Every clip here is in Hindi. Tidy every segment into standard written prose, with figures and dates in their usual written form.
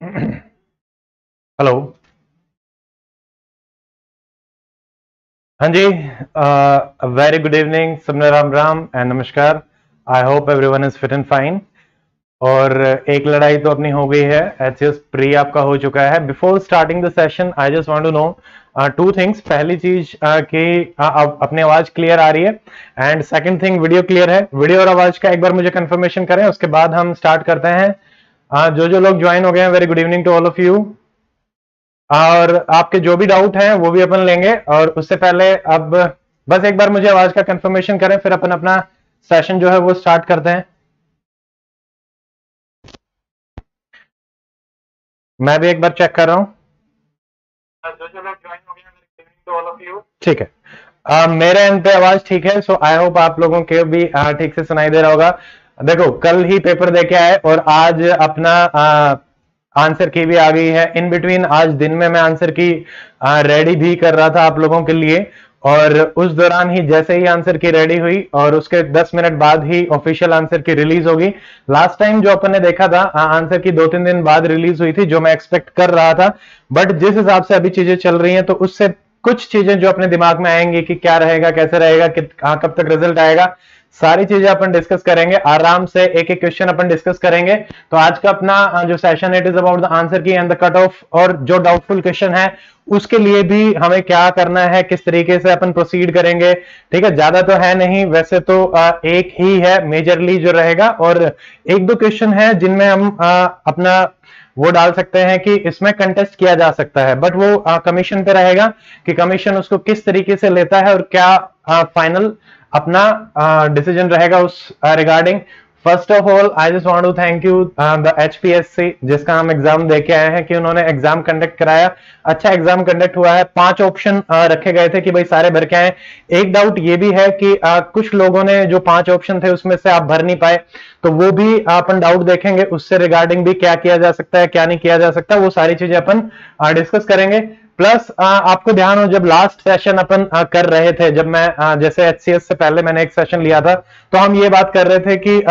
हेलो। हाँ जी। वेरी गुड इवनिंग, सबने राम राम एंड नमस्कार। I hope everyone is fit and fine. और एक लड़ाई तो अपनी हो गई है, एचएस प्री आपका हो चुका है। Before starting the session I just want to know two things. पहली चीज कि अपनी आवाज क्लियर आ रही है, and second thing video clear है। वीडियो और आवाज का एक बार मुझे कंफर्मेशन करें, उसके बाद हम स्टार्ट करते हैं। जो लोग ज्वाइन हो गए हैं, very good evening to all of you. और आपके जो भी डाउट हैं वो भी अपन लेंगे, और उससे पहले अब बस एक बार मुझे आवाज का कंफर्मेशन करें, फिर अपन अपना सेशन जो है वो स्टार्ट करते हैं। मैं भी एक बार चेक कर रहा हूं। जो जो लोग ज्वाइन हो गए हैं, very good evening to all of you। ठीक है। मेरे एंड पे आवाज ठीक है, सो आई होप आप लोगों के भी ठीक से सुनाई दे रहा होगा। देखो, कल ही पेपर दे के आए और आज अपना आंसर की भी आ गई है। इन बिटवीन आज दिन में मैं आंसर की रेडी भी कर रहा था आप लोगों के लिए, और उस दौरान ही जैसे ही आंसर की रेडी हुई और उसके 10 मिनट बाद ही ऑफिशियल आंसर की रिलीज होगी। लास्ट टाइम जो अपन ने देखा था, आंसर की 2-3 दिन बाद रिलीज हुई थी, जो मैं एक्सपेक्ट कर रहा था। बट जिस हिसाब से अभी चीजें चल रही हैं, तो उससे कुछ चीजें जो अपने दिमाग में आएंगी कि क्या रहेगा, कैसे रहेगा, कब तक रिजल्ट आएगा, सारी चीजें अपन डिस्कस करेंगे आराम से। एक एक क्वेश्चन अपन डिस्कस करेंगे। तो आज का अपना जो session it is about the answer की एंड द कट ऑफ, और जो डाउटफुल क्वेश्चन है उसके लिए भी हमें क्या करना है, किस तरीके से अपन प्रोसीड करेंगे। ठीक है, ज्यादा तो है नहीं वैसे तो, एक ही है मेजरली जो रहेगा, और एक दो क्वेश्चन है जिनमें हम अपना वो डाल सकते हैं कि इसमें कंटेस्ट किया जा सकता है, बट वो कमीशन पे रहेगा कि कमीशन उसको किस तरीके से लेता है, और क्या फाइनल अपना डिसीजन रहेगा उस regarding. First of all I just want to thank you the HPSC, जिसका हम एग्जाम देके आए हैं, कि उन्होंने एग्जाम कंडक्ट कराया। अच्छा एग्जाम कंडक्ट हुआ है। 5 ऑप्शन रखे गए थे कि भाई सारे भर के आए। एक डाउट ये भी है कि कुछ लोगों ने जो 5 ऑप्शन थे उसमें से आप भर नहीं पाए, तो वो भी अपन डाउट देखेंगे। उससे रिगार्डिंग भी क्या किया जा सकता है, क्या नहीं किया जा सकता, वो सारी चीजें अपन डिस्कस करेंगे। प्लस आपको ध्यान हो, जब लास्ट सेशन अपन कर रहे थे, जब मैं जैसे एचसीएस से पहले मैंने एक सेशन लिया था, तो हम ये बात कर रहे थे कि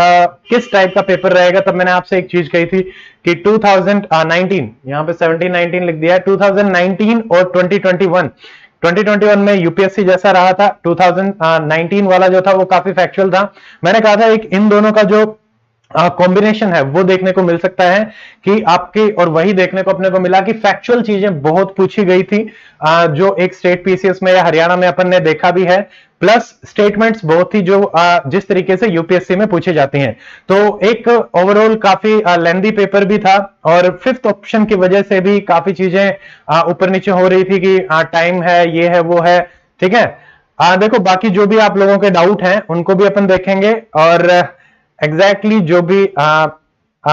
किस टाइप का पेपर रहेगा। तब मैंने आपसे एक चीज कही थी कि 2019, यहाँ पे 17-19 लिख दिया है, 2019 और 2021। 2021 में यूपीएससी जैसा रहा था, 2019 वाला जो था वो काफी फैक्चुअल था। मैंने कहा था एक इन दोनों का जो कॉम्बिनेशन है वो देखने को मिल सकता है कि आपके, और वही देखने को अपने को मिला कि फैक्चुअल चीजें बहुत पूछी गई थी, जो एक स्टेट पीसीएस में या हरियाणा में अपन ने देखा भी है। प्लस स्टेटमेंट्स बहुत ही जो जिस तरीके से यूपीएससी में पूछी जाती हैं, तो एक ओवरऑल काफी लेंदी पेपर भी था। और 5th ऑप्शन की वजह से भी काफी चीजें ऊपर नीचे हो रही थी कि टाइम है, ये है, वो है। ठीक है। देखो, बाकी जो भी आप लोगों के डाउट हैं उनको भी अपन देखेंगे, और एग्जैक्टली जो भी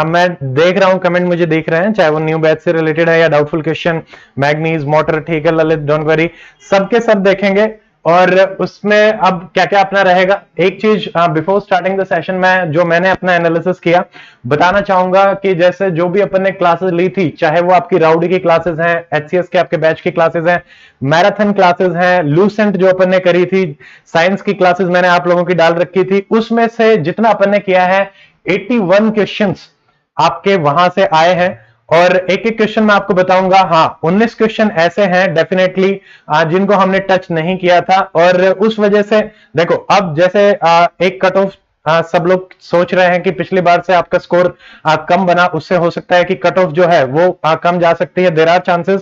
मैं देख रहा हूं कमेंट मुझे दिख रहे हैं, चाहे वो न्यू बैच से रिलेटेड है या डाउटफुल क्वेश्चन, मैग्नीज, मोटर, ठीक है ललित, डोंट वरी, सबके सब देखेंगे। और उसमें अब क्या क्या अपना रहेगा, एक चीज बिफोर स्टार्टिंग द सेशन में जो मैंने अपना एनालिसिस किया बताना चाहूंगा कि जैसे जो भी अपन ने क्लासेस ली थी, चाहे वो आपकी राउडी की क्लासेस हैं, एचसीएस के आपके बैच की क्लासेस हैं, मैराथन क्लासेस हैं, लूसेंट जो अपन ने करी थी, साइंस की क्लासेस मैंने आप लोगों की डाल रखी थी, उसमें से जितना अपन ने किया है 81 क्वेश्चंस आपके वहां से आए हैं। और एक एक क्वेश्चन मैं आपको बताऊंगा। हाँ, 19 क्वेश्चन ऐसे हैं डेफिनेटली जिनको हमने टच नहीं किया था, और उस वजह से देखो अब जैसे एक कट ऑफ सब लोग सोच रहे हैं कि पिछली बार से आपका स्कोर कम बना, उससे हो सकता है कि कट ऑफ जो है वो कम जा सकती है। देयर आर चांसेस,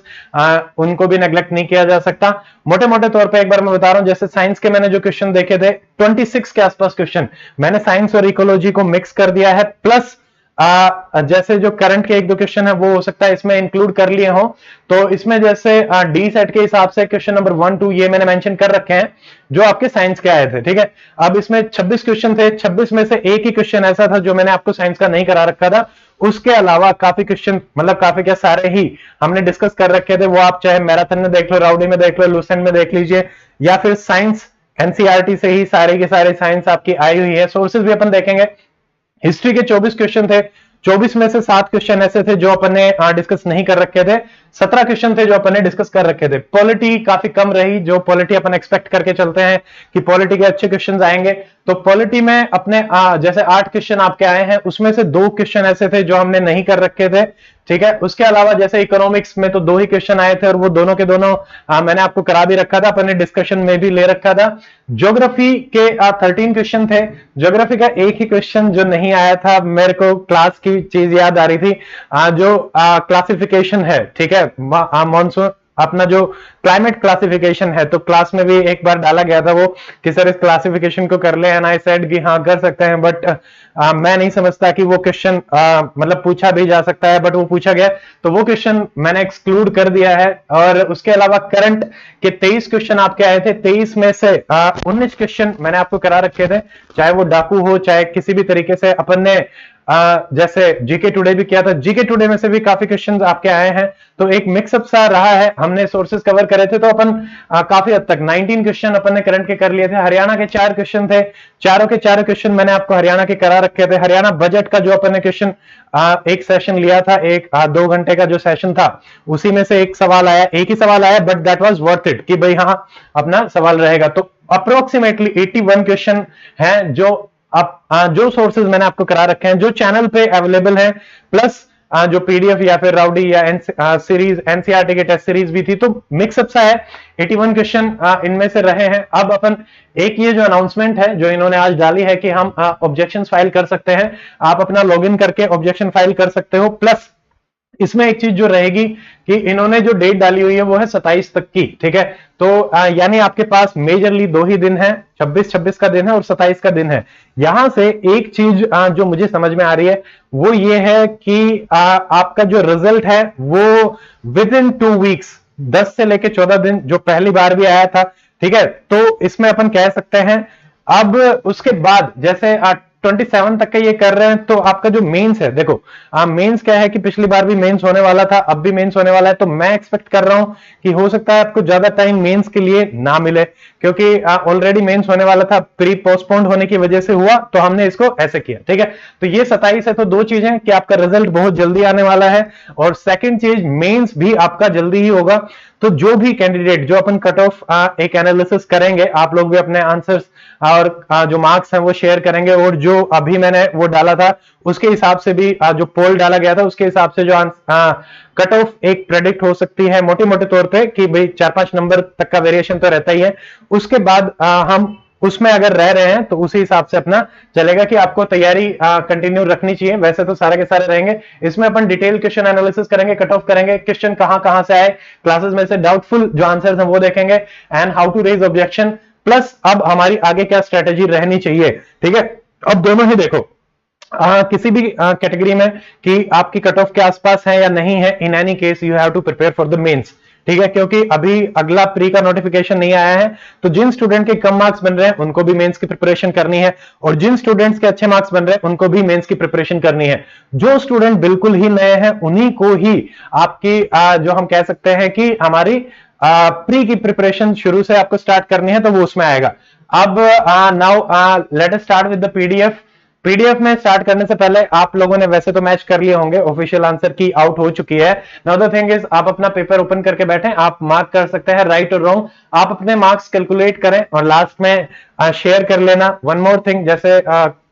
उनको भी नेग्लेक्ट नहीं किया जा सकता। मोटे मोटे तौर पे एक बार मैं बता रहा हूं, जैसे साइंस के मैंने जो क्वेश्चन देखे थे 26 के आसपास क्वेश्चन मैंने साइंस और इकोलॉजी को मिक्स कर दिया है। प्लस जैसे जो करंट के एक दो क्वेश्चन है वो हो सकता है इसमें इंक्लूड कर लिए हो, तो इसमें जैसे डी सेट के हिसाब से क्वेश्चन नंबर 1-2 ये मैंने मेंशन कर रखे हैं जो आपके साइंस के आए थे। ठीक है, अब इसमें 26 क्वेश्चन थे, 26 में से एक ही क्वेश्चन ऐसा था जो मैंने आपको साइंस का नहीं करा रखा था। उसके अलावा काफी क्वेश्चन, मतलब काफी क्या, सारे ही हमने डिस्कस कर रखे थे। वो आप चाहे मैराथन में देख लो, राउडी में देख लो, लूसेंट में देख लीजिए, या फिर साइंस एनसीईआरटी से ही सारे के सारे साइंस आपकी आई हुई है। सोर्सेज भी अपन देखेंगे। हिस्ट्री के 24 क्वेश्चन थे, 24 में से 7 क्वेश्चन ऐसे थे जो अपन ने डिस्कस नहीं कर रखे थे। 17 क्वेश्चन थे जो अपन ने डिस्कस कर रखे थे। पॉलिटी काफी कम रही, जो पॉलिटी अपन एक्सपेक्ट करके चलते हैं कि पॉलिटी के अच्छे क्वेश्चन आएंगे। तो पॉलिटी में अपने जैसे 8 क्वेश्चन आपके आए हैं, उसमें से 2 क्वेश्चन ऐसे थे जो हमने नहीं कर रखे थे, ठीक है। उसके अलावा जैसे इकोनॉमिक्स में तो 2 ही क्वेश्चन आए थे और वो दोनों के दोनों मैंने आपको करा भी रखा था, अपन ने डिस्कशन में भी ले रखा था। ज्योग्राफी के 13 क्वेश्चन थे। ज्योग्राफी का एक ही क्वेश्चन जो नहीं आया था, मेरे को क्लास की चीज याद आ रही थी, जो क्लासिफिकेशन है, ठीक है, मॉनसून अपना जो क्लाइमेट क्लासिफिकेशन है, तो क्लास में भी एक बार डाला गया था वो कि सर इस क्लासिफिकेशन को कर ले, एंड आई सेड कि हाँ कर सकते हैं, बट मैं नहीं समझता कि वो क्वेश्चन मतलब पूछा भी जा सकता है, बट वो पूछा गया तो वो क्वेश्चन मैंने एक्सक्लूड कर दिया है। और उसके अलावा करंट के 23 क्वेश्चन आपके आए थे, 23 में से 19 क्वेश्चन मैंने आपको करा रखे थे, चाहे वो डाकू हो चाहे किसी भी तरीके से। अपन ने जैसे जीके टुडे भी किया था, जीके टुडे में से भी काफी क्वेश्चंस आपके आए हैं, तो एक मिक्सअप सा रहा है। हमने सोर्सेज कवर करे थे तो अपन काफी हद तक 19 क्वेश्चन अपन ने करंट के कर लिए थे। हरियाणा के 4 क्वेश्चन थे, चारों के चारों क्वेश्चन मैंने आपको हरियाणा के करा रखे थे। हरियाणा बजट का जो अपन ने क्वेश्चन एक सेशन लिया था, एक 2 घंटे का जो सेशन था, उसी में से एक सवाल आया, एक ही सवाल आया, but that was worth it कि भाई हाँ अपना सवाल रहेगा। तो अप्रोक्सीमेटली 81 क्वेश्चन हैं जो जो सोर्सेज मैंने आपको करा रखे हैं, जो चैनल पे अवेलेबल है, प्लस जो पीडीएफ या फिर राउडी या सीरीज एनसीईआरटी की टेस्ट सीरीज भी थी, तो मिक्सअप सा है। 81 क्वेश्चन इनमें से रहे हैं। अब अपन एक ये जो अनाउंसमेंट है जो इन्होंने आज डाली है कि हम ऑब्जेक्शन फाइल कर सकते हैं, आप अपना लॉगिन करके ऑब्जेक्शन फाइल कर सकते हो। प्लस इसमें एक चीज जो रहेगी कि इन्होंने जो डेट डाली हुई है वो है 27 तक की, ठीक है। तो यानी आपके पास मेजरली 2 ही दिन है, 26 का दिन है और 27 का दिन है। यहां से एक चीज जो मुझे समझ में आ रही है वो ये है कि आपका जो रिजल्ट है वो विद इन 2 वीक्स, 10 से लेके 14 दिन, जो पहली बार भी आया था, ठीक है। तो इसमें अपन कह सकते हैं अब उसके बाद जैसे 27 तक का ये कर रहे हैं, तो आपका जो मेंस है, देखो मेंस क्या है कि पिछली बार भी मेंस होने वाला था, अब भी मेंस होने वाला है, तो मैं एक्सपेक्ट कर रहा हूं कि हो सकता है आपको ज्यादा टाइम मेंस के लिए ना मिले, क्योंकि ऑलरेडी मेंस होने वाला था, प्री पोस्टपोन्ड होने की वजह से हुआ, तो हमने इसको ऐसे किया, ठीक है। तो ये 27 है, तो 2 चीजें कि आपका रिजल्ट बहुत जल्दी आने वाला है, और सेकेंड चीज मेन्स भी आपका जल्दी ही होगा। तो जो भी कैंडिडेट, जो अपन कट ऑफ एक एनालिसिस करेंगे, आप लोग भी अपने आंसर्स और जो मार्क्स हैं वो शेयर करेंगे, और जो अभी मैंने वो डाला था उसके हिसाब से भी, जो पोल डाला गया था उसके हिसाब से जो कट ऑफ एक प्रेडिक्ट हो सकती है मोटे मोटे तौर पे कि भाई 4-5 नंबर तक का वेरिएशन तो रहता ही है। उसके बाद हम उसमें अगर रह रहे हैं तो उसी हिसाब से अपना चलेगा कि आपको तैयारी कंटिन्यू रखनी चाहिए। वैसे तो सारे के सारे रहेंगे, इसमें अपन डिटेल क्वेश्चन एनालिसिस करेंगे, कट ऑफ करेंगे, क्वेश्चन कहां से आए, क्लासेस में से डाउटफुल जो आंसर्स हैं वो देखेंगे, and how to raise objection, plus अब हमारी आगे क्या स्ट्रेटेजी रहनी चाहिए, ठीक है। अब दोनों ही देखो, किसी भी कैटेगरी में कि आपकी कट ऑफ के आसपास है या नहीं है, in any case you have to prepare for the mains, ठीक है, क्योंकि अभी अगला प्री का नोटिफिकेशन नहीं आया है। तो जिन स्टूडेंट के कम मार्क्स बन रहे हैं उनको भी मेंस की प्रिपरेशन करनी है, और जिन स्टूडेंट्स के अच्छे मार्क्स बन रहे हैं उनको भी मेंस की प्रिपरेशन करनी है। जो स्टूडेंट बिल्कुल ही नए हैं उन्हीं को ही आपकी जो हम कह सकते हैं कि हमारी प्री की प्रिपरेशन शुरू से आपको स्टार्ट करनी है, तो वो उसमें आएगा। अब now let us start with the PDF. PDF में स्टार्ट करने से पहले आप लोगों ने वैसे तो मैच कर लिए होंगे, ऑफिशियल आंसर की आउट हो चुकी है। नाउ द थिंग इज, आप अपना पेपर ओपन करके बैठे, आप मार्क कर सकते हैं राइट और रॉन्ग, आप अपने मार्क्स कैलकुलेट करें और लास्ट में शेयर कर लेना। वन मोर थिंग, जैसे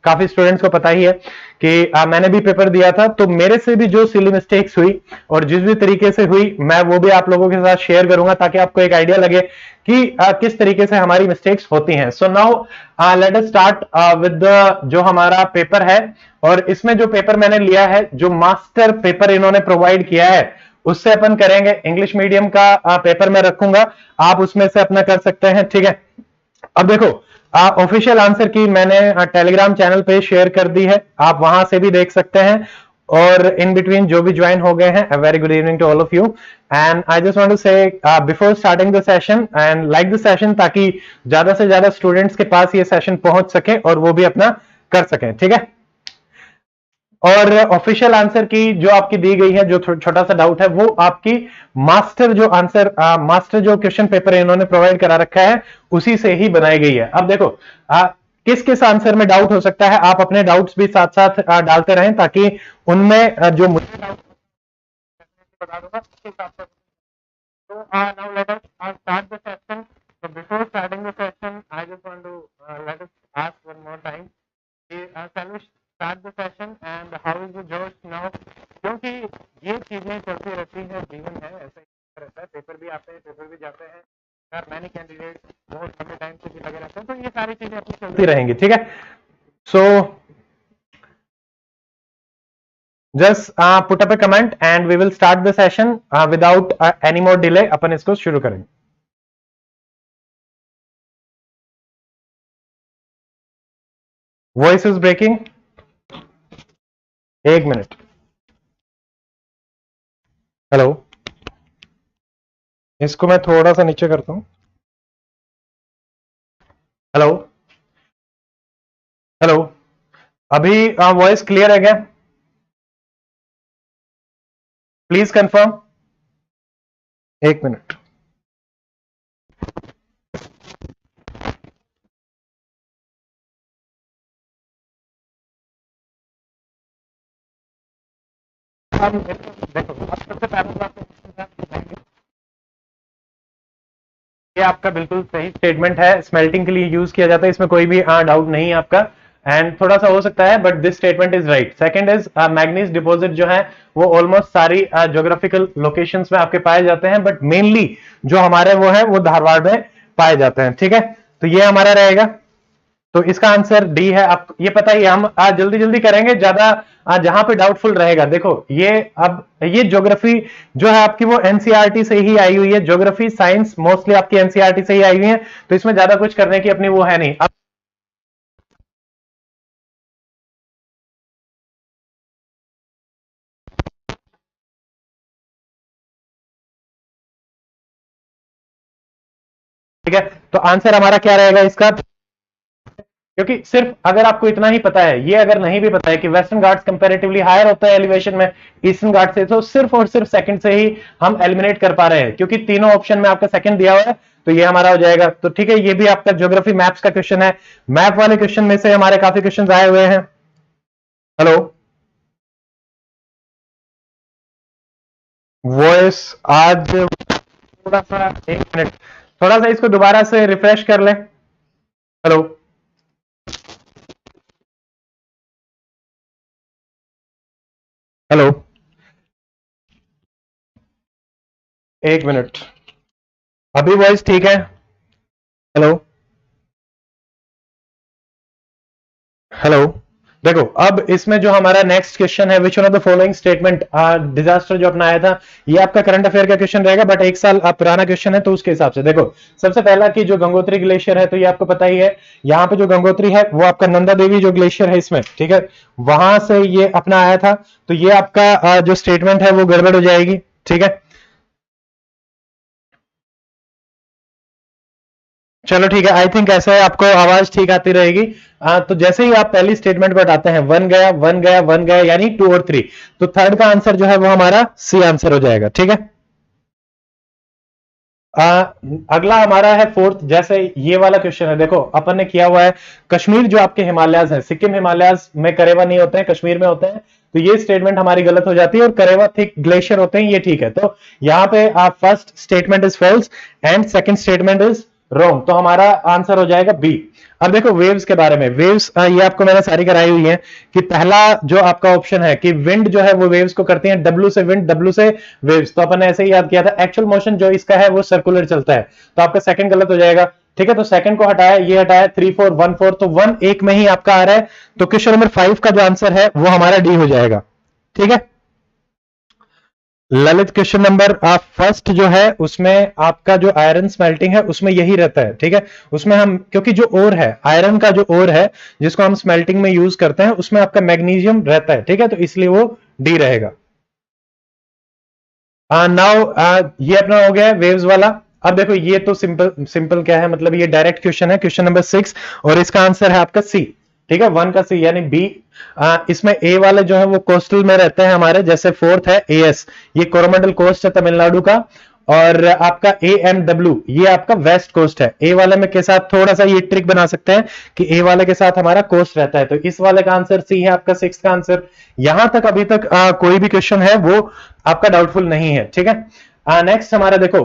काफी स्टूडेंट्स को पता ही है कि मैंने भी पेपर दिया था, तो मेरे से भी जो सिली मिस्टेक्स हुई और जिस भी तरीके से हुई, मैं वो भी आप लोगों के साथ शेयर करूंगा ताकि आपको एक आइडिया लगे कि किस तरीके से हमारी मिस्टेक्स होती हैं। So now let us start with जो हमारा पेपर है, और इसमें जो पेपर मैंने लिया है, जो मास्टर पेपर इन्होंने प्रोवाइड किया है, उससे अपन करेंगे। इंग्लिश मीडियम का पेपर मैं रखूंगा, आप उसमें से अपना कर सकते हैं, ठीक है। अब देखो, ऑफिशियल आंसर की मैंने टेलीग्राम चैनल पे शेयर कर दी है, आप वहां से भी देख सकते हैं। और इन बिटवीन जो भी ज्वाइन हो गए हैं, a very good evening to all of you, and I just want to say before starting the session and like the session, ताकि ज्यादा से ज्यादा स्टूडेंट्स के पास ये सेशन पहुंच सके और वो भी अपना कर सकें, ठीक है। और ऑफिशियल आंसर की जो आपकी दी गई है, जो छोटा सा डाउट है, वो आपकी मास्टर जो आंसर मास्टर जो क्वेश्चन पेपर इन्होंने प्रोवाइड करा रखा है उसी से ही बनाई गई है। अब देखो किस किस आंसर में डाउट हो सकता है, आप अपने डाउट्स भी साथ साथ डालते रहें ताकि उनमें जो मुझे डाउट बता दूंगा उसके हिसाब से। So now let us start the session. So before starting the session, I just want to let us ask one more time. Shall we start the session and how is the Josh now? क्योंकि ये चीजें चलती रहती है, जीवन है ऐसा ही रहता है, पेपर भी आते हैं, पेपर भी जाते हैं, और मैनी कैंडिडेट बहुत लंबे टाइम से भी लगे रहते हैं, तो ये सारी चीजें अपनी चलती रहेंगी, ठीक है। सो just put up a comment and we will start the session without any more delay. अपन इसको शुरू करेंगे। वॉइस इज ब्रेकिंग, एक मिनट। हेलो, इसको मैं थोड़ा सा नीचे करता हूं। हेलो हेलो, अभी वॉइस क्लियर है क्या? Please confirm. एक मिनट। देखो, सबसे पहले बात ये आपका बिल्कुल सही स्टेटमेंट है, स्मेल्टिंग के लिए यूज किया जाता है, इसमें कोई भी डाउट नहीं है आपका। एंड थोड़ा सा हो सकता है but this statement is right. Second is manganese deposit जो है वो ऑलमोस्ट सारी ज्योग्राफिकल लोकेशंस में आपके पाए जाते हैं, बट मेनली जो हमारे वो है वो धारवाड़ में पाए जाते हैं, ठीक है। तो ये हमारा रहेगा, तो इसका आंसर डी है। आप ये पता ही, हम आज जल्दी जल्दी करेंगे, ज्यादा जहां पे डाउटफुल रहेगा। देखो ये अब ये ज्योग्राफी जो है आपकी वो एनसीईआरटी से ही आई हुई है, ज्योग्राफी साइंस मोस्टली आपकी एनसीईआरटी से ही आई हुई है, तो इसमें ज्यादा कुछ करने की अपनी वो है नहीं। अब ठीक है, तो आंसर हमारा क्या रहेगा इसका? क्योंकि सिर्फ अगर आपको इतना ही पता है, ये अगर नहीं भी पता है कि वेस्टर्न घाट्स कंपैरेटिवली हायर होता है एलिवेशन में ईस्टर्न घाट से, तो सिर्फ और सिर्फ सेकंड से ही हम एलिमिनेट कर पा रहे हैं, क्योंकि तीनों ऑप्शन में आपका सेकंड दिया हुआ है, तो ये हमारा हो जाएगा। तो ठीक है, ये भी आपका ज्योग्राफी मैप्स का क्वेश्चन है। मैप वाले क्वेश्चन में से हमारे काफी क्वेश्चन आए हुए हैं। हेलो, वॉइस आज थोड़ा सा, एक मिनट, थोड़ा सा इसको दोबारा से रिफ्रेश कर ले। हेलो, हेलो, एक मिनट, अभी वॉइस ठीक है? हेलो हेलो, देखो अब इसमें जो हमारा नेक्स्ट क्वेश्चन है, which one of the following statement disaster जो अपना आया था, ये आपका करंट अफेयर का क्वेश्चन रहेगा, बट एक साल पुराना क्वेश्चन है, तो उसके हिसाब से देखो। सबसे पहला कि जो गंगोत्री ग्लेशियर है, तो ये आपको पता ही है, यहाँ पे जो गंगोत्री है वो आपका नंदा देवी जो ग्लेशियर है इसमें, ठीक है, वहां से ये अपना आया था, तो ये आपका जो स्टेटमेंट है वो गड़बड़ हो जाएगी, ठीक है। चलो ठीक है, आई थिंक ऐसा है, आपको आवाज ठीक आती रहेगी। तो जैसे ही आप पहली स्टेटमेंट पर आते हैं, वन गया वन गया वन गया, यानी 2 और 3, तो थर्ड का आंसर जो है वो हमारा सी आंसर हो जाएगा, ठीक है। अगला हमारा है फोर्थ। जैसे ये वाला क्वेश्चन है, देखो अपन ने किया हुआ है, कश्मीर जो आपके हिमालयाज है, सिक्किम हिमालयाज में करेवा नहीं होते हैं, कश्मीर में होते हैं, तो ये स्टेटमेंट हमारी गलत हो जाती है, और करेवा थिक ग्लेशियर होते हैं, ये ठीक है। तो यहाँ पे first statement is false and second statement is wrong, तो हमारा आंसर हो जाएगा बी। अब देखो वेव्स के बारे में, वेव्स ये आपको मैंने सारी कराई हुई है, कि पहला जो आपका ऑप्शन है कि विंड जो है वो वेव्स को करती है, डब्ल्यू से विंड, डब्ल्यू से वेव्स, तो अपन ने ऐसे ही याद किया था। एक्चुअल मोशन जो इसका है वो सर्कुलर चलता है, तो आपका सेकंड गलत हो जाएगा, ठीक है। तो सेकंड को हटाया, ये हटाया, 3 4 1 4, तो 1 एक में ही आपका आ रहा है, तो क्वेश्चन नंबर 5 का जो आंसर है वो हमारा डी हो जाएगा, ठीक है। ललित क्वेश्चन नंबर फर्स्ट जो है उसमें आपका जो आयरन स्मेल्टिंग है उसमें यही रहता है, ठीक है। उसमें हम, क्योंकि जो ओर है, आयरन का जो ओर है जिसको हम स्मेल्टिंग में यूज करते हैं, उसमें आपका मैग्नीशियम रहता है, ठीक है, तो इसलिए वो डी रहेगा। नाउ ये अपना हो गया वेव्स वाला। अब देखो ये तो सिंपल सिंपल क्या है, मतलब ये डायरेक्ट क्वेश्चन है, क्वेश्चन नंबर 6, और इसका आंसर है आपका सी, ठीक है, 1 का सी यानी बी। इसमें ए वाले जो है वो कोस्टल में रहते हैं हमारे, जैसे फोर्थ है एएस, ये कोरोमंडल कोस्ट है तमिलनाडु का, और आपका AMW ये आपका वेस्ट कोस्ट है। ए वाले में के साथ थोड़ा सा ये ट्रिक बना सकते हैं कि ए वाले के साथ हमारा कोस्ट रहता है, तो इस वाले का आंसर सी है आपका 6 का आंसर। यहां तक अभी तक कोई भी क्वेश्चन है वो आपका डाउटफुल नहीं है, ठीक है। नेक्स्ट हमारा देखो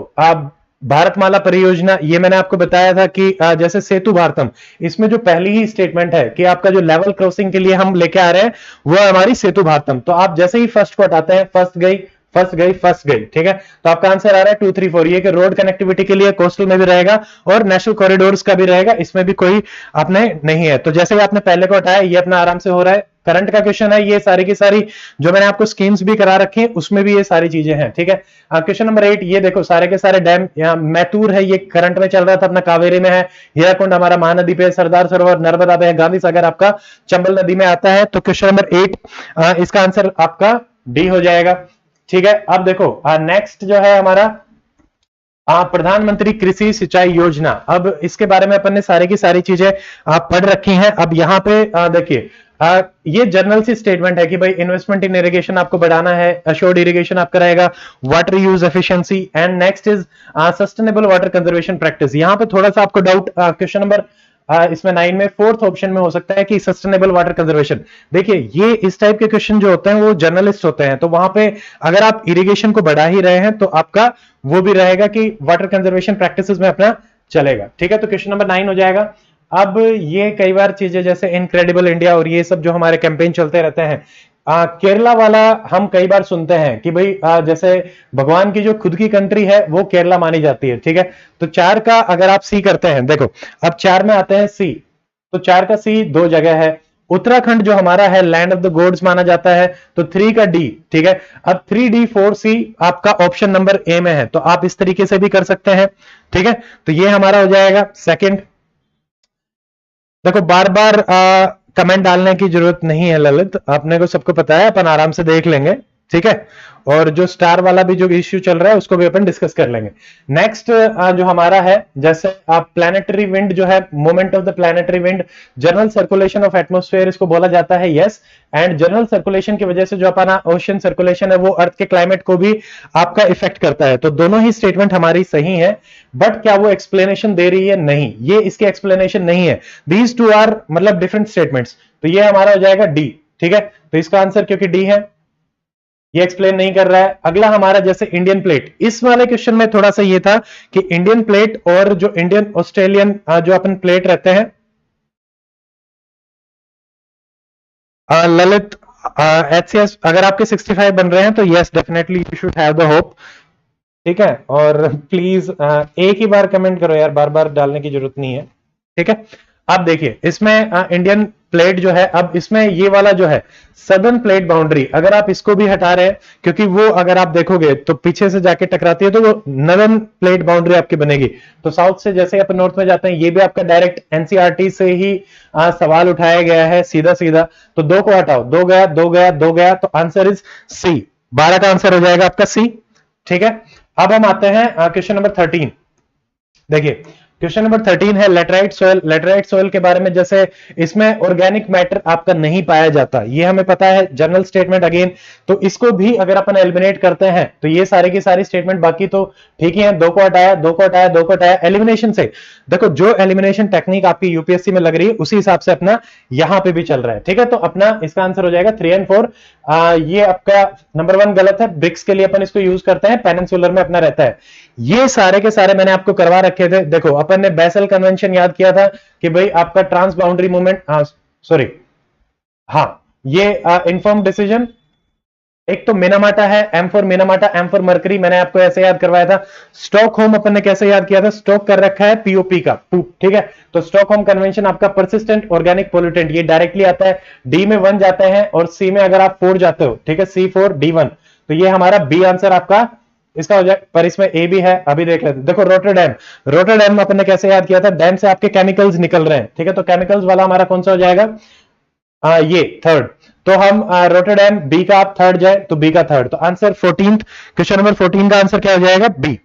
भारतमाला परियोजना, ये मैंने आपको बताया था कि जैसे सेतु भारतम, इसमें जो पहली ही स्टेटमेंट है कि आपका जो लेवल क्रॉसिंग के लिए हम लेके आ रहे हैं वो है हमारी सेतु भारतम। तो आप जैसे ही फर्स्ट को हटाते हैं, फर्स्ट गई फंस गई, ठीक है। तो आपका आंसर आ रहा है 2 3 4, ये कि रोड कनेक्टिविटी के लिए कोस्टल में भी रहेगा और नेशनल कॉरिडोर्स का भी रहेगा, इसमें भी कोई आपने नहीं है। तो जैसे ही आपने पहले को हटाया, ये अपना आराम से हो रहा है। करंट का क्वेश्चन है, ये सारी की सारी जो मैंने आपको स्कीम्स भी करा रखी है उसमें भी ये सारी चीजें हैं, ठीक है। क्वेश्चन नंबर 8, ये देखो सारे के सारे डैम, यहाँ मैतूर है, ये करंट में चल रहा था अपना, कावेरी में है, हीराकुंड हमारा महानदी पे, सरदार सरोवर नर्मदा पे है, गांधी सागर आपका चंबल नदी में आता है। तो क्वेश्चन नंबर 8 इसका आंसर आपका डी हो जाएगा, ठीक है। अब देखो नेक्स्ट जो है हमारा प्रधानमंत्री कृषि सिंचाई योजना। अब इसके बारे में अपन ने सारी की सारी चीजें आप पढ़ रखी हैं। अब यहाँ पे देखिए ये जनरल सी स्टेटमेंट है कि भाई इन्वेस्टमेंट इन इरिगेशन आपको बढ़ाना है, अश्योर्ड इरिगेशन आपका रहेगा, water use efficiency, and next is sustainable water conservation practice. यहाँ पे थोड़ा सा आपको डाउट क्वेश्चन नंबर इसमें 9 में 4th ऑप्शन में हो सकता है कि सस्टेनेबल वाटर कंजर्वेशन। देखिए ये इस टाइप के क्वेश्चन जो होते हैं वो जर्नलिस्ट होते हैं, तो वहां पे अगर आप इरिगेशन को बढ़ा ही रहे हैं तो आपका वो भी रहेगा कि वाटर कंजर्वेशन प्रैक्टिसेस में अपना चलेगा, ठीक है। तो क्वेश्चन नंबर 9 हो जाएगा। अब ये कई बार चीजें जैसे इनक्रेडिबल इंडिया और ये सब जो हमारे कैंपेन चलते रहते हैं, केरला वाला हम कई बार सुनते हैं कि भाई जैसे भगवान की जो खुद की कंट्री है वो केरला मानी जाती है, ठीक है। तो 4 का अगर आप सी करते हैं, देखो अब 4 में आते हैं सी, तो 4 का सी 2 जगह है। उत्तराखंड जो हमारा है लैंड ऑफ द गॉड्स माना जाता है, तो 3 का डी, ठीक है। अब 3D 4C आपका ऑप्शन नंबर ए में है, तो आप इस तरीके से भी कर सकते हैं, ठीक है। तो ये हमारा हो जाएगा सेकंड। देखो बार बार कमेंट डालने की जरूरत नहीं है ललित, आपने को सबको पता है, अपन आराम से देख लेंगे, ठीक है। और जो स्टार वाला भी जो इश्यू चल रहा है उसको भी अपन डिस्कस कर लेंगे। नेक्स्ट जो हमारा है जैसे प्लैनेटरी विंड जो है, moment of the planetary wind, general circulation of atmosphere इसको बोला जाता है, यस। एंड जनरल सर्कुलेशन की वजह से जो अपना ओशन सर्कुलेशन है वो अर्थ के क्लाइमेट को भी आपका इफेक्ट करता है। तो दोनों ही स्टेटमेंट हमारी सही है, बट क्या वो एक्सप्लेनेशन दे रही है? नहीं, ये इसकी एक्सप्लेनेशन नहीं है। दीज टू आर मतलब डिफरेंट स्टेटमेंट्स, तो ये हमारा हो जाएगा डी, ठीक है। तो इसका आंसर क्योंकि डी है, ये एक्सप्लेन नहीं कर रहा है। अगला हमारा जैसे इंडियन प्लेट, इस वाले क्वेश्चन में थोड़ा सा ये था कि इंडियन प्लेट और जो इंडियन ऑस्ट्रेलियन जो अपन प्लेट रहते हैं, ललित HCS अगर आपके 65 बन रहे हैं तो yes definitely you should have the hope, ठीक है। और प्लीज एक ही बार कमेंट करो यार, बार बार डालने की जरूरत नहीं है, ठीक है। अब देखिए इसमें इंडियन प्लेट जो है, अब इसमें ये वाला जो है सदर्न प्लेट बाउंड्री, अगर आप इसको भी हटा रहे हैं क्योंकि वो अगर आप देखोगे तो पीछे से जाके टकराती है, तो वो नॉर्दर्न प्लेट बाउंड्री आपकी बनेगी। तो साउथ से जैसे अपन नॉर्थ में जाते हैं, ये भी आपका डायरेक्ट एनसीईआरटी से ही सवाल उठाया गया है सीधा सीधा। तो 2 को हटाओ, 2 गया 2 गया 2 गया, तो आंसर इज सी, 12 का आंसर हो जाएगा आपका सी, ठीक है। अब हम आते हैं क्वेश्चन नंबर 13। देखिए क्वेश्चन नंबर 13 है लेटराइट सॉइल। लेटराइट सॉइल के बारे में जैसे इसमें ऑर्गेनिक मैटर आपका नहीं पाया जाता, ये हमें पता है, जनरल स्टेटमेंट अगेन। तो इसको भी अगर अपन एलिमिनेट करते हैं तो ये सारी की सारी स्टेटमेंट बाकी तो ठीक ही है। 2 को हटाया 2 को हटाया 2 को हटाया, एलिमिनेशन से देखो जो एलिमिनेशन टेक्निक आपकी यूपीएससी में लग रही है उसी हिसाब से अपना यहां पे भी चल रहा है, ठीक है। तो अपना इसका आंसर हो जाएगा 3 और 4। ये आपका नंबर 1 गलत है, ब्रिक्स के लिए अपन इसको यूज करते हैं, पेनिनसुलर में अपना रहता है। ये सारे के सारे मैंने आपको करवा रखे थे। देखो अपन ने बेसल कन्वेंशन याद किया था कि भाई आपका ट्रांस बाउंड्री मूवमेंट, सॉरी हाँ, ये इन्फॉर्म डिसीजन, एक तो मिनामाटा है, M for Minamata, M for mercury, मैंने आपको ऐसे याद करवाया था। स्टॉकहोम अपन ने कैसे याद किया था, स्टॉक कर रखा है पीओपी का, ठीक है। तो स्टॉकहोम कन्वेंशन आपका परसिस्टेंट ऑर्गेनिक पोल्यूटेंट, ये डायरेक्टली आता है, डी में 1 जाते हैं और सी में अगर आप 4 जाते हो, ठीक है, C4D1, तो ये हमारा बी आंसर आपका इसका हो जाए। पर इसमें ए भी है, अभी देख लेते हैं। देखो रोटरडैम, रोटरडैम अपन ने कैसे याद किया था, डैम से आपके केमिकल्स निकल रहे हैं, ठीक है। तो केमिकल्स वाला हमारा कौन सा हो जाएगा, ये थर्ड। तो हम रोटरडैम बी का आप थर्ड जाए तो बी का थर्ड, तो आंसर 14th, क्वेश्चन नंबर 14 का आंसर क्या हो जाएगा, बी,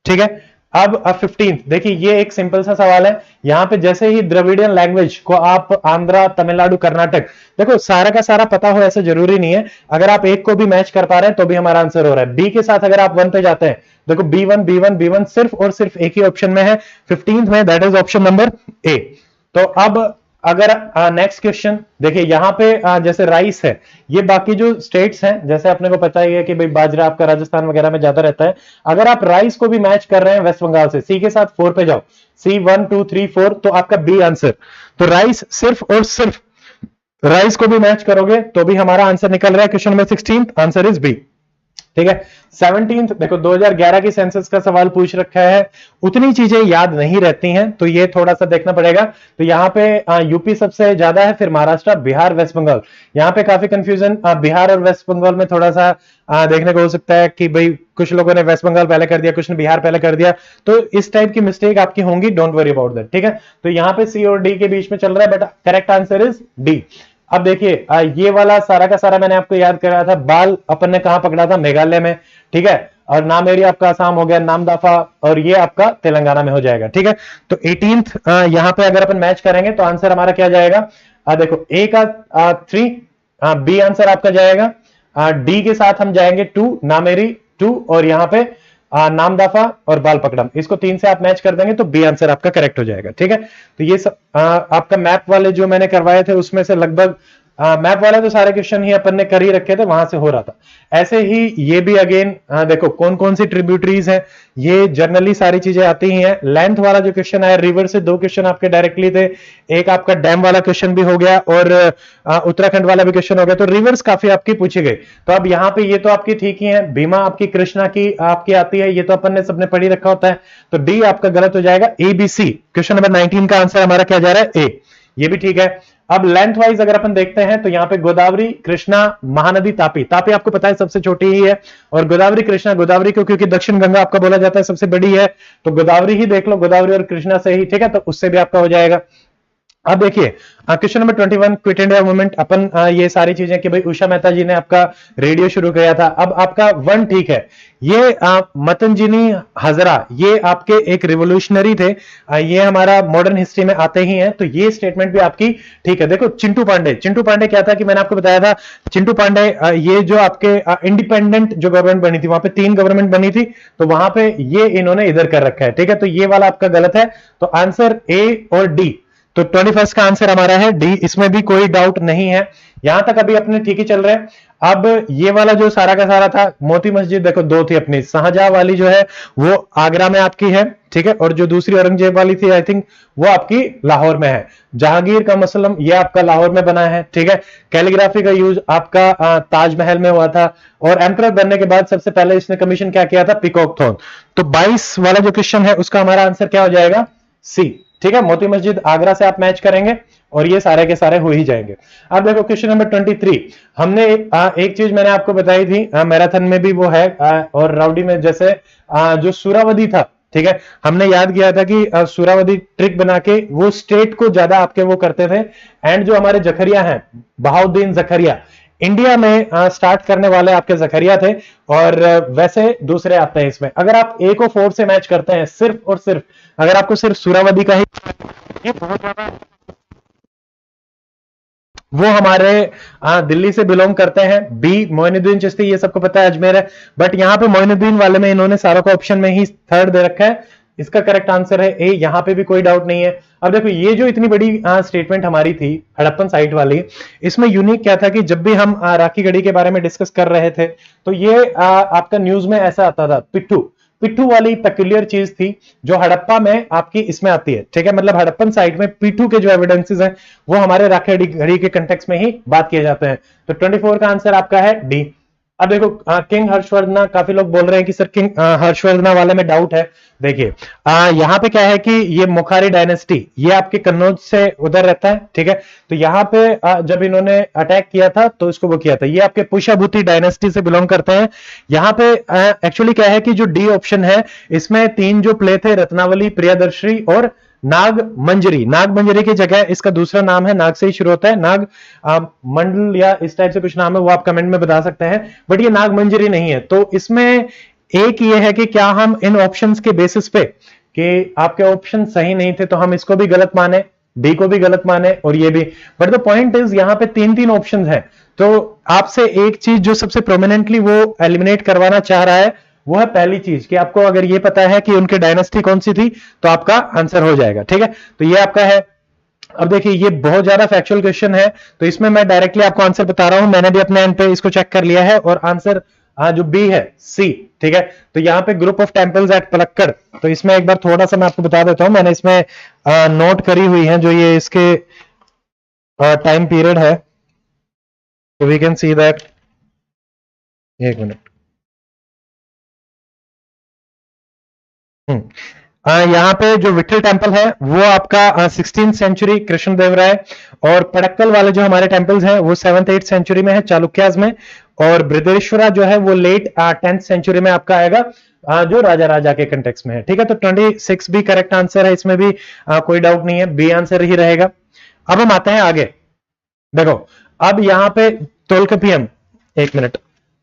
ठीक है। अब 15th देखिए, ये एक सिंपल सा सवाल है। यहां पे जैसे ही द्रविडियन लैंग्वेज को आप आंध्रा, तमिलनाडु, कर्नाटक, देखो सारा का सारा पता हो ऐसा जरूरी नहीं है। अगर आप एक को भी मैच कर पा रहे हैं तो भी हमारा आंसर हो रहा है। बी के साथ अगर आप 1 पे जाते हैं, देखो B1 सिर्फ और सिर्फ एक ही ऑप्शन में है 15th में, that is option number A. तो अब अगर नेक्स्ट क्वेश्चन देखिए, यहां पे जैसे राइस है, ये बाकी जो स्टेट्स हैं, जैसे अपने को पता ही है कि भाई बाजरा आपका राजस्थान वगैरह में ज्यादा रहता है। अगर आप राइस को भी मैच कर रहे हैं वेस्ट बंगाल से, सी के साथ 4 पे जाओ, सी 1 2 3 4, तो आपका बी आंसर। तो राइस सिर्फ और सिर्फ राइस को भी मैच करोगे तो भी हमारा आंसर निकल रहा है question number 16, answer is B. ठीक है। 17th देखो 2011 की सेंसस का सवाल पूछ रखा है, उतनी चीजें याद नहीं रहती हैं तो ये थोड़ा सा देखना पड़ेगा। तो यहाँ पे यूपी सबसे ज्यादा है, फिर महाराष्ट्र, बिहार, वेस्ट बंगाल। यहाँ पे काफी कंफ्यूजन बिहार और वेस्ट बंगाल में थोड़ा सा देखने को हो सकता है कि भाई कुछ लोगों ने वेस्ट बंगाल पहले कर दिया, कुछ ने बिहार पहले कर दिया, तो इस टाइप की मिस्टेक आपकी होंगी, डोंट वरी अबाउट दैट। ठीक है। तो यहाँ पे सी और डी के बीच में चल रहा है, but correct answer is D. अब देखिए ये वाला सारा का सारा मैंने आपको याद कराया था, बाल अपन ने कहां पकड़ा था, मेघालय में। ठीक है। और नाम एरिया आपका आसाम हो गया, नामदाफा, और ये आपका तेलंगाना में हो जाएगा। ठीक है। तो 18th यहां पे अगर अपन मैच करेंगे तो आंसर हमारा क्या जाएगा, देखो ए का 3, बी आंसर आपका जाएगा, डी के साथ हम जाएंगे 2, नामेरी 2, और यहां पे नामदाफा और बाल पकड़म, इसको 3 से आप मैच कर देंगे तो बी आंसर आपका करेक्ट हो जाएगा। ठीक है। तो ये सब आपका मैप वाले जो मैंने करवाए थे उसमें से लगभग मैप वाले तो सारे क्वेश्चन ही अपन ने कर ही रखे थे, वहां से हो रहा था। ऐसे ही ये भी अगेन देखो कौन कौन सी ट्रिब्यूटरीज हैं, ये जनरली सारी चीजें आती ही हैं। लेंथ वाला जो क्वेश्चन आया, रिवर से 2 क्वेश्चन आपके डायरेक्टली थे, एक आपका डैम वाला क्वेश्चन भी हो गया और उत्तराखंड वाला भी क्वेश्चन हो गया, तो रिवर्स काफी आपकी पूछी गई। तो अब यहाँ पे ये तो आपकी ठीक ही है, भीमा आपकी, कृष्णा की आपकी आती है, ये तो अपन ने सबने पढ़ी रखा होता है, तो डी आपका गलत हो जाएगा। ABC क्वेश्चन नंबर 19 का आंसर हमारा क्या जा रहा है, ए, ये भी ठीक है। अब लेंथ वाइज अगर अपन देखते हैं तो यहाँ पे गोदावरी, कृष्णा, महानदी, तापी, तापी आपको पता है सबसे छोटी ही है, और गोदावरी, कृष्णा, गोदावरी को क्योंकि दक्षिण गंगा आपका बोला जाता है सबसे बड़ी है, तो गोदावरी ही देख लो, गोदावरी और कृष्णा से ही। ठीक है। तो उससे भी आपका हो जाएगा। अब देखिए question number 21, Quit India Movement, अपन ये सारी चीजें कि भाई उषा मेहता जी ने आपका रेडियो शुरू किया था। अब आपका 1 ठीक है, ये मतंजनी हजरा, ये आपके एक रिवोल्यूशनरी थे, ये हमारा मॉडर्न हिस्ट्री में आते ही हैं, तो ये स्टेटमेंट भी आपकी ठीक है। देखो चिंटू पांडे, चिंटू पांडे क्या था कि मैंने आपको बताया था, चिंटू पांडे ये जो आपके इंडिपेंडेंट जो गवर्नमेंट बनी थी, वहां पे 3 गवर्नमेंट बनी थी, तो वहां पे ये इन्होंने इधर कर रखा है। ठीक है। तो ये वाला आपका गलत है, तो आंसर ए और डी। तो 21 का आंसर हमारा है डी, इसमें भी कोई डाउट नहीं है, यहां तक अभी अपने ठीक ही चल रहे हैं। अब ये वाला जो सारा का सारा था, मोती मस्जिद देखो 2 थी अपनी, शाहजहां वाली जो है वो आगरा में आपकी है। ठीक है। और जो दूसरी औरंगजेब वाली थी आई थिंक वो आपकी लाहौर में है। जहांगीर का मसलम ये आपका लाहौर में बना है। ठीक है। कैलीग्राफी का यूज आपका ताजमहल में हुआ था, और एम्परर बनने के बाद सबसे पहले इसने कमीशन क्या किया था, पीकॉक थ्रोन। तो 22 वाला जो क्वेश्चन है उसका हमारा आंसर क्या हो जाएगा, सी। ठीक है। मोती मस्जिद आगरा से आप मैच करेंगे और ये सारे के सारे हो ही जाएंगे। अब देखो क्वेश्चन नंबर 23, हमने एक चीज मैंने आपको बताई थी, मैराथन में भी वो है, और राउडी में जैसे जो सुरावदी था। ठीक है। हमने याद किया था कि सुरावदी ट्रिक बना के वो स्टेट को ज्यादा आपके वो करते थे, एंड जो हमारे जखरिया हैं, बहाउद्दीन जखरिया, इंडिया में स्टार्ट करने वाले आपके जखरिया थे, और वैसे दूसरे आते हैं इसमें। अगर आप ए को 4 से मैच करते हैं, सिर्फ और सिर्फ अगर आपको सिर्फ सुरावदी का ही, ये बहुत ज्यादा, वो हमारे दिल्ली से बिलोंग करते हैं। बी मोइनुद्दीन चिश्ती, ये सबको पता है अजमेर है, बट यहाँ पे मोइनुद्दीन वाले में इन्होंने सारों का ऑप्शन में ही 3rd दे रखा है, इसका करेक्ट आंसर है ए, यहां पे भी कोई डाउट नहीं है। अब देखो ये जो इतनी बड़ी स्टेटमेंट हमारी थी हड़प्पन साइट वाली, इसमें यूनिक क्या था कि जब भी हम राखी गढ़ी के बारे में डिस्कस कर रहे थे तो ये आपका न्यूज में ऐसा आता था, पिट्ठू, पिट्ठू वाली पेक्यूलियर चीज थी जो हड़प्पा में आपकी इसमें आती है। ठीक है। मतलब हड़प्पन साइट में पिट्ठू के जो एविडेंसेस हैं वो हमारे राखी गढ़ी के कंटेक्स्ट में ही बात किए जाते हैं। तो 24 का आंसर आपका है डी। अब देखो किंग हर्षवर्धना, काफी लोग बोल रहे हैं कि सर किंग हर्षवर्धना वाले में डाउट है। देखिए यहाँ पे क्या है कि ये मुखारी डायनेस्टी ये आपके कन्नौज से उधर रहता है। ठीक है। तो यहाँ पे जब इन्होंने अटैक किया था तो इसको वो किया था, ये आपके पुष्यभूति डायनेस्टी से बिलोंग करते हैं। यहाँ पे एक्चुअली क्या है कि जो डी ऑप्शन है इसमें 3 जो प्ले थे, रत्नावली, प्रियदर्शी और नाग मंजरी। नाग मंजरी की जगह इसका दूसरा नाम है, नाग से ही शुरू होता है, नाग मंडल या इस टाइप से कुछ नाम है, वो आप कमेंट में बता सकते हैं, बट ये नाग मंजरी नहीं है। तो इसमें एक ये है कि क्या हम इन ऑप्शंस के बेसिस पे कि आपके ऑप्शन सही नहीं थे तो हम इसको भी गलत माने, बी को भी गलत माने और ये भी। बट द पॉइंट इज यहां पे तीन तीन ऑप्शंस हैं, तो आपसे एक चीज जो सबसे प्रोमिनेंटली वो एलिमिनेट करवाना चाह रहा है वो है पहली चीज कि आपको अगर ये पता है कि उनकी डायनेस्टी कौन सी थी तो आपका आंसर हो जाएगा। ठीक है, तो ये आपका है। अब देखिए ये बहुत ज्यादा फैक्चुअल क्वेश्चन है, तो इसमें मैं डायरेक्टली आपको आंसर बता रहा हूं, मैंने भी अपने एंड पे इसको चेक कर लिया है और आंसर जो बी है सी। ठीक है, तो यहां पे group of temples at Palakkad, तो इसमें एक बार थोड़ा सा मैं आपको बता देता हूं, मैंने इसमें नोट करी हुई है जो ये इसके टाइम पीरियड है, तो वी कैन सी दैट, एक मिनट। यहाँ पे जो विठल टेम्पल है वो आपका 16th सेंचुरी कृष्णदेवराय, और पड़क्कल वाले जो हमारे टेम्पल्स हैं वो 7th-8th सेंचुरी में है चालुक्याज में, और बृहदेश्वरा जो है वो लेट 10th सेंचुरी में आपका आएगा जो राजा राजा के कंटेक्स्ट में है। ठीक है, तो 26 भी करेक्ट आंसर है, इसमें भी कोई डाउट नहीं है, बी आंसर ही रहेगा। अब हम आते हैं आगे, देखो अब यहाँ पे तोलकपियम, एक मिनट,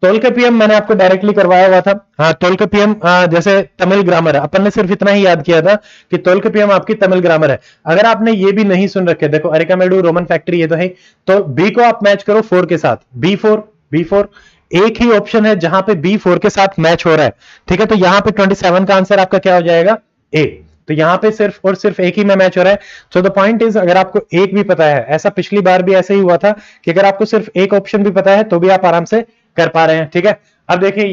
तोलकपियम मैंने आपको डायरेक्टली करवाया हुआ था। हाँ, तोलकपियम जैसे तमिल ग्रामर है, अपन ने सिर्फ इतना ही याद किया था कि तोलकपियम आपकी तमिल ग्रामर है। अगर आपने ये भी नहीं सुन रखे, देखो अरिकामेडू रोमन फैक्ट्री ये तो है, तो बी को आप मैच करो 4 के साथ, बी4 एक ही ऑप्शन है जहां पे बी4 के साथ मैच हो रहा है। ठीक है, तो यहां पे 27 का आंसर आपका क्या हो जाएगा, ए। तो यहां पे सिर्फ और सिर्फ एक ही में मैच हो रहा है। सो द पॉइंट इज अगर आपको एक भी पता है, ऐसा पिछली बार भी ऐसे ही हुआ था कि अगर आपको सिर्फ एक ऑप्शन भी पता है तो भी आप आराम से कर पा रहे हैं। ठीक है, अब देखिए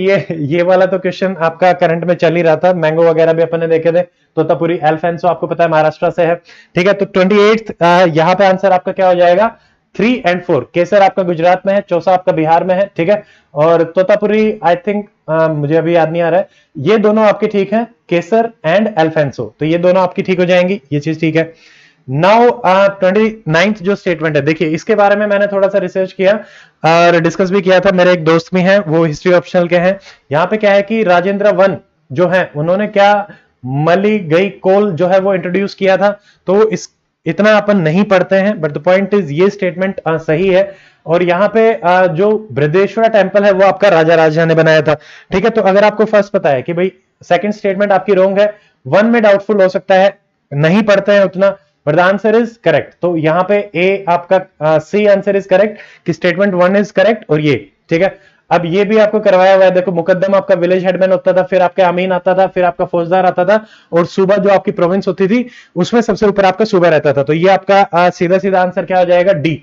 ये वाला तो क्वेश्चन आपका करंट में चल ही रहा था, मैंगो वगैरह भी अपन ने देखे थे, तोतापुरी एल्फेंसो आपको पता है महाराष्ट्र से है। ठीक है, तो 28 यहां पे आंसर आपका क्या हो जाएगा, 3 और 4। केसर आपका गुजरात में है, चौसा आपका बिहार में है। ठीक है, और तोतापुरी आई थिंक मुझे अभी याद नहीं आ रहा है, ये दोनों आपके ठीक है, केसर एंड एल्फेंसो, तो ये दोनों आपकी ठीक हो जाएंगी, ये चीज ठीक है। नाउ 29th जो स्टेटमेंट है, देखिए इसके बारे में मैंने थोड़ा सा रिसर्च किया और डिस्कस भी किया था, मेरे एक दोस्त भी हैं वो हिस्ट्री ऑप्शनल के हैं। यहाँ पे क्या है कि राजेंद्र वन जो है उन्होंने क्या मली गई कोल जो है वो इंट्रोड्यूस किया था, तो इस इतना अपन नहीं पढ़ते हैं, बट द पॉइंट इज ये स्टेटमेंट सही है। और यहाँ पे जो बृहदेश्वरा टेम्पल है वो आपका राजा राजा ने बनाया था। ठीक है, तो अगर आपको फर्स्ट पता है कि भाई सेकंड स्टेटमेंट आपकी रॉन्ग है, वन में डाउटफुल हो सकता है, नहीं पढ़ते हैं उतना, but the answer is correct. तो यहाँ पे ए आपका सी आंसर इज करेक्ट कि स्टेटमेंट 1 इज करेक्ट और ये ठीक है। अब ये भी आपको करवाया हुआ है, देखो मुकद्दम आपका विलेज हेडमैन होता था, फिर आपका अमीन आता था, फिर आपका फौजदार आता था, और सूबा जो आपकी प्रोविंस होती थी उसमें सबसे ऊपर आपका सूबा रहता था। तो ये आपका सीधा सीधा आंसर क्या हो जाएगा, डी।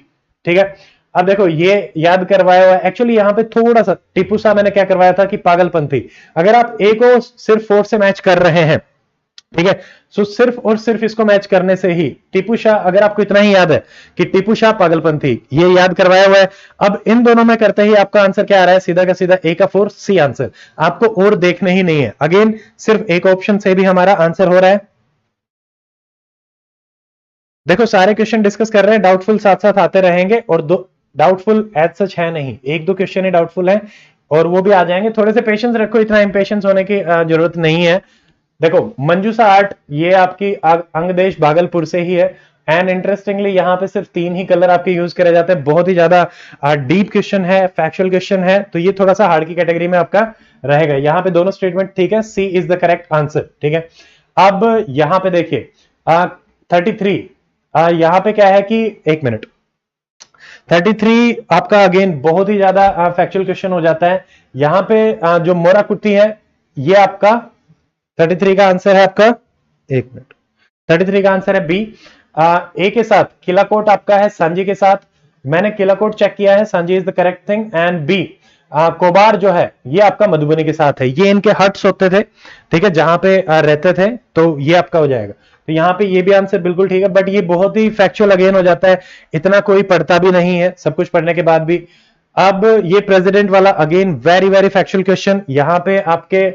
ठीक है, अब देखो ये याद करवाया हुआ है, एक्चुअली यहाँ पे थोड़ा सा टीपू शाह मैंने क्या करवाया था कि पागलपंथी, अगर आप ए को सिर्फ 4 से मैच कर रहे हैं, ठीक है, सो सिर्फ और सिर्फ इसको मैच करने से ही टीपू शाह, अगर आपको इतना ही याद है कि टीपू शाह पागलपंथी, ये याद करवाया हुआ है। अब इन दोनों में करते ही आपका आंसर क्या आ रहा है, सीधा का सीधा ए का 4 सी आंसर, आपको और देखने ही नहीं है। अगेन सिर्फ एक ऑप्शन से भी हमारा आंसर हो रहा है। देखो सारे क्वेश्चन डिस्कस कर रहे हैं, डाउटफुल साथ साथ आते रहेंगे, और दो डाउटफुल एज सच है नहीं, एक दो क्वेश्चन ही डाउटफुल है और वो भी आ जाएंगे। थोड़े से पेशेंस रखो, इतना इंपेशेंस होने की जरूरत नहीं है। देखो मंजूसा आर्ट ये आपकी अंगदेश भागलपुर से ही है, एंड इंटरेस्टिंगली यहाँ पे सिर्फ 3 ही कलर आपके यूज करे जाते हैं। बहुत ही ज्यादा डीप क्वेश्चन है, फैक्चुअल क्वेश्चन है, तो ये थोड़ा सा हार्ड की कैटेगरी में आपका रहेगा। यहाँ पे दोनों स्टेटमेंट ठीक है, सी इज द करेक्ट आंसर। ठीक है, अब यहाँ पे देखिए 33 यहाँ पे क्या है कि एक मिनट, 33 आपका अगेन बहुत ही ज्यादा फैक्चुअल क्वेश्चन हो जाता है। यहाँ पे जो मोरा कुट्टी है ये आपका 33 का आंसर है आपका, एक मिनट, 33 का आंसर है बी। ए के साथ किलाकोट आपका है सांजी के साथ, मैंने किलाकोट चेक किया है, सांजी is the correct thing, and B कोबार जो है ये आपका मधुबनी के साथ है, ये इनके हट्स होते थे, ठीक है, जहां पे रहते थे, तो ये आपका हो जाएगा। तो यहाँ पे ये भी आंसर बिल्कुल ठीक है, बट ये बहुत ही फैक्चुअल अगेन हो जाता है, इतना कोई पढ़ता भी नहीं है सब कुछ पढ़ने के बाद भी। अब ये प्रेसिडेंट वाला again very very factual question, यहाँ पे आपके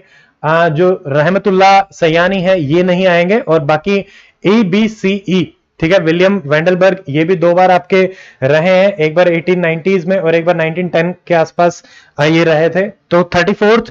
जो रहमतुल्लाह सयानी है ये नहीं आएंगे, और बाकी ए बी सी ई, ठीक है, विलियम वेंडलबर्ग ये भी 2 बार आपके रहे हैं, एक बार 1890s में और एक बार 1910 के आसपास ये रहे थे। तो 34th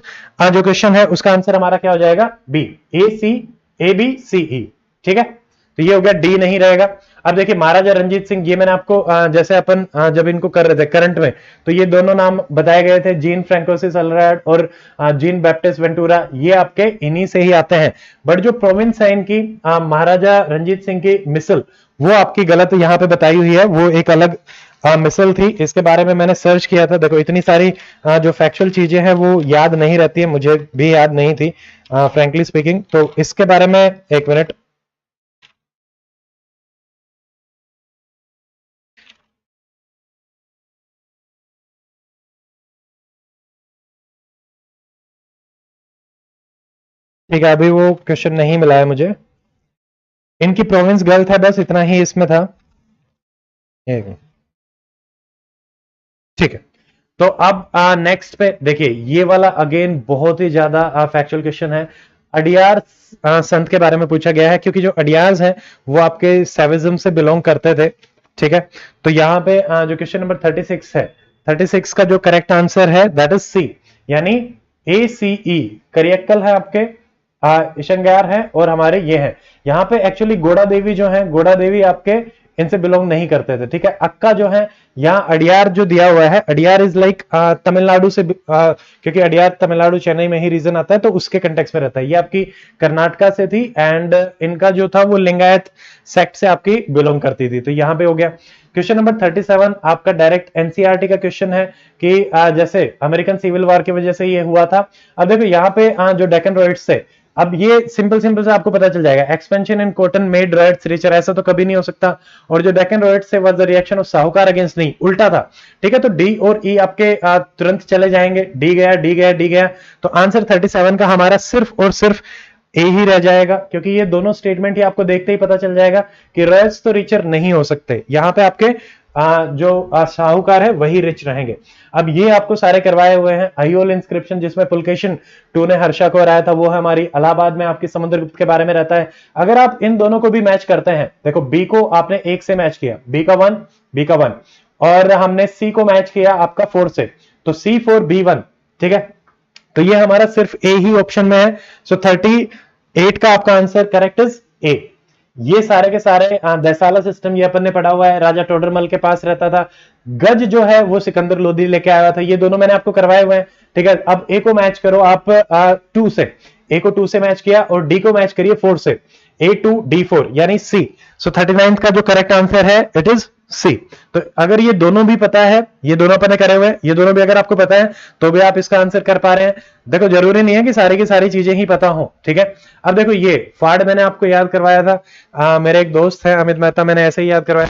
जो क्वेश्चन है उसका आंसर हमारा क्या हो जाएगा, बी, ए बी सी ई। ठीक है, तो ये हो गया, डी नहीं रहेगा। अब देखिए महाराजा रंजीत सिंह, ये मैंने आपको जैसे अपन जब इनको कर रहे थे करंट में, तो ये दोनों नाम बताए गए थे, जीन फ्रैंकोइस अल्राड और जीन बैप्टिस्ट वेंटूरा, ये आपके इन्हीं से ही आते हैं। बट जो प्रोविंस है इनकी महाराजा रंजीत सिंह की मिसल, वो आपकी गलत यहाँ पे बताई हुई है, वो एक अलग मिसल थी। इसके बारे में मैंने सर्च किया था। देखो इतनी सारी जो फैक्चुअल चीजें हैं वो याद नहीं रहती है, मुझे भी याद नहीं थी फ्रैंकली स्पीकिंग। तो इसके बारे में एक मिनट, ठीक है, अभी वो क्वेश्चन नहीं मिला है मुझे। इनकी प्रोविंस गलत है, बस इतना ही इसमें था। ठीक है, तो अब नेक्स्ट पे देखिए, ये वाला अगेन बहुत ही ज्यादा फैक्चुअल क्वेश्चन है। अडियार संत के बारे में पूछा गया है, क्योंकि जो अडियार्स हैं वो आपके सेविज्म से बिलोंग करते थे। ठीक है, तो यहाँ पे जो क्वेश्चन नंबर 36 है, 36 का जो करेक्ट आंसर है दैट इज सी, यानी ACE करियक्कल है आपके, ईशंगार है और हमारे ये है। यहाँ पे एक्चुअली गोड़ा देवी जो है, गोड़ा देवी आपके इनसे बिलोंग नहीं करते थे। ठीक है, अक्का जो है, यहाँ अडियार जो दिया हुआ है, अडियार इज लाइक तमिलनाडु से, क्योंकि अडियार तमिलनाडु चेन्नई में ही रीजन आता है, तो उसके कंटेक्स्ट में रहता है। ये आपकी कर्नाटका से थी एंड इनका जो था वो लिंगायत सेक्ट से आपकी बिलोंग करती थी। तो यहाँ पे हो गया। क्वेश्चन नंबर 37 आपका डायरेक्ट एनसीईआरटी का क्वेश्चन है कि जैसे अमेरिकन सिविल वॉर की वजह से ये हुआ था। अब देखो यहाँ पे जो डेक्कन रॉयट्स से, अब ये सिंपल से आपको पता चल जाएगा, expansion in cotton made riots richer, ऐसा तो कभी नहीं हो सकता। और जो डेक्कन रॉयट्स से was the reaction of sahukar against, नहीं उल्टा था। ठीक है, तो डी और ई आपके तुरंत चले जाएंगे, डी गया डी गया डी गया, तो आंसर 37 का हमारा सिर्फ और सिर्फ ए ही रह जाएगा, क्योंकि ये दोनों स्टेटमेंट ही आपको देखते ही पता चल जाएगा कि रॉयल्स तो रिचर नहीं हो सकते। यहां पे आपके जो साहूकार है वही रिच रहेंगे। अब ये आपको सारे करवाए हुए हैं। अयोल इंस्क्रिप्शन जिसमें पुलकेशिन II ने हर्षा को हराया था, वो है हमारी इलाहाबाद में आपकी समुद्रगुप्त के बारे में रहता है। अगर आप इन दोनों को भी मैच करते हैं, देखो बी को आपने 1 से मैच किया, बी का 1 और हमने सी को मैच किया आपका 4 से, तो C4 B1। ठीक है, तो ये हमारा सिर्फ ए ही ऑप्शन में है। सो 38 का आपका आंसर करेक्ट इज ए। ये सारे के सारे दैसाला सिस्टम ये अपन ने पढ़ा हुआ है, राजा टोडरमल के पास रहता था। गज जो है वो सिकंदर लोधी लेके आया था, ये दोनों मैंने आपको करवाए हुए हैं। ठीक है, अब ए को मैच करो आप 2 से, ए को 2 से मैच किया और डी को मैच करिए 4 से, A2D4 यानी सी। सो 39 का जो करेक्ट आंसर है इट इज सी। तो अगर ये दोनों भी पता है, ये दोनों अपने करे हुए हैं, ये दोनों भी अगर आपको पता है तो भी आप इसका आंसर कर पा रहे हैं। देखो जरूरी नहीं है कि सारी की सारी चीजें ही पता हो। ठीक है, अब देखो ये फाड़ मैंने आपको याद करवाया था, मेरे एक दोस्त है अमित मेहता, मैंने ऐसे ही याद करवाया,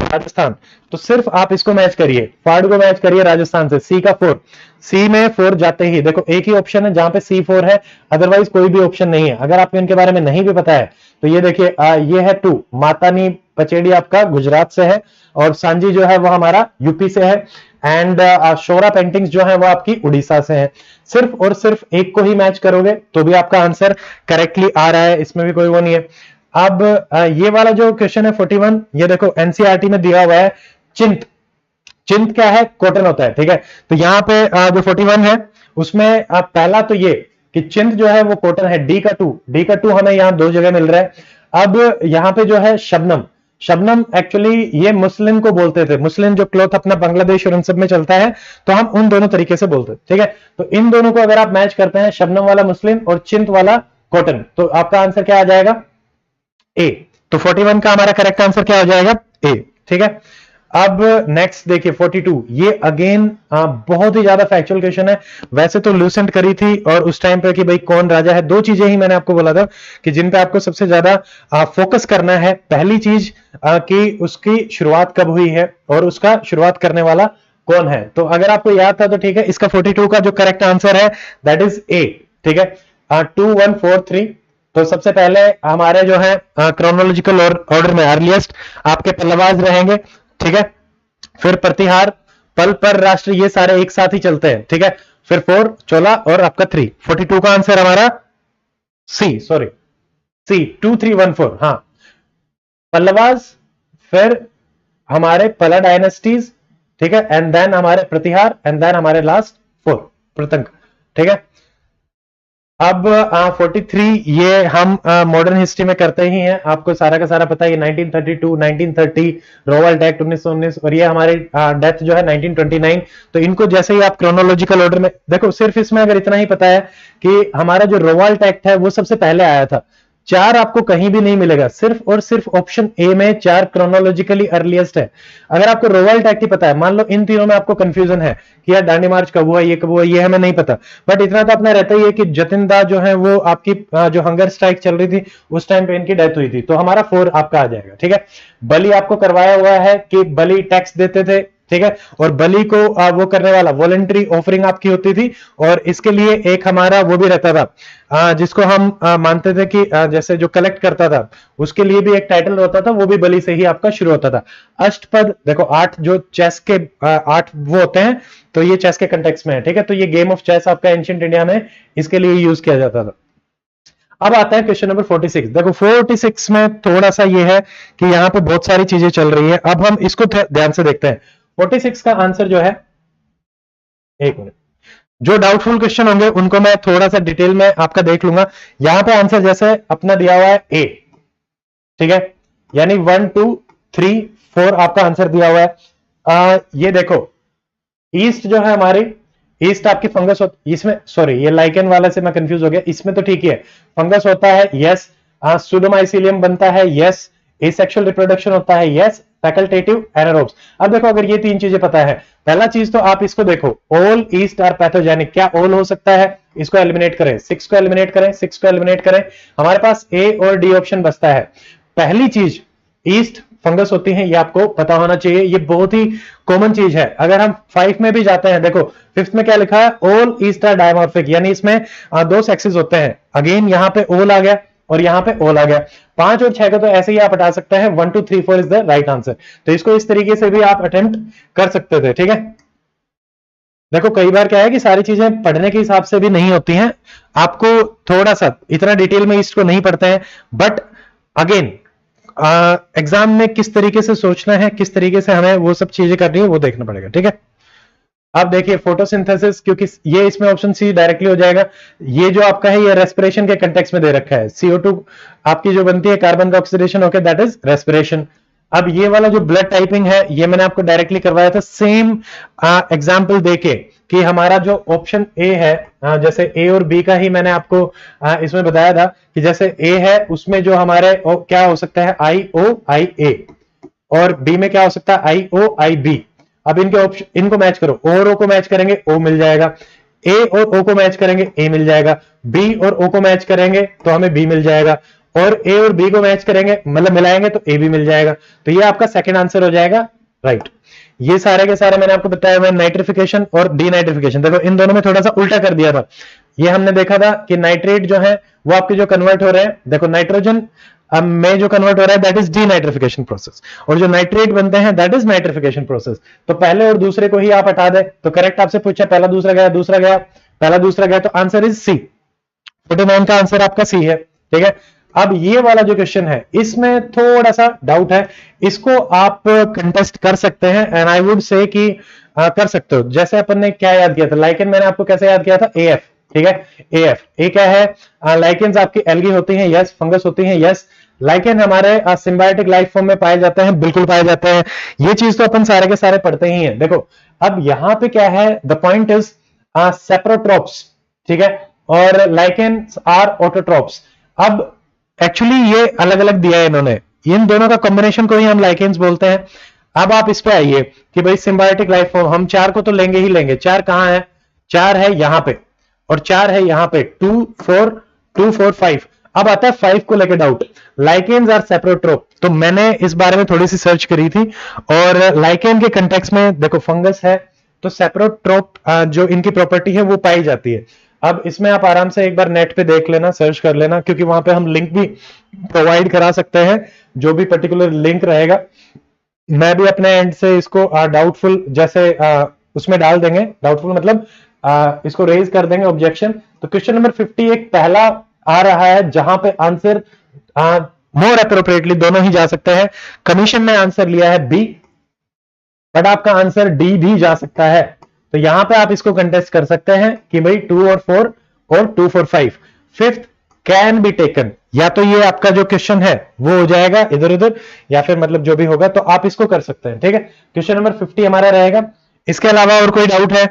राजस्थान। तो सिर्फ आप इसको मैच करिए, फाड़ को मैच करिए राजस्थान से, सी का 4, सी में 4 जाते ही देखो एक ही ऑप्शन है जहां पे C4 है, अदरवाइज कोई भी ऑप्शन नहीं है। अगर आपको इनके बारे में नहीं भी पता है तो ये देखिए ये है 2, मातानी पचेड़ी आपका गुजरात से है और सांजी जो है वो हमारा यूपी से है एंड शोरा पेंटिंग्स जो है वो आपकी उड़ीसा से है। सिर्फ और सिर्फ एक को ही मैच करोगे तो भी आपका आंसर करेक्टली आ रहा है, इसमें भी कोई वो नहीं है। अब ये वाला जो क्वेश्चन है 41, ये देखो एनसीईआरटी में दिया हुआ है, चिंत, चिंत क्या है, कॉटन होता है। ठीक है, तो यहाँ पे जो 41 है उसमें पहला तो ये कि चिंत जो है वो कॉटन है, डी का 2 हमें यहाँ 2 जगह मिल रहा है। अब यहाँ पे जो है शबनम, शबनम एक्चुअली ये मुस्लिम को बोलते थे, मुस्लिम जो क्लॉथ अपना बांग्लादेश और इन सब में चलता है, तो हम उन दोनों तरीके से बोलते हैं। ठीक है, तो इन दोनों को अगर आप मैच करते हैं, शबनम वाला मुस्लिम और चिंत वाला कॉटन, तो आपका आंसर क्या आ जाएगा, ए। तो 41 का हमारा करेक्ट आंसर क्या हो जाएगा, ए। ठीक है, अब नेक्स्ट देखिए 42, ये अगेन बहुत ही ज्यादा फैक्चुअल क्वेश्चन है। वैसे तो लूसेंट करी थी और उस टाइम पे कि भाई कौन राजा है, 2 चीजें ही मैंने आपको बोला था कि जिन पे आपको सबसे ज्यादा फोकस करना है। पहली चीज कि उसकी शुरुआत कब हुई है और उसका शुरुआत करने वाला कौन है। तो अगर आपको याद था तो ठीक है, इसका 42 का जो करेक्ट आंसर है दैट इज ए। ठीक है, 2 1 4 3। तो सबसे पहले हमारे जो है क्रोनोलॉजिकल ऑर्डर में अर्लीस्ट आपके पल्लवाज रहेंगे। ठीक है, फिर प्रतिहार, पल, पर, राष्ट्र, ये सारे एक साथ ही चलते हैं। ठीक है, फिर 4 चोला और आपका 3। 42 का आंसर हमारा सी, सॉरी सी, 2 3 1 4। हाँ, पल्लवाज, फिर हमारे पला डायनेस्टीज, ठीक है, एंड देन हमारे प्रतिहार एंड देन हमारे लास्ट 4 प्रतंग। ठीक है, अब 43 ये हम मॉडर्न हिस्ट्री में करते ही हैं, आपको सारा का सारा पता है। 1932, 1930 रोवाल्ट एक्ट 1919 और ये हमारे डेथ जो है 1929। तो इनको जैसे ही आप क्रोनोलॉजिकल ऑर्डर में देखो, सिर्फ इसमें अगर इतना ही पता है कि हमारा जो रोवाल्ट एक्ट है वो सबसे पहले आया था। 4 आपको कहीं भी नहीं मिलेगा, सिर्फ और सिर्फ ऑप्शन ए में 4 क्रोनोलॉजिकली अर्लीस्ट है। अगर आपको रोवाल्ट एक्ट ही पता है, मान लो इन तीनों में आपको कंफ्यूजन है कि यार दांडी मार्च कब हुआ, ये कब हुआ, ये हमें नहीं पता, बट इतना तो अपना रहता ही है कि जतिन दा जो है वो आपकी जो हंगर स्ट्राइक चल रही थी उस टाइम पे इनकी डेथ हुई थी, तो हमारा 4 आपका आ जाएगा। ठीक है, बलि आपको करवाया हुआ है कि बलि टैक्स देते थे, ठीक है, और बलि को वो करने वाला वॉलंटरी ऑफरिंग आपकी होती थी, और इसके लिए एक हमारा वो भी रहता था जिसको हम मानते थे कि जैसे जो कलेक्ट करता था उसके लिए भी एक टाइटल होता था, वो भी बलि से ही आपका शुरू होता था। अष्टपद देखो, 8 जो चेस के 8 वो होते हैं, तो ये चेस के कंटेक्स्ट में है। ठीक है, तो ये गेम ऑफ चेस आपका एंशिएंट इंडिया में इसके लिए यूज किया जाता था। अब आता है क्वेश्चन नंबर 46। देखो 46 में थोड़ा सा ये है कि यहाँ पे बहुत सारी चीजें चल रही है, अब हम इसको ध्यान से देखते हैं। 46 का आंसर जो है, एक मिनट, जो डाउटफुल क्वेश्चन होंगे उनको मैं थोड़ा सा डिटेल में आपका देख लूंगा। यहां पे आंसर जैसे अपना दिया हुआ है ए, ठीक है, यानी 1 2 3 4 आपका आंसर दिया हुआ है। ये देखो ईस्ट जो है हमारी, ईस्ट आपकी फंगस इसमें, सॉरी ये लाइकेन वाला से मैं कंफ्यूज हो गया, इसमें तो ठीक है, फंगस होता है यस, सुडोमाइसिलियम बनता है यस, एसेक्सुअल रिप्रोडक्शन होता है यस, फैकल्टेटिव एनारोब्स। अब देखो अगर ये 3 चीजें पता है, पहला चीज तो आप इसको देखो, ऑल ईस्ट आर पैथोजेनिक, क्या ऑल हो सकता है, इसको एलिमिनेट करें, 6 को एलिमिनेट करें, 6 को एलिमिनेट करें, हमारे पास ए और डी ऑप्शन बचता है। पहली चीज ईस्ट फंगस होती है, ये आपको पता होना चाहिए, ये बहुत ही कॉमन चीज है। अगर हम 5 में भी जाते हैं, देखो 5th में क्या लिखा है, ऑल ईस्ट आर डायमॉर्फिक, यानी इसमें 2 सेक्सेस होते हैं। अगेन यहां पे ऑल आ गया और यहां पे ऑल आ गया। 5 और 6 का तो ऐसे ही आप हटा सकते हैं, 1 2 3 4 इज द राइट आंसर। तो इसको इस तरीके से भी आप अटेम्प्ट कर सकते थे। ठीक है, देखो कई बार क्या है कि सारी चीजें पढ़ने के हिसाब से भी नहीं होती हैं, आपको थोड़ा सा इतना डिटेल में इसको नहीं पढ़ते हैं, बट अगेन एग्जाम में किस तरीके से सोचना है, किस तरीके से हमें वो सब चीजें करनी है वो देखना पड़ेगा। ठीक है, अब देखिए फोटोसिंथेसिस, क्योंकि ये इसमें ऑप्शन सी डायरेक्टली हो जाएगा। ये जो आपका है ये रेस्पिरेशन के कंटेक्स्ट में दे रखा है, CO2 आपकी जो बनती है कार्बन का ऑक्सीडेशन होकर, दैट इज रेस्पिरेशन। अब ये वाला जो ब्लड टाइपिंग है ये मैंने आपको डायरेक्टली करवाया था, सेम एग्जाम्पल देके कि हमारा जो ऑप्शन ए है, जैसे ए और बी का ही मैंने आपको इसमें बताया था कि जैसे ए है उसमें जो हमारे क्या हो सकता है, IOIA, और बी में क्या हो सकता है, IOIB। अब इनके ऑप्शन, इनको मैच करो, ओ और ओ को मैच करेंगे ओ मिल जाएगा, ए और ओ को मैच करेंगे ए मिल जाएगा, बी और ओ को मैच करेंगे तो हमें बी मिल जाएगा, और ए और बी को मैच करेंगे मतलब मिलाएंगे तो ए भी मिल जाएगा। तो ये आपका सेकंड आंसर हो जाएगा, राइट। ये सारे के सारे मैंने आपको बताया हुआ, नाइट्रिफिकेशन और डीनाइट्रिफिकेशन। देखो इन दोनों में थोड़ा सा उल्टा कर दिया था, ये हमने देखा था कि नाइट्रेट जो है वो आपके जो कन्वर्ट हो रहे हैं, देखो नाइट्रोजन में जो कन्वर्ट हो रहा है दैट इज डीनाइट्रिफिकेशन प्रोसेस, और जो नाइट्रेट बनते हैं दैट इज नाइट्रिफिकेशन प्रोसेस। तो पहले और दूसरे को ही आप हटा दे, तो करेक्ट आपसे पूछा पहला दूसरा गया, दूसरा गया, पहला दूसरा गया, तो आंसर इज सी। 49 का आंसर आपका सी है। ठीक है, अब ये वाला जो क्वेश्चन है इसमें थोड़ा सा डाउट है, इसको आप कंटेस्ट कर सकते हैं, एंड आई वुड से कि कर सकते हो। जैसे अपन ने क्या याद किया था, लाइकेन मैंने आपको कैसे याद किया था, AF। ठीक है, AF ए क्या है, लाइकेन्स आपकी एल्गी होती हैं यस, फंगस होती हैं यस, लाइकेन हमारे सिम्बायोटिक लाइफ फॉर्म में पाए जाते हैं, बिल्कुल पाए जाते हैं, ये चीज तो अपन सारे के सारे पढ़ते ही हैं। देखो अब यहां पे क्या है, द पॉइंट इज सेप्रोट्रोप्स, ठीक है, और लाइकेन्स आर ऑटोट्रोप्स। अब एक्चुअली ये अलग अलग दिया है इन्होंने, इन दोनों का कॉम्बिनेशन को ही हम लाइकेन्स बोलते हैं। अब आप इस पे आइए कि भाई सिम्बायोटिक लाइफ फॉर्म, हम 4 को तो लेंगे ही लेंगे। 4 कहां है, 4 है यहां पे और 4 है यहां पे, 2 4 2 4 5। अब आता है 5 को लेकर डाउट, लाइकेन्स आर सेप्रोट्रोप। तो मैंने इस बारे में थोड़ी सी सर्च करी थी, और लाइकेन के कंटेक्स्ट में देखो फंगस है तो सेप्रोट्रोप जो इनकी प्रॉपर्टी है वो पाई जाती है। अब इसमें आप आराम से एक बार नेट पे देख लेना, सर्च कर लेना, क्योंकि वहां पे हम लिंक भी प्रोवाइड करा सकते हैं, जो भी पर्टिकुलर लिंक रहेगा मैं भी अपने एंड से इसको डाउटफुल जैसे उसमें डाल देंगे, डाउटफुल मतलब इसको रेज कर देंगे ऑब्जेक्शन। तो क्वेश्चन नंबर 51 पहला आ रहा है जहां पे आंसर मोर अप्रोप्रिएटली दोनों ही जा सकते हैं। कमीशन ने आंसर लिया है बी, बट आपका आंसर डी भी जा सकता है। तो यहां पे आप इसको कंटेस्ट कर सकते हैं कि भाई 2 और 4 और 2 4 5। फिफ्थ कैन बी टेकन, या तो ये आपका जो क्वेश्चन है वो हो जाएगा इधर उधर, या फिर मतलब जो भी होगा तो आप इसको कर सकते हैं। ठीक है, क्वेश्चन नंबर 50 हमारा रहेगा। इसके अलावा और कोई डाउट है?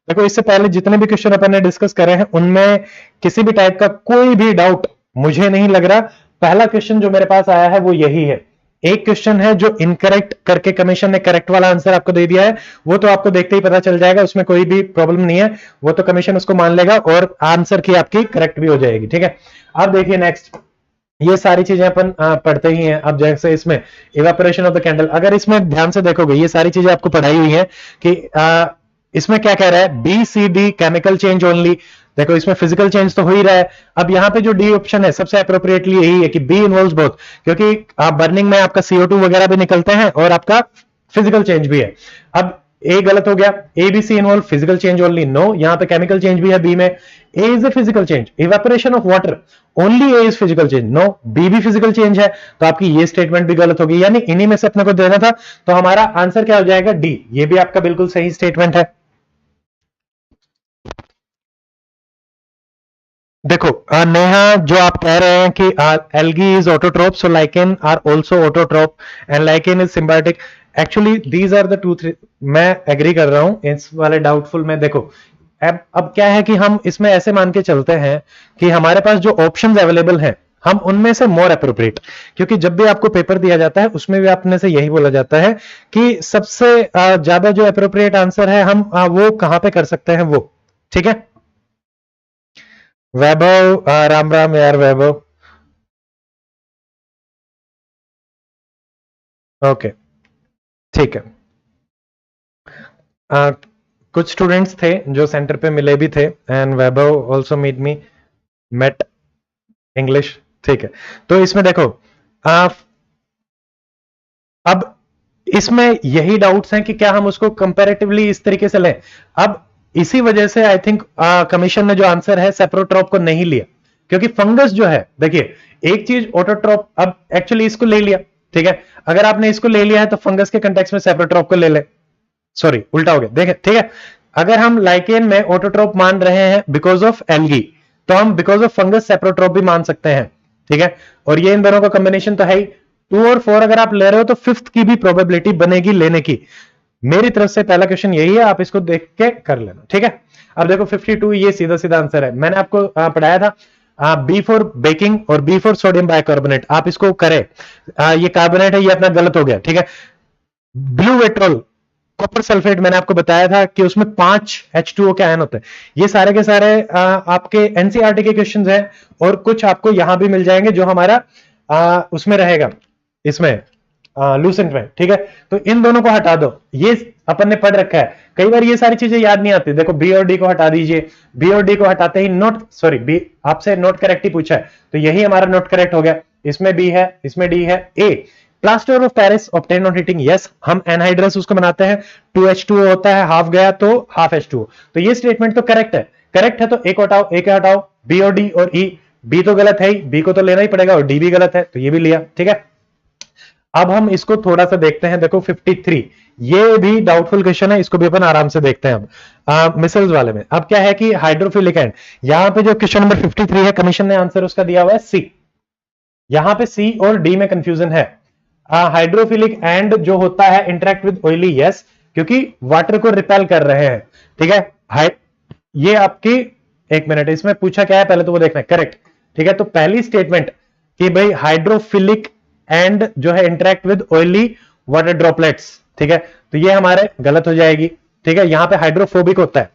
देखो इससे पहले जितने भी क्वेश्चन अपन ने डिस्कस करे हैं उनमें किसी भी टाइप का कोई भी डाउट मुझे नहीं लग रहा। पहला क्वेश्चन जो मेरे पास आया है वो यही है। एक क्वेश्चन है जो इनकरेक्ट करके कमीशन ने करेक्ट वाला आंसर आपको दे दिया है, वो तो आपको देखते ही पता चल जाएगा, उसमें कोई भी प्रॉब्लम नहीं है, वो तो कमीशन उसको मान लेगा और आंसर की आपकी करेक्ट भी हो जाएगी। ठीक है, अब देखिए नेक्स्ट, ये सारी चीजें अपन पढ़ते ही हैं। अब जैसे इसमें इवेपोरेशन ऑफ द कैंडल, अगर इसमें ध्यान से देखोगे ये सारी चीजें आपको पढ़ाई हुई है कि इसमें क्या कह रहा है, B C D chemical change only. देखो इसमें फिजिकल चेंज तो हो ही रहा है। अब यहाँ पे जो डी ऑप्शन है सबसे अप्रोप्रिएटली यही है कि बी इन्वॉल्व्स बोथ, क्योंकि बर्निंग में आपका CO2 वगैरह भी निकलते हैं और आपका फिजिकल चेंज भी है। अब ए गलत हो गया, A B C involve physical change only, no, यहाँ पे केमिकल चेंज भी है बी में। A is a physical change, evaporation of water only, A is physical change, no, B भी फिजिकल चेंज है, तो आपकी ये स्टेटमेंट भी गलत होगी। यानी इन्हीं में से अपने को देना था, तो हमारा आंसर क्या हो जाएगा, डी। ये भी आपका बिल्कुल सही स्टेटमेंट है। देखो नेहा, जो आप कह रहे हैं कि algae is autotroph, so lichen are also autotroph and lichen is symbiotic. Actually these are the 2 3, मैं एग्री कर रहा हूं इस वाले डाउटफुल में। देखो अब क्या है कि हम इसमें ऐसे मान के चलते हैं कि हमारे पास जो ऑप्शंस अवेलेबल हैं हम उनमें से मोर अप्रोप्रिएट, क्योंकि जब भी आपको पेपर दिया जाता है उसमें भी अपने से यही बोला जाता है कि सबसे ज्यादा जो अप्रोप्रिएट आंसर है हम वो कहां पे कर सकते हैं वो। ठीक है, वैभव, राम राम यार वैभव। ओके ठीक है। कुछ स्टूडेंट्स थे जो सेंटर पे मिले भी थे, and Vaibhav also meet me, met English. ठीक है, तो इसमें देखो अब इसमें यही डाउट्स हैं कि क्या हम उसको कंपैरेटिवली इस तरीके से लें। अब इसी वजह से आई थिंक कमीशन ने जो आंसर है सेप्रोट्रॉप को नहीं लिया, क्योंकि फंगस जो है, देखिए एक चीज ऑटोट्रॉप, अब एक्चुअली इसको ले लिया। ठीक है, अगर आपने इसको ले लिया है तो फंगस के कंटेक्स्ट में सेप्रोट्रॉप को ले ले, सॉरी उल्टा हो गया, देखे। ठीक है, अगर हम लाइकेन में ऑटोट्रॉप मान रहे हैं बिकॉज ऑफ एल्गी, तो हम बिकॉज ऑफ फंगस सेप्रोट्रॉप भी मान सकते हैं। ठीक है, और ये इन दोनों का कॉम्बिनेशन तो है ही। 2 और 4 अगर आप ले रहे हो तो फिफ्थ की भी प्रोबेबिलिटी बनेगी लेने की। मेरी तरफ से पहला क्वेश्चन यही है, आप इसको देख के कर लेना। ठीक है, अब देखो 52 ये सीधा सीधा आंसर है, मैंने आपको पढ़ाया था बी फॉर बेकिंग और बी फॉर सोडियम बाइकार्बोनेट, आप इसको करें। ये कार्बोनेट है, ये अपना गलत हो गया। ठीक है, ब्लू वेट्रोल कॉपर सल्फेट, मैंने आपको बताया था कि उसमें 5 H2O के आयन होते हैं। ये सारे के सारे आपके एनसीईआरटी के क्वेश्चंस हैं, और कुछ आपको यहां भी मिल जाएंगे जो हमारा उसमें रहेगा, इसमें लूसेंट में। ठीक है, तो इन दोनों को हटा दो, ये अपन ने पढ़ रखा है। कई बार ये सारी चीजें याद नहीं आती। देखो बी और डी को हटा दीजिए, बी और डी को हटाते ही नोट, सॉरी बी आपसे नोट करेक्ट ही पूछा है, तो यही हमारा नोट करेक्ट हो गया। इसमें बी है, इसमें डी है। A plaster of Paris obtain on heating, yes, हम एनहाइड्रस उसको बनाते हैं, 2H2O होता है, हाफ गया तो हाफ H2O, तो ये स्टेटमेंट तो करेक्ट है। करेक्ट है तो एक हटाओ, एक हटाओ, बी और डी और ई, बी तो गलत है ही, बी को तो लेना ही पड़ेगा, और डी भी गलत है तो ये भी लिया। ठीक है, अब हम इसको थोड़ा सा देखते हैं। देखो 53 ये भी डाउटफुल क्वेश्चन है, इसको भी अपन आराम से देखते हैं। अब मिसल्स वाले में अब क्या है कि हाइड्रोफिलिक एंड, यहां पे जो क्वेश्चन नंबर 53 है कमीशन ने आंसर उसका दिया हुआ है सी, यहां पे सी और डी में कंफ्यूजन है। हाइड्रोफिलिक एंड जो होता है इंटरेक्ट विद ऑयली, यस, क्योंकि वाटर को रिपेल कर रहे हैं। ठीक है, ये आपकी, एक मिनट, इसमें पूछा क्या है पहले तो वो देखना है, करेक्ट। ठीक है, तो पहली स्टेटमेंट कि भाई हाइड्रोफिलिक एंड जो है interact with oily water droplets, ठीक है, तो ये हमारे गलत हो जाएगी। ठीक है, यहां पे हाइड्रोफोबिक होता है,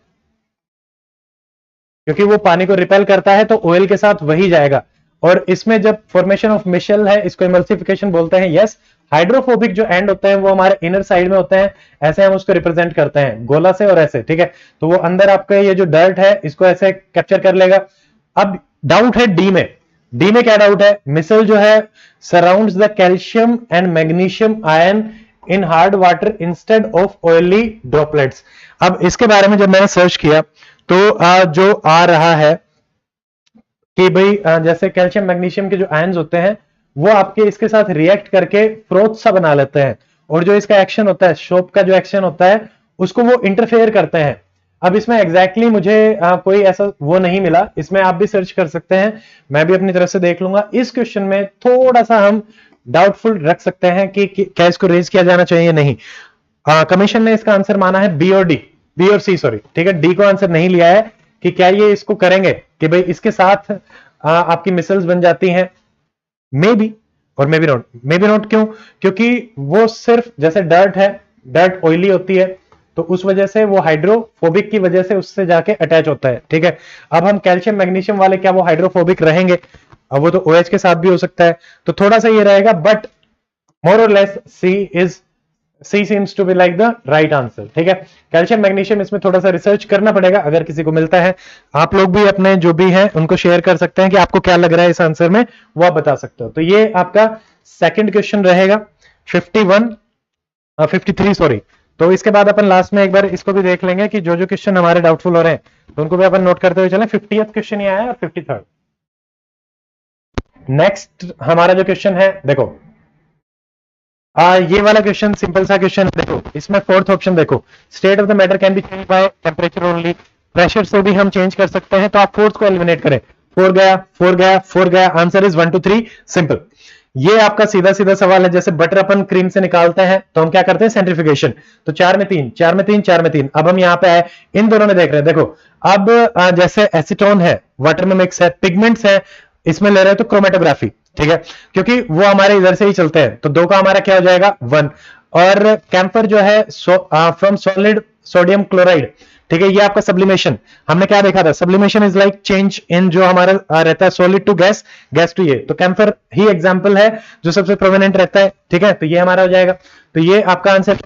क्योंकि वो पानी को रिपेल करता है तो ऑयल के साथ वही जाएगा, और इसमें जब फॉर्मेशन ऑफ मिशेल है इसको इमल्सिफिकेशन बोलते हैं। यस, हाइड्रोफोबिक जो एंड होते हैं वो हमारे इनर साइड में होते हैं, ऐसे हम उसको रिप्रेजेंट करते हैं गोला से और ऐसे। ठीक है, तो वो अंदर आपका ये जो डर्ट है इसको ऐसे कैप्चर कर लेगा। अब डाउट है डी में, डी में क्या डाउट है, मिसल जो है surrounds the calcium and magnesium ion in hard water instead of oily droplets. अब इसके बारे में जब मैंने सर्च किया तो जो आ रहा है कि भाई जैसे कैल्शियम मैग्नीशियम के जो आयन्स होते हैं वो आपके इसके साथ रिएक्ट करके फ्रोथ सा बना लेते हैं, और जो इसका एक्शन होता है, सोप का जो एक्शन होता है उसको वो इंटरफेयर करते हैं। अब इसमें एग्जैक्टली मुझे कोई ऐसा वो नहीं मिला, इसमें आप भी सर्च कर सकते हैं, मैं भी अपनी तरफ से देख लूंगा। इस क्वेश्चन में थोड़ा सा हम डाउटफुल रख सकते हैं कि क्या इसको रेज किया जाना चाहिए नहीं। कमीशन ने इसका आंसर माना है बी और डी, बी और सी सॉरी, ठीक है, डी को आंसर नहीं लिया है कि क्या ये इसको करेंगे कि भाई इसके साथ आपकी मिसाइल्स बन जाती हैं, मे बी और may be not. May be not क्यों? क्योंकि वो सिर्फ जैसे डर्ट है, डर्ट ऑयली होती है, तो उस वजह से वो हाइड्रोफोबिक की वजह से उससे जाके अटैच होता है, ठीक है। अब हम कैल्शियम मैग्नीशियम वाले क्या वो हाइड्रोफोबिक रहेंगे? अब वो तो OH के साथ भी हो सकता है, तो थोड़ा सा ये रहेगा, but more or less C seems to be like the right answer, ठीक है। कैल्शियम मैग्नीशियम इसमें थोड़ा सा रिसर्च करना पड़ेगा, अगर किसी को मिलता है आप लोग भी अपने जो भी हैं उनको शेयर कर सकते हैं कि आपको क्या लग रहा है इस आंसर में, वो आप बता सकते हो। तो ये आपका सेकंड क्वेश्चन रहेगा 53 सॉरी। तो इसके बाद अपन लास्ट में एक बार इसको भी देख लेंगे कि जो जो क्वेश्चन हमारे डाउटफुल हो रहे हैं तो उनको भी अपन नोट करते हुए चलें। 50th क्वेश्चन ये आया और 53rd। नेक्स्ट हमारा जो क्वेश्चन है, देखो ये वाला क्वेश्चन सिंपल सा क्वेश्चन, देखो इसमें फोर्थ ऑप्शन देखो, state of the matter can be change by temperature only, pressure से भी हम चेंज कर सकते हैं, तो आप फोर्थ को एलिमिनेट करें। 4 गया, 4 गया, 4 गया, आंसर इज 1 2 3, सिंपल। ये आपका सीधा सीधा सवाल है, जैसे बटर अपन क्रीम से निकालते हैं तो हम क्या करते हैं? सेंट्रीफ्यूगेशन। तो 4 में 3, 4 में 3, 4 में 3। अब हम यहाँ पे आए, इन दोनों में देख रहे हैं, देखो अब जैसे एसीटोन है, वाटर में मिक्स है, पिगमेंट्स है, इसमें ले रहे हैं तो क्रोमेटोग्राफी, ठीक है, क्योंकि वो हमारे इधर से ही चलते हैं, तो 2 का हमारा क्या हो जाएगा? 1। और कैंफर जो है फ्रॉम सॉलिड सोडियम क्लोराइड, ठीक है, ये आपका सब्लिमेशन। हमने क्या देखा था? Sublimation is like change in जो हमारा रहता है solid to gas, gas to ये, तो कैंफर ही एग्जांपल है जो सबसे प्रोमिनेंट रहता है, ठीक है, तो ये हमारा हो जाएगा। तो ये आपका आंसर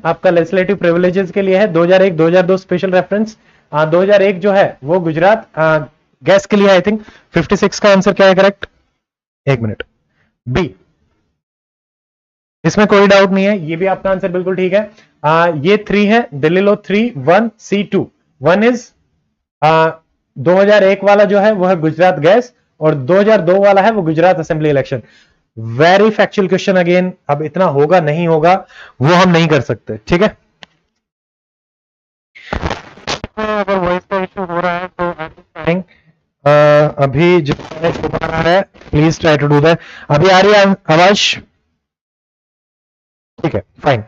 आपका लेजिस्लेटिव प्रिविलेजेस के लिए है। 2001 2002 स्पेशल रेफरेंस, 2001 जो है वो गुजरात गैस के लिए आई थिंक। 56 का आंसर क्या है करेक्ट? एक मिनट, बी, इसमें कोई डाउट नहीं है, ये भी आपका आंसर बिल्कुल ठीक है। ये 3 है, दिल्ली लो 3, 1 C2, 1 इज 2001 वाला जो है वो है गुजरात गैस, और 2002 वाला है वो Gujarat assembly election. Very factual question again, अब इतना होगा नहीं होगा वो हम नहीं कर सकते, ठीक है। अगर वॉइस का इश्यू हो रहा है तो अभी जो हो पा रहा है please try to do that. अभी आ रही है आवाज? ठीक है, फाइन।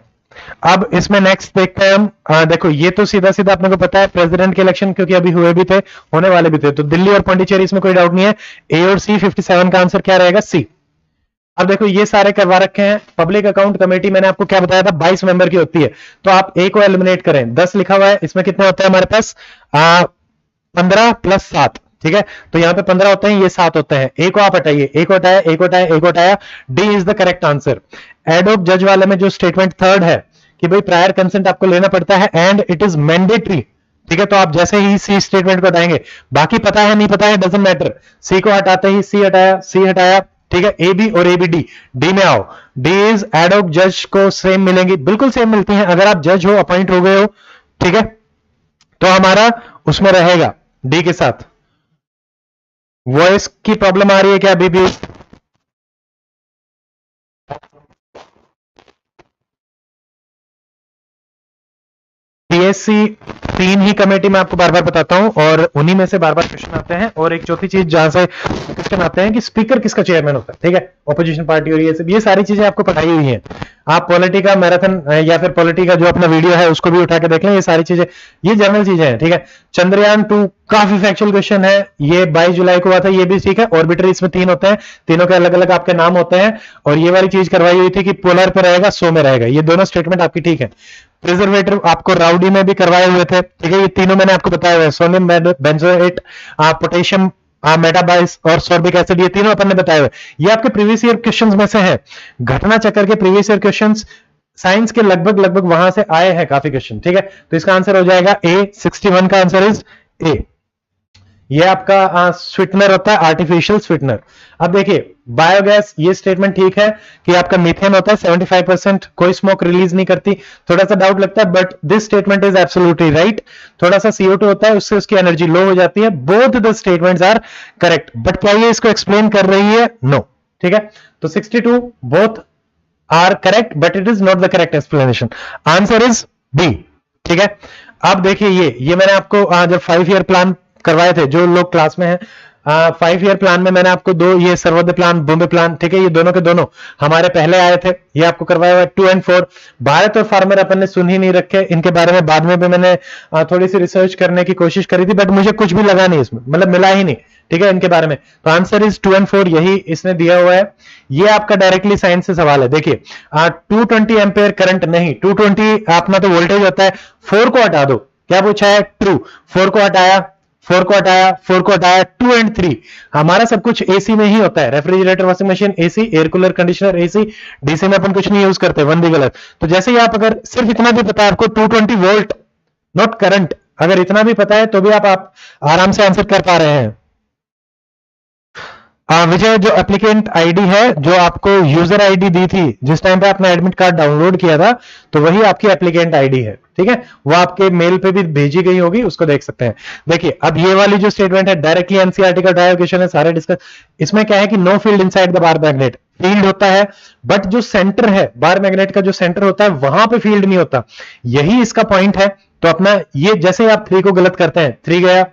अब इसमें नेक्स्ट देखते हैं हम, देखो ये तो सीधा सीधा अपने को पता है, प्रेसिडेंट के इलेक्शन क्योंकि अभी हुए भी थे, होने वाले भी थे, तो दिल्ली और पांडिचेरी इसमें कोई डाउट नहीं है। ए और सी, 57 का आंसर क्या रहेगा? सी। अब देखो ये सारे करवा रखे हैं। पब्लिक अकाउंट कमेटी मैंने आपको क्या बताया था? 22 मेंबर की होती है, तो आप ए को एलिमिनेट करें। 10 लिखा हुआ है, इसमें कितने होते हैं हमारे पास? 15 प्लस 7, ठीक है, तो यहां पे 15 होते हैं, ये 7 होते हैं। ए को आप हटाइए, ए को हटाया, ए को हटाया, ए को हटाया, D is the correct answer. Adobe जज वाले में जो स्टेटमेंट थर्ड है कि भाई प्रायर कंसेंट आपको लेना पड़ता है एंड इट इज मैंडेटरी, ठीक है, तो आप जैसे ही सी स्टेटमेंट को हटाएंगे, बाकी पता है नहीं पता है डजंट मैटर, सी को हटाते ही सी हटाया, सी हटाया, ठीक है, ए बी और ए बी डी, डी में आओ। डी इज एडोब जज को सेम मिलेंगी, बिल्कुल सेम मिलती हैं, अगर आप जज हो, अपॉइंट हो गए हो, ठीक है, तो हमारा उसमें रहेगा डी के साथ। वॉइस की प्रॉब्लम आ रही है क्या अभी भी? पीएससी 3 ही कमेटी में आपको बार बार बताता हूं, और उन्हीं में से बार बार क्वेश्चन आते हैं। और एक चौथी चीज जहां से क्वेश्चन आते हैं कि स्पीकर किसका चेयरमैन होता है, ठीक है, ऑपोजिशन पार्टी, और ये सारी चीजें आपको पढ़ाई हुई हैं। आप पॉलिटी का मैराथन या फिर पॉलिटी का जो अपना वीडियो है उसको भी उठा के देख लें, ये सारी चीजें, ये जनरल चीजें हैं, ठीक है। चंद्रयान 2 काफी फैक्चुअल क्वेश्चन है, ये 22 जुलाई को हुआ था, ये भी ठीक है। ऑर्बिटर इसमें 3 होते हैं, तीनों के अलग अलग आपके नाम होते हैं, और ये वाली चीज करवाई हुई थी कि पोलर पे रहेगा, सो में रहेगा, ये दोनों स्टेटमेंट आपकी ठीक है। प्रिजर्वेटिव आपको राउडी में भी करवाए हुए थे, ठीक है, ये तीनों मैंने आपको बताया हुआ है, सोडियम बेंजोएट, पोटेशियम मेटाबाइस और सॉर्बिक एसिड, ये तीनों अपन ने बताए हुए। ये आपके प्रीवियस ईयर क्वेश्चंस में से है, घटना चक्कर के प्रीवियस ईयर क्वेश्चंस साइंस के लगभग वहां से आए हैं काफी क्वेश्चन, ठीक है, तो इसका आंसर हो जाएगा ए। 61 का आंसर इज ए। ये आपका स्वीटनर होता है, आर्टिफिशियल स्वीटनर। अब देखिए बायोगैस, ये स्टेटमेंट ठीक है कि आपका मीथेन होता है 75%, कोई स्मोक रिलीज नहीं करती, थोड़ा सा डाउट लगता है, but this statement is absolutely right. थोड़ा सा CO2 होता है, उससे उसकी एनर्जी लो हो जाती है। Both the statements are correct, but क्या ये इसको एक्सप्लेन कर रही है? नो। ठीक है, तो 62 both are correct, but it is not the correct explanation. Answer is B. ठीक है, अब देखिए ये मैंने आपको जब 5 ईयर प्लान करवाए थे, जो लोग क्लास में हैं, 5 ईयर प्लान में मैंने आपको दो, ये सर्वोदय प्लान, बॉम्बे प्लान, ठीक है, ये दोनों के दोनों हमारे पहले आए थे, ये आपको करवाया हुआ 2 और 4। भारत और फार्मर अपन ने सुन ही नहीं रखे, इनके बारे में बाद में भी मैंने थोड़ी सी रिसर्च करने की कोशिश करी थी, बट मुझे कुछ भी लगा नहीं इसमें, मतलब मिला ही नहीं। ठीक है, इनके बारे में तो आंसर इज 2 और 4, यही इसने दिया हुआ है। ये आपका डायरेक्टली साइंस से सवाल है। देखिए 220 एम्पेयर करंट नहीं, 220 अपना तो वोल्टेज होता है। 4 को हटा दो, क्या पूछा है? ट्रू। 4 को हटाया, 4 को हटाया, 4 को हटाया, 2 और 3 हमारा सब कुछ एसी में ही होता है। Refrigerator, washing machine AC, air cooler, conditioner AC, DC में अपन कुछ नहीं यूज करते, 1 भी गलत। तो जैसे ही आप अगर सिर्फ इतना भी पता है आपको 220 वोल्ट नॉट करंट, अगर इतना भी पता है तो भी आप आराम से आंसर कर पा रहे हैं। विजय, जो एप्लीकेंट आईडी है, जो आपको यूजर आईडी दी थी जिस टाइम पे आपने एडमिट कार्ड डाउनलोड किया था, तो वही आपकी एप्लीकेंट आईडी है। ठीक है, वो आपके मेल पे भी भेजी गई होगी, उसको देख सकते हैं। देखिए अब ये वाली जो स्टेटमेंट है डायरेक्टली एनसीईआरटी का ड्राइव क्वेश्चन है, सारे डिस्कस। इसमें क्या है कि know field inside the bar magnet, field होता है बट जो सेंटर है, बार मैग्नेट का जो सेंटर होता है वहां पे फील्ड नहीं होता, यही इसका पॉइंट है। तो अपना ये जैसे आप 3 को गलत करते हैं, 3 गया,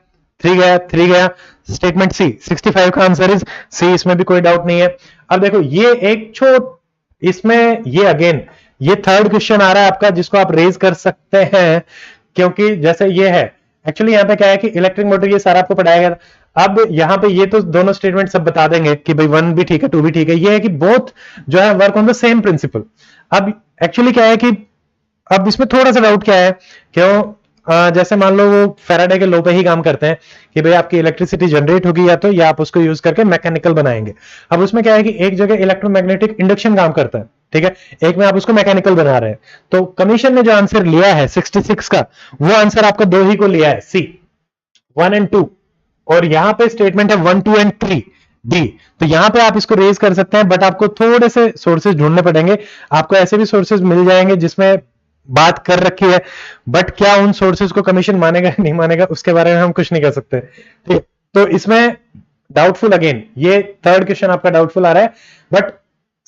3 गया, 3 गया, स्टेटमेंट सी, 65 का आंसर इज सी, इसमें भी कोई डाउट नहीं है। अब देखो ये एक इसमें ये अगेन ये थर्ड क्वेश्चन आ रहा है आपका, जिसको आप रेज कर सकते हैं, क्योंकि जैसे ये है एक्चुअली यहाँ पे क्या है कि इलेक्ट्रिक मोटर ये सारा आपको पढ़ाया गया था। अब यहाँ पे ये तो दोनों स्टेटमेंट सब बता देंगे कि भाई 1 भी ठीक है, 2 भी ठीक है, ये है कि बोथ जो है work on the same principle. अब एक्चुअली क्या है कि अब इसमें थोड़ा सा डाउट क्या है, क्यों जैसे मान लो वो फैराडे के लॉ पे ही काम करते हैं कि भाई आपकी इलेक्ट्रिसिटी जनरेट होगी या आप उसको यूज करके मैकेनिकल बनाएंगे। अब उसमें क्या है कि एक जगह इलेक्ट्रोमैग्नेटिक इंडक्शन काम करता है, ठीक है, एक में आप उसको मैकेनिकल बना रहे हैं। तो कमीशन ने जो आंसर लिया है 66 का, वो आंसर आपका 2 ही को लिया है, सी, 1 और 2, और यहां पे स्टेटमेंट है 1, 2 और 3 डी। तो यहां पे आप इसको रेज कर सकते हैं, बट आपको थोड़े से सोर्सेज ढूंढने पड़ेंगे। आपको ऐसे भी सोर्सेज मिल जाएंगे जिसमें बात कर रखी है, बट क्या उन सोर्सेज को कमीशन मानेगा नहीं मानेगा उसके बारे में हम कुछ नहीं कर सकते। ठीक, तो इसमें डाउटफुल, अगेन ये थर्ड क्वेश्चन आपका डाउटफुल आ रहा है, बट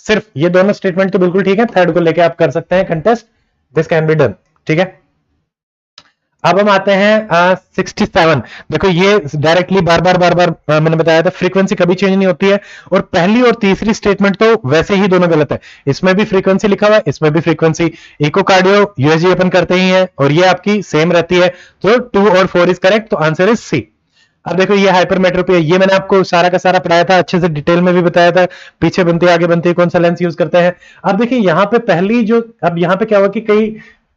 सिर्फ ये दोनों स्टेटमेंट तो बिल्कुल ठीक है, थर्ड को लेके आप कर सकते हैं contest, this can be done. ठीक है, अब हम आते हैं 67। देखो ये डायरेक्टली बार बार मैंने बताया था फ्रीक्वेंसी कभी चेंज नहीं होती है, और पहली और तीसरी स्टेटमेंट तो वैसे ही दोनों गलत है। इसमें भी फ्रीक्वेंसी लिखा हुआ है, इसमें भी फ्रीक्वेंसी। इकोकार्डियो यूएसजी अपन करते ही है, और ये आपकी सेम रहती है, तो 2 और 4 इज करेक्ट, तो आंसर इज सी। अब देखो ये हाइपरमेट्रोपी है, ये मैंने आपको सारा का सारा पढ़ाया था, अच्छे से डिटेल में भी बताया था, पीछे बनती है आगे बनती है, कौन सा लेंस यूज करते हैं। अब देखिए यहाँ पे पहली जो, अब यहाँ पे क्या हुआ कि कई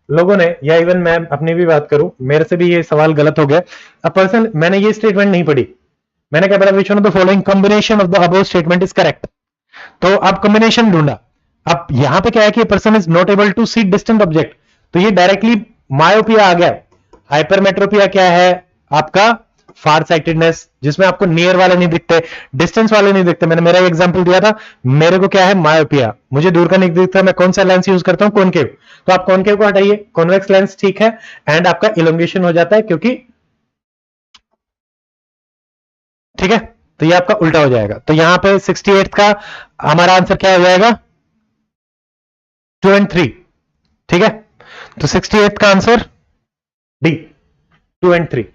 लोगों ने, या इवन मैं अपनी भी बात करूं, मेरे से भी ये सवाल गलत हो गया। अ पर्सन, मैंने ये स्टेटमेंट नहीं पढ़ी, मैंने क्या पढ़ा, which one of the following combination of the above statement is correct. तो अब कॉम्बिनेशन ढूंढा। अब यहां पे क्या है कि person is not able to see distant object, तो ये डायरेक्टली मायोपिया आ गया। हाइपरमेट्रोपिया क्या है आपका, फार साइटेडनेस, जिसमें आपको नियर वाले नहीं दिखते, डिस्टेंस वाले नहीं दिखते। मैंने मेरा एग्जांपल दिया था, मेरे को क्या है मायोपिया, मुझे दूर का नहीं दिखता, मैं कौन सा लेंस यूज करता हूं, कॉनकेव। तो आप कॉनकेव को हटाइए, कॉन्वेक्स लेंस ठीक है, एंड आपका इलोंगेशन हो जाता है, क्योंकि ठीक है, तो ये आपका उल्टा हो जाएगा। तो यहां पे 68 का हमारा आंसर क्या हो जाएगा, 2 और 3। ठीक है, तो 68 का आंसर डी, 2 और 3।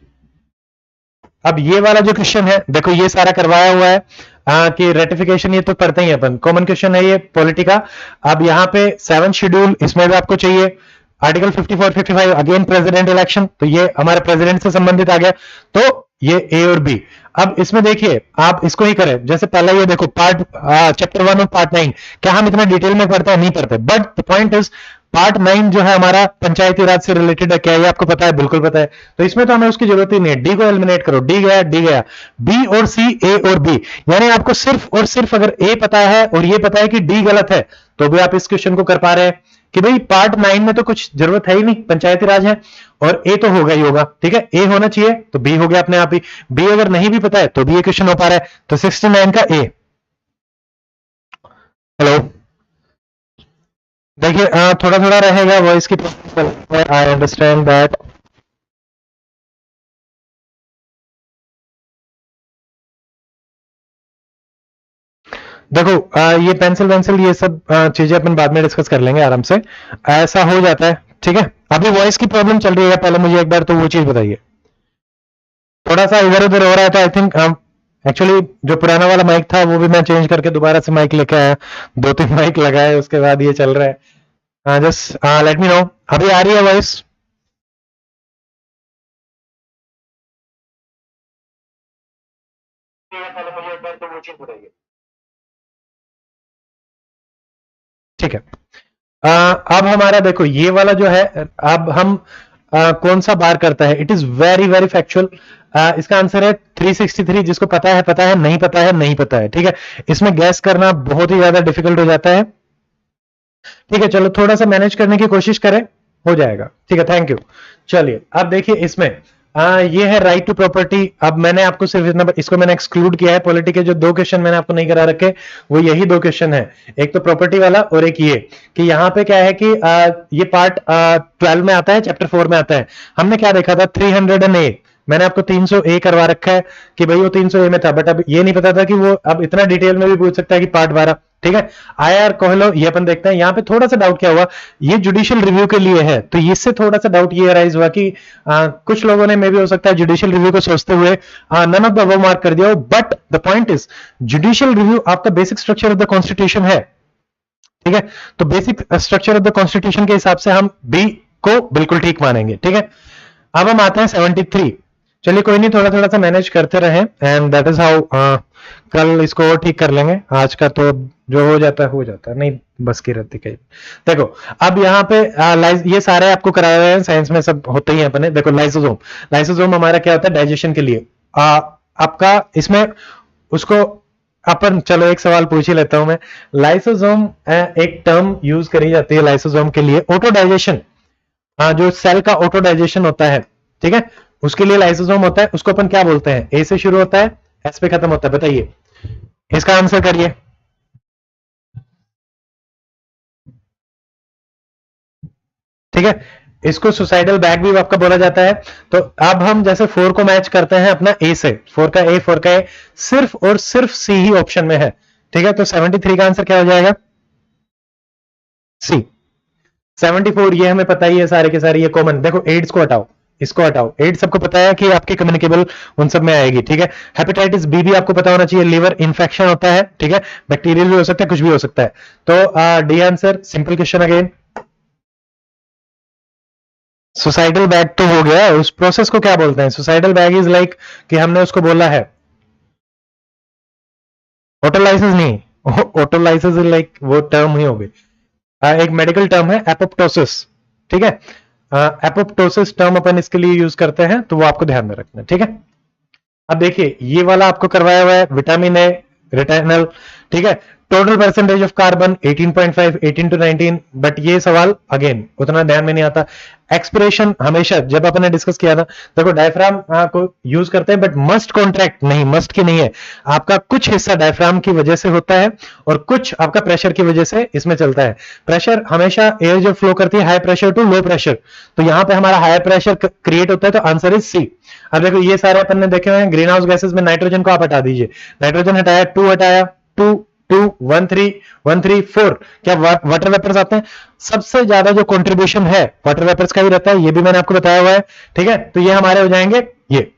अब ये वाला जो क्वेश्चन है, देखो ये सारा करवाया हुआ है कि रेटिफिकेशन, ये तो पढ़ते ही अपन, कॉमन क्वेश्चन है ये पॉलिटी का। अब यहाँ पे 7 शेड्यूल, इसमें भी आपको चाहिए आर्टिकल 54, 55 अगेन प्रेसिडेंट इलेक्शन, तो ये हमारे प्रेसिडेंट से संबंधित आ गया, तो ये ए और बी। अब इसमें देखिए आप इसको ही करें, जैसे पहला ये देखो पार्ट चैप्टर 1 और पार्ट 9, क्या हम इतना डिटेल में पढ़ते हैं, नहीं पढ़ते, but the point is part 9 जो है हमारा पंचायती राज से रिलेटेड है, क्या ये आपको पता है, बिल्कुल पता है, तो इसमें तो हमें उसकी जरूरत ही नहीं है। डी को एलिमिनेट करो, डी गया, डी गया, बी और सी, ए और बी, यानी आपको सिर्फ और सिर्फ अगर ए पता है और ये पता है कि डी गलत है, तो भी आप इस क्वेश्चन को कर पा रहे हैं। कि भाई पार्ट 9 में तो कुछ जरूरत है ही नहीं, पंचायती राज है और ए तो होगा ही होगा, ठीक है, ए होना चाहिए तो बी हो गया अपने आप ही, बी अगर नहीं भी पता है तो भी ये क्वेश्चन हो पा रहा है, तो 69 का ए। हेलो, देखिए थोड़ा थोड़ा रहेगा वॉइस की प्रॉब्लम, आई अंडरस्टैंड दैट। देखो ये पेंसिल वेंसिल ये सब चीजें अपन बाद में डिस्कस कर लेंगे आराम से, ऐसा हो जाता है, ठीक है। अभी वॉइस की प्रॉब्लम चल रही है, पहले मुझे एक बार तो वो चीज बताइए, थोड़ा सा इधर उधर हो रहा है तो आई थिंक एक्चुअली जो पुराना वाला माइक था वो भी मैं चेंज करके दोबारा से माइक लेके आया, 2-3 माइक लगाए उसके बाद ये चल रहा है। जस्ट लेट मी नो, अभी आ रही है वॉइस? ठीक है, अब हमारा देखो ये वाला जो है, अब हम कौन सा बार करता है, it is very very factual. इसका आंसर है 363, जिसको पता है नहीं पता है नहीं पता है, ठीक है। इसमें गैस करना बहुत ही ज्यादा डिफिकल्ट हो जाता है, ठीक है। चलो थोड़ा सा मैनेज करने की कोशिश करें, हो जाएगा, ठीक है, थैंक यू। चलिए अब देखिए इसमें ये है राइट टू प्रॉपर्टी। अब मैंने आपको सिर्फ इतना, इसको मैंने एक्सक्लूड किया है, पॉलिटी के जो 2 क्वेश्चन मैंने आपको नहीं करा रखे वो यही 2 क्वेश्चन है, एक तो प्रॉपर्टी वाला और एक ये कि यहाँ पे क्या है कि ये पार्ट 12 में आता है, चैप्टर 4 में आता है। हमने क्या देखा था, 300A, मैंने आपको 300A करवा रखा है कि भाई वो 300A में था, बट अब ये नहीं पता था कि वो अब इतना डिटेल में भी पूछ सकता है कि पार्ट 12, ठीक है। आईआर कह लो, ये अपन देखते हैं। यहाँ पे थोड़ा सा डाउट क्या हुआ, ये जुडिशियल रिव्यू के लिए है, तो इससे थोड़ा सा डाउट ये अराइज हुआ कि कुछ लोगों ने मे भी हो सकता है जुडिशियल रिव्यू को सोचते हुए none of the above mark कर दिया हो, but the point is judicial review आपका basic structure of the constitution है, ठीक है। तो basic structure of the constitution के हिसाब से हम बी को बिल्कुल ठीक मानेंगे, ठीक है। अब हम आते हैं 73। चलिए कोई नहीं, थोड़ा थोड़ा सा मैनेज करते रहे एंड दैट इज हाउ, कल इसको और ठीक कर लेंगे, आज का तो जो हो जाता है नहीं बस की रहती कहीं। देखो अब यहाँ पे ये सारे आपको कराए हुए हैं, साइंस में सब होते ही हैं अपने। देखो लाइसोसोम, लाइसोसोम हमारा क्या होता है, डाइजेशन के लिए। आपका इसमें उसको अपन, चलो एक सवाल पूछ ही लेता हूं मैं, लाइसोसोम एक टर्म यूज करी जाती है लाइसोसोम के लिए, ऑटो डाइजेशन, जो सेल का ऑटो डाइजेशन होता है, ठीक है, उसके लिए लाइसोसोम होता है। उसको अपन क्या बोलते हैं, ए से शुरू होता है एस पे खत्म होता है, बताइए इसका आंसर करिए। ठीक है, इसको सुसाइडल बैग भी आपका बोला जाता है। तो अब हम जैसे 4 को मैच करते हैं अपना ए से, 4 का ए, सिर्फ और सिर्फ सी ही ऑप्शन में है, ठीक है। तो 73 का आंसर क्या हो जाएगा, सी। 74 ये हमें पता ही है, सारे के सारे ये कॉमन। देखो एड्स को हटाओ, इसको हटाओ, एड्स सबको पता है कि आपके कम्युनिकेबल उन सब में आएगी, ठीक है। हेपेटाइटिस बी भी आपको पता होना चाहिए, लिवर इंफेक्शन होता है, ठीक है, बैक्टीरियल भी हो सकता है, कुछ भी हो सकता है। तो D answer, simple question again. Suicidal bag तो हो गया, उस प्रोसेस को क्या बोलते हैं, सुसाइडल बैग इज लाइक कि हमने उसको बोला है, ऑटोलाइसिस नहीं, ऑटोलाइसिस इज लाइक वो टर्म ही हो गई, एक मेडिकल टर्म है एपोप्टोसिस, ठीक है। एपोप्टोसिस टर्म अपन इसके लिए यूज करते हैं, तो वो आपको ध्यान में रखना है, ठीक है। अब देखिए ये वाला आपको करवाया हुआ है, विटामिन ए, रेटिनल, ठीक है। Total percentage of carbon 18.5, 18 to 19, but ये सवाल अगेन उतना ध्यान में नहीं आता। एक्सपिरेशन हमेशा जब अपन ने डिस्कस किया था, देखो डायफ्राम को यूज करते हैं, बट मस्ट कॉन्ट्रैक्ट नहीं, मस्ट की नहीं है, आपका कुछ हिस्सा डायफ्राम की वजह से होता है और कुछ आपका प्रेशर की वजह से इसमें चलता है। प्रेशर हमेशा एयर जो फ्लो करती है high pressure to low pressure, तो यहां पे हमारा हाई प्रेशर क्रिएट होता है, तो आंसर इज सी। अब देखो ये सारे अपन ने देखे हुए हैं, ग्रीन हाउस गैसेस में नाइट्रोजन को आप हटा दीजिए, नाइट्रोजन हटाया, 2 हटाया, 2 2 1 3 1 3 4, क्या वाटर वेपर्स आते हैं? सबसे ज्यादा जो कंट्रीब्यूशन है वाटर वेपर्स का ही रहता है, ये भी मैंने आपको बताया हुआ है, ठीक है। तो ये हमारे हो जाएंगे ये।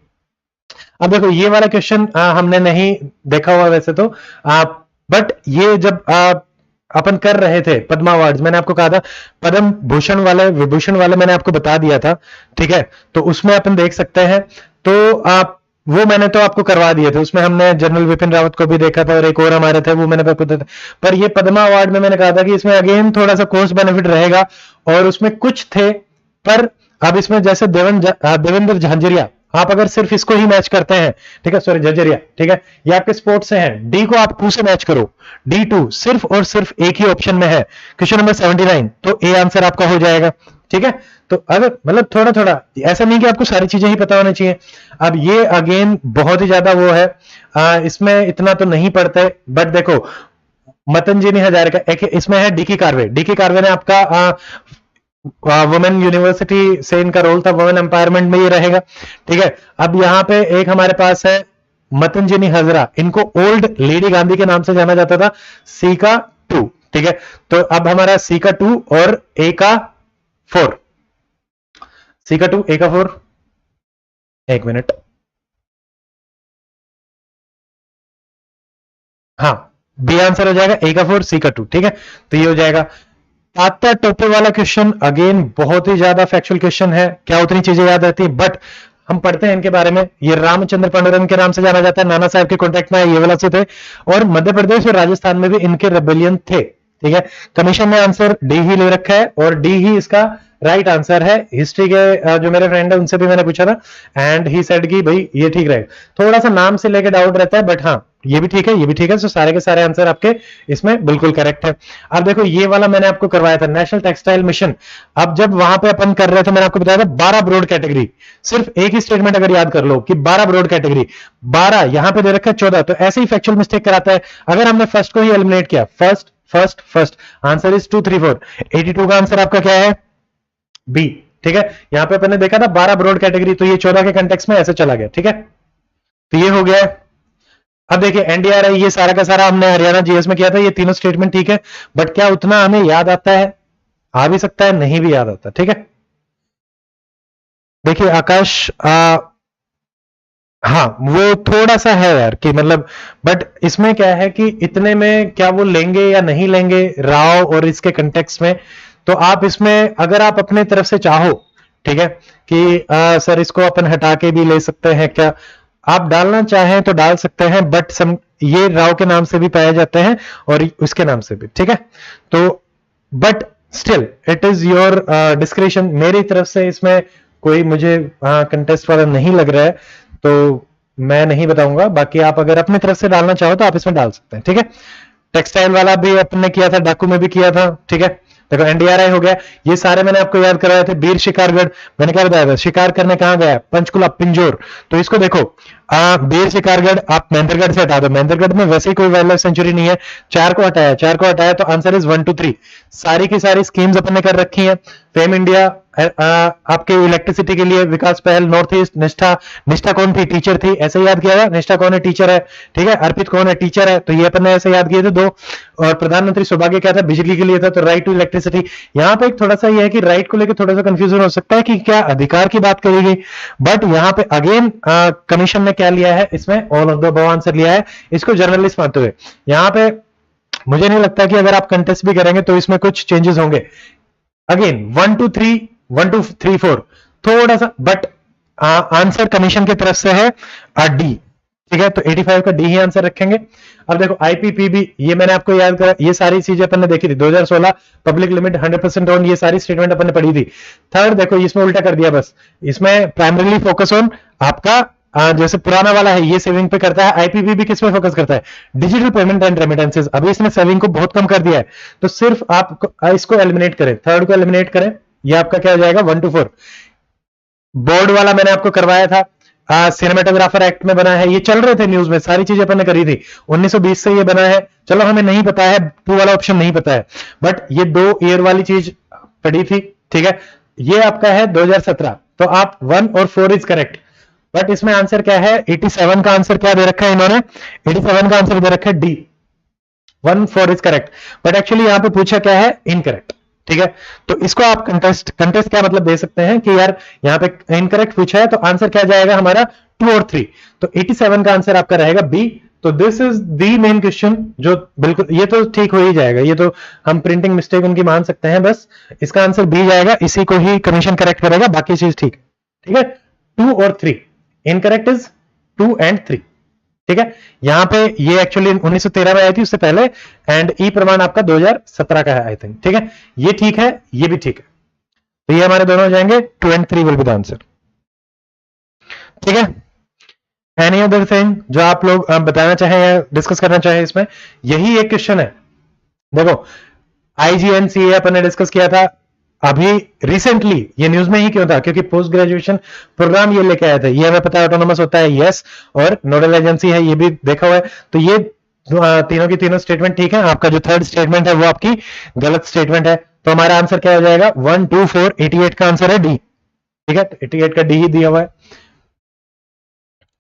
अब देखो ये वाला क्वेश्चन हमने नहीं देखा हुआ वैसे तो, बट ये जब अपन कर रहे थे पद्मा अवार्ड्स, मैंने आपको कहा था पद्म भूषण वाले, विभूषण वाले मैंने आपको बता दिया था, ठीक है। तो उसमें अपन देख सकते हैं, तो आप वो मैंने तो आपको करवा दिए थे, उसमें हमने जनरल विपिन रावत को भी देखा था और एक और हमारे थे, वो मैंने आपको बताया था। पर ये पद्मा अवार्ड में मैंने कहा था कि इसमें अगेन थोड़ा सा कॉस्ट बेनिफिट रहेगा, और उसमें कुछ थे, पर अब इसमें जैसे देवेंद्र झांझरिया, आप अगर सिर्फ इसको ही मैच करते हैं, ठीक है, सॉरी जर्जरिया, ठीक है, ये आपके स्पोर्ट्स से हैं, डी को आप 2 से मैच करो, D2 सिर्फ और सिर्फ एक ही ऑप्शन में है, क्वेश्चन नंबर 79, तो ए आंसर आपका हो जाएगा, ठीक है। तो अगर मतलब थोड़ा थोड़ा, ऐसा नहीं कि आपको सारी चीजें ही पता होनी चाहिए। अब ये अगेन बहुत ही ज्यादा वो है, इसमें इतना तो नहीं पड़ता है, बट देखो मतंजनी हजारे का एक इसमें है, डी की कार्वे ने आपका वुमेन यूनिवर्सिटी से इनका रोल था, वुमेन एम्पावरमेंट में ये रहेगा, ठीक है। अब यहां पे एक हमारे पास है मतंजनी हजरा, इनको ओल्ड लेडी गांधी के नाम से जाना जाता था, सी का 2, ठीक है। तो अब हमारा सी का 2 और ए का 4, सी का 2 ए का 4, एक मिनट, हाँ बी आंसर हो जाएगा, ए का 4 सी का 2, ठीक है। तो ये हो जाएगा। तात्या टोपे वाला क्वेश्चन अगेन बहुत ही ज्यादा फैक्चुअल क्वेश्चन है, क्या उतनी चीजें याद रहती है, बट हम पढ़ते हैं इनके बारे में। ये रामचंद्र पांडुरंग के नाम से जाना जाता है, नाना साहब के कॉन्टेक्ट में ये वाला से थे, और मध्य प्रदेश और राजस्थान में भी इनके रेबेलियन थे, ठीक है। कमीशन ने आंसर डी ही ले रखा है, और डी ही इसका राइट आंसर है। हिस्ट्री के जो मेरे फ्रेंड है उनसे भी मैंने पूछा था, एंड ही सेड कि भाई ये ठीक रहेगा। थोड़ा सा नाम से लेके डाउट रहता है, बट हाँ ये भी ठीक है, ये भी ठीक है। तो सारे के सारे आंसर आपके इसमें बिल्कुल करेक्ट है। अब देखो ये वाला मैंने आपको करवाया था, नेशनल टेक्सटाइल मिशन। अब जब वहां पे अपन कर रहे थे, मैंने आपको बताया था 12 ब्रॉड कैटेगरी, सिर्फ एक ही स्टेटमेंट अगर याद कर लो कि 12 ब्रॉड कैटेगरी, 12 यहां पे दे रखा है 14, तो ऐसे ही फैक्चुअल मिस्टेक कराता है। अगर हमने फर्स्ट को ही एलिमिनेट किया, फर्स्ट आंसर इज 2 3 4, 82 का आंसर आपका क्या है, बी, ठीक है। यहां पे अपन ने देखा था 12 ब्रॉड कैटेगरी, तो ये 14 के कंटेक्स्ट में ऐसे चला गया, ठीक है। तो ये हो गया। अब देखिए एनडीआरआई, ये सारा का सारा हमने हरियाणा जीएस में किया था, ये तीनों स्टेटमेंट ठीक है, बट क्या उतना हमें याद आता है, आ भी सकता है नहीं भी याद आता, ठीक है। देखिए आकाश, हाँ वो थोड़ा सा है यार कि मतलब, बट इसमें क्या है कि इतने में क्या वो लेंगे या नहीं लेंगे राव और इसके कंटेक्स्ट में, तो आप इसमें अगर आप अपने तरफ से चाहो, ठीक है, कि सर इसको अपन हटा के भी ले सकते हैं क्या, आप डालना चाहें तो डाल सकते हैं, बट ये राव के नाम से भी पाए जाते हैं और उसके नाम से भी, ठीक है। तो but still it is your description, मेरी तरफ से इसमें कोई मुझे कंटेस्ट वाला नहीं लग रहा है, तो मैं नहीं बताऊंगा। बाकी आप अगर अपनी तरफ से डालना चाहो तो आप इसमें डाल सकते हैं, ठीक है। टेक्सटाइल वाला भी अपने किया था, डाकू में भी किया था, ठीक है। देखो एनडीआरआई हो गया, ये सारे मैंने आपको याद कराए थे। वीर शिकारगढ़ मैंने क्या बताया था, शिकार करने कहां गया, पंचकुला पिंजोर, तो इसको देखो वीर शिकारगढ़ आप महेंद्रगढ़ से हटा दो, महेंद्रगढ़ में वैसे ही कोई वाइल्ड लाइफ सेंचुरी नहीं है, 4 को हटाया, तो आंसर इज 1 2 3। सारी की सारी स्कीम्स अपन ने कर रखी है। फेम इंडिया आपके इलेक्ट्रिसिटी के लिए, विकास पहल, नॉर्थ ईस्ट, निष्ठा कौन थी, टीचर थी, ऐसे याद किया था। निष्ठा कौन है, टीचर है, ठीक है। अर्पित कौन है, टीचर है, तो ये अपन ने ऐसे याद किए थे 2। और प्रधानमंत्री सौभाग्य क्या था, बिजली के लिए था, तो राइट टू इलेक्ट्रिसिटी। यहां पे एक थोड़ा सा ये है कि राइट को लेकर थोड़ा सा कंफ्यूजन हो सकता है कि क्या अधिकार की बात करेगी, बट यहां पे अगेन कमीशन ने क्या लिया है, इसमें all of the above answer लिया है, इसको जर्नलिस्ट मानते हुए। यहां पे मुझे नहीं लगता कि अगर आप कंटेस्ट भी करेंगे तो इसमें कुछ चेंजेस होंगे। अगेन 1 2 3 4 थोड़ा सा, बट आंसर कमीशन की तरफ से है डी, ठीक है। तो 85 का डी ही आंसर रखेंगे। अब देखो आईपीपीबी, ये मैंने आपको याद करा, ये सारी चीजें अपन ने देखी थी, 2016 पब्लिक लिमिट 100% ऑन, ये सारी स्टेटमेंट अपन ने पढ़ी थी। थर्ड देखो इसमें उल्टा कर दिया बस, इसमें प्राइमरीली फोकस ऑन आपका जैसे पुराना वाला है ये सेविंग पे करता है, आईपीपीबी किस पे फोकस करता है, डिजिटल पेमेंट एंड रेमिटेंसेस। अभी इसने सेविंग को बहुत कम कर दिया है, तो सिर्फ आप इसको एलिमिनेट करें, थर्ड को एलिमिनेट करें, ये आपका क्या हो जाएगा 1 2 4। बोर्ड वाला मैंने आपको करवाया था, सिनेमेटोग्राफर एक्ट में बना है, ये चल रहे थे न्यूज में, सारी चीजें अपन ने करी थी, 1920 से ये बना है। चलो हमें नहीं पता है, 2 वाला ऑप्शन नहीं पता है, बट ये 2 ईयर वाली चीज पड़ी थी, ठीक है। ये आपका है 2017, तो आप 1 और 4 इज करेक्ट, बट इसमें आंसर क्या है, 87 का आंसर क्या दे रखा है इन्होंने, 87 का आंसर दे रखा है D, 1 4 is correct, but actually यहां पे पूछा क्या है, इनकरेक्ट, ठीक है। तो इसको आप कंटेस्ट क्या मतलब दे सकते हैं कि यार यहां पे इनकरेक्ट पूछा है, तो आंसर क्या जाएगा हमारा 2 और 3, तो 87 का आंसर आपका रहेगा बी। तो this is the main question, जो बिल्कुल ये तो ठीक हो ही जाएगा, ये तो हम प्रिंटिंग मिस्टेक उनकी मान सकते हैं, बस इसका आंसर बी जाएगा, इसी को ही कमीशन करेक्ट करेगा, बाकी चीज ठीक है, ठीक है। 2 और 3, इनकरेक्ट इज 2 एंड 3, ठीक है। यहां पे ये एक्चुअली 1913 में आई थी, उससे पहले, एंड ई प्रमाण आपका 2017 का है आई थिंक, ठीक है। ये ठीक है, ये भी ठीक है, तो ये हमारे दोनों हो जाएंगे, 2 and 3 will be the answer. ठीक है, एनी अदर थिंग जो आप लोग बताना चाहें या डिस्कस करना चाहें इसमें? यही एक क्वेश्चन है। देखो IGNCA अपन ने डिस्कस किया था अभी रिसेंटली, ये न्यूज में ही क्यों था? क्योंकि पोस्ट ग्रेजुएशन प्रोग्राम ये लेके आए थे। ये हमें पता है ऑटोनोमस होता है, यस, और नोडल एजेंसी है, ये भी देखा हुआ है। तो ये तीनों की तीनों स्टेटमेंट ठीक है। आपका जो थर्ड स्टेटमेंट है वो आपकी गलत स्टेटमेंट है। तो हमारा आंसर क्या हो जाएगा? 1 2 4 88 का आंसर है डी। ठीक है, 88 का डी ही दिया हुआ है।